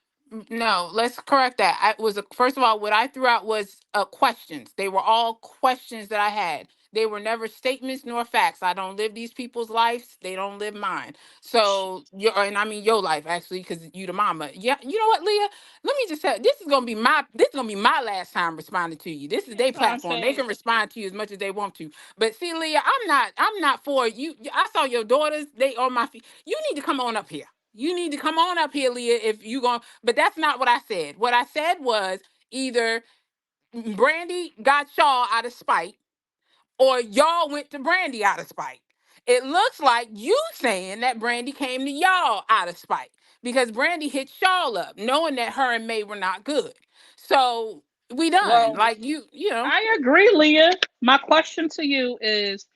no. Let's correct that. First of all, what I threw out was questions. They were all questions that I had. They were never statements nor facts. I don't live these people's lives. They don't live mine. So and I mean your life actually, because you the mama. Yeah, you know what, Leah? Let me just tell. This is gonna be my last time responding to you. This is their platform. They Contact. can respond to you as much as they want to. But see, Leah, I'm not for you. I saw your daughters. They on my feet. You need to come on up here. You need to come on up here, Leah, if you going, but that's not what I said. What I said was either Brandy got y'all out of spite or y'all went to Brandy out of spite. It looks like you saying that Brandy came to y'all out of spite because Brandy hit y'all up knowing that her and May were not good. So we done. Well, Like you know. I agree, Leah. My question to you is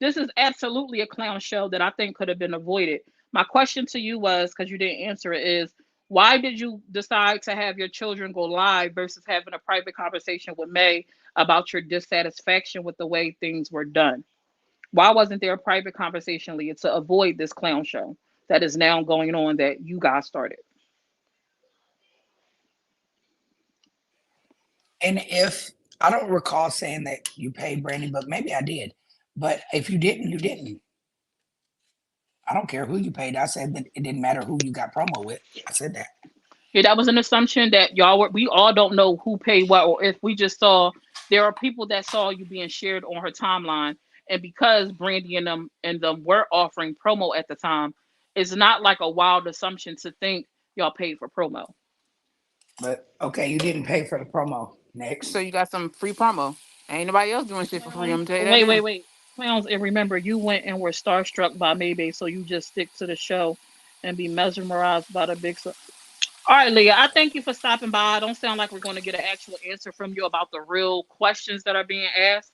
this is absolutely a clown show that I think could have been avoided. My question to you was, because you didn't answer it, is why did you decide to have your children go live versus having a private conversation with May about your dissatisfaction with the way things were done? Why wasn't there a private conversation, Leah, to avoid this clown show that is now going on that you guys started? And if I don't recall saying that you paid Brandy, but maybe I did. But if you didn't, you didn't. I don't care who you paid. I said that it didn't matter who you got promo with. I said that. Yeah, that was an assumption that y'all were. We all don't know who paid what, or if we just saw there are people that saw you being shared on her timeline, and because Brandy and them were offering promo at the time, it's not like a wild assumption to think y'all paid for promo. But okay, you didn't pay for the promo. So Next. you got some free promo. Ain't nobody else doing shit for free. I'm Clowns, gonna tell you that wait, wait, now. wait, clowns. And remember, you went and were starstruck by Maybe, so you just stick to the show and be mesmerized by the big. All right, Leah, I thank you for stopping by. I don't sound like we're going to get an actual answer from you about the real questions that are being asked.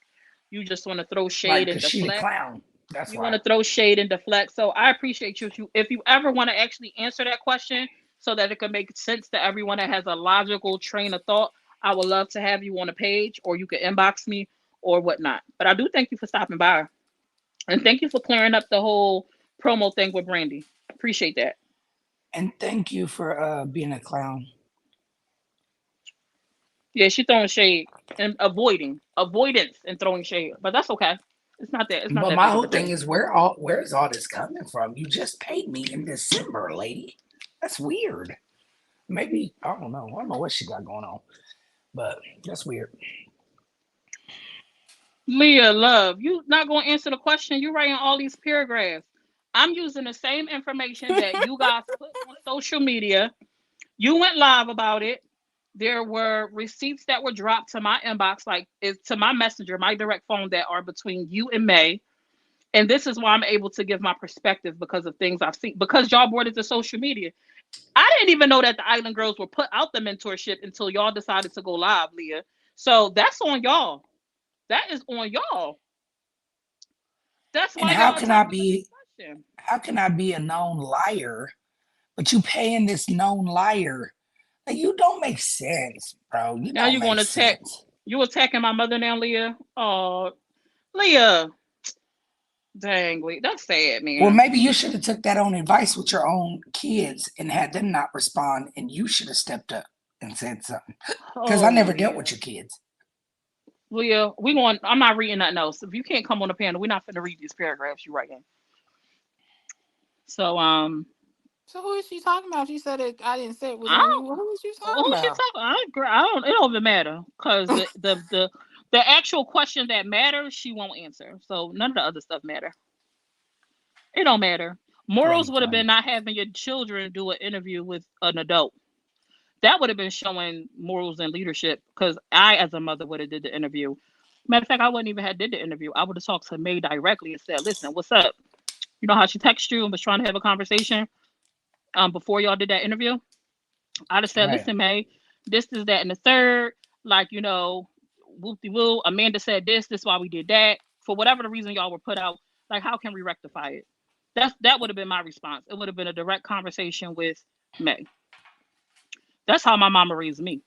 You just want to throw Right, shade and because she the deflect. clown. That's You want why. to throw shade and deflect. So I appreciate you. If you ever want to actually answer that question so that it can make sense to everyone that has a logical train of thought, I would love to have you on a page, or you can inbox me or whatnot. But I do thank you for stopping by. And thank you for clearing up the whole promo thing with Brandy. Appreciate that. And thank you for being a clown. Yeah, she throwing shade and avoidance and throwing shade, but that's okay. It's not that. It's not But that my big of whole a thing deal. is where's all this coming from? You just paid me in December, lady. That's weird. Maybe I don't know what she got going on, but that's weird. Leah, love, you not gonna answer the question. You writing all these paragraphs. I'm using the same information that you guys put on social media. You went live about it. There were receipts that were dropped to my inbox, like is to my messenger, my direct phone, that are between you and May. And this is why I'm able to give my perspective because of things I've seen. Because y'all brought it to social media. I didn't even know that the Island Girls were put out the mentorship until y'all decided to go live, Leah. So that's on y'all. That is on y'all. That's And why y'all attacking her this question. how can I be a known liar, but you paying this known liar? Like, you don't make sense, bro. You Now don't you're make gonna attack. sense. You attacking my mother now, Leah? Oh, Leah. Dang, Leah. That's sad, Well, man. maybe you should have took that on advice with your own kids and had them not respond, and you should have stepped up and said something. Because I Oh, never dealt with Leah. your kids. Leah, we going. I'm not reading nothing else. If you can't come on the panel, we're not finna read these paragraphs you writing. So, So who is she talking about? She said it. I didn't say it was I on you. don't. Well, who is she talking Who she about? talking? I don't. It don't even matter because the actual question that matters, she won't answer. So none of the other stuff matter. It don't matter. Morals Plain would have been funny. not having your children do an interview with an adult. That would have been showing morals and leadership because I, as a mother, would have did the interview. Matter of fact, I wouldn't even have did the interview. I would have talked to May directly and said, "Listen, what's up? You know how she texted you and was trying to have a conversation before y'all did that interview? I'd have said, Right. listen, May, this is that and the third. Like, whoop de woo. Amanda said this. This is why we did that. For whatever the reason y'all were put out, like, how can we rectify it? That would have been my response. It would have been a direct conversation with May. That's how my mama raised me.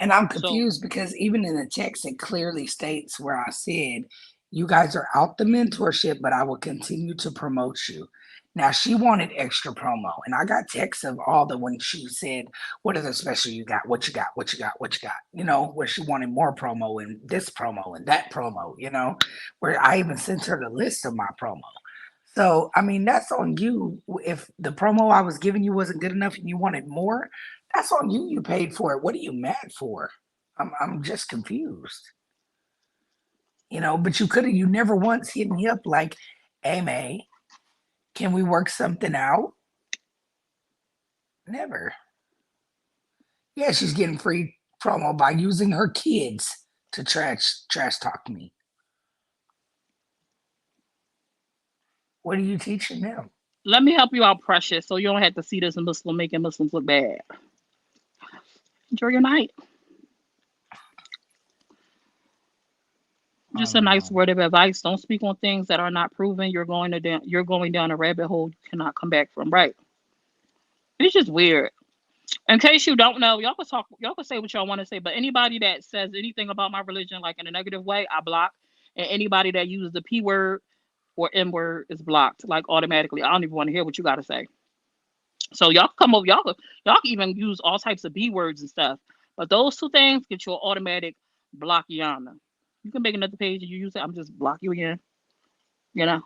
And I'm So confused because even in the text, it clearly states where I said, you guys are out the mentorship, but I will continue to promote you. Now, she wanted extra promo, and I got texts of all the when she said, what are the special you got? What you got? What you got? What you got? Where she wanted more promo and this promo and that promo, where I even sent her the list of my promo. So, I mean, that's on you. If the promo I was giving you wasn't good enough and you wanted more, that's on you. You paid for it. What are you mad for? I'm just confused. But you never once hit me up like, hey May, can we work something out? Never. Yeah, she's getting free promo by using her kids to trash talk me. What are you teaching them? let me help you out, Precious, so you don't have to see this Muslim making Muslims look bad. Enjoy your night. I Just a don't nice know. word of advice. Don't speak on things that are not proven. You're going down a rabbit hole you cannot come back from. Right. It's just weird. In case you don't know, y'all can say what y'all want to say, but anybody that says anything about my religion, like in a negative way, I block. And anybody that uses the P word or M word is blocked, like automatically. I don't even want to hear what you got to say. So y'all come over, y'all can even use all types of B words and stuff. But those two things get you an automatic block Yana. You can make another page and you use it. I'm just block you again. You know.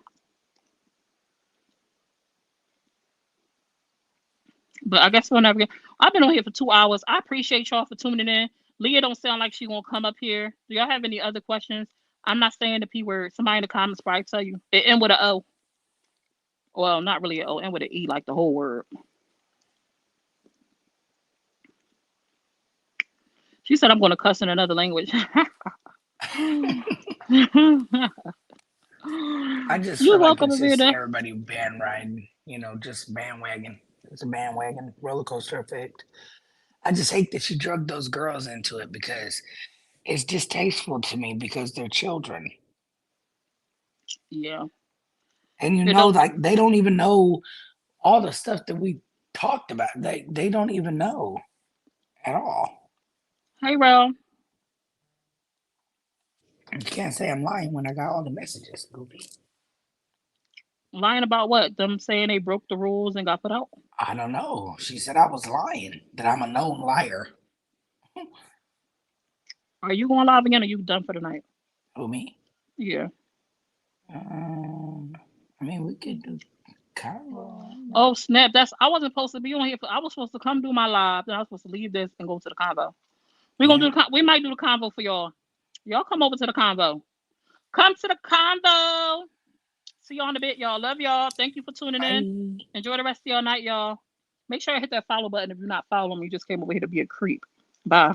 But I guess we'll never get. I've been on here for 2 hours. I appreciate y'all for tuning in. Leah don't sound like she gonna come up here. Do y'all have any other questions? I'm not saying the P word. Somebody in the comments probably tell you. It end with an O. Well, not really an O, end with an E, like the whole word. She said I'm gonna cuss in another language. I just You're feel like welcome, it's just Avita. everybody band riding, just bandwagon. It's a bandwagon roller coaster effect. I just hate that she drugged those girls into it because it's distasteful to me because they're children. Yeah. And It don't. like they don't even know all the stuff that we talked about. They don't even know at all. Hey, Rel. You can't say I'm lying when I got all the messages, Goofy. Lying about what? Them saying they broke the rules and got put out? I don't know. She said I was lying, that I'm a known liar. Are you going live again or you done for the night? Who, me? Yeah. Um, I mean, we could do Convo. Oh snap! That's I wasn't supposed to be on here. I was supposed to come do my live. Then I was supposed to leave this and go to the convo. We're gonna Yeah. do we might do the convo for y'all. Y'all come over to the convo. Come to the convo. See y'all in a bit, y'all. Love y'all. Thank you for tuning in. Bye. Enjoy the rest of your night, y'all. Make sure you hit that follow button if you're not following me. You just came over here to be a creep. Bye.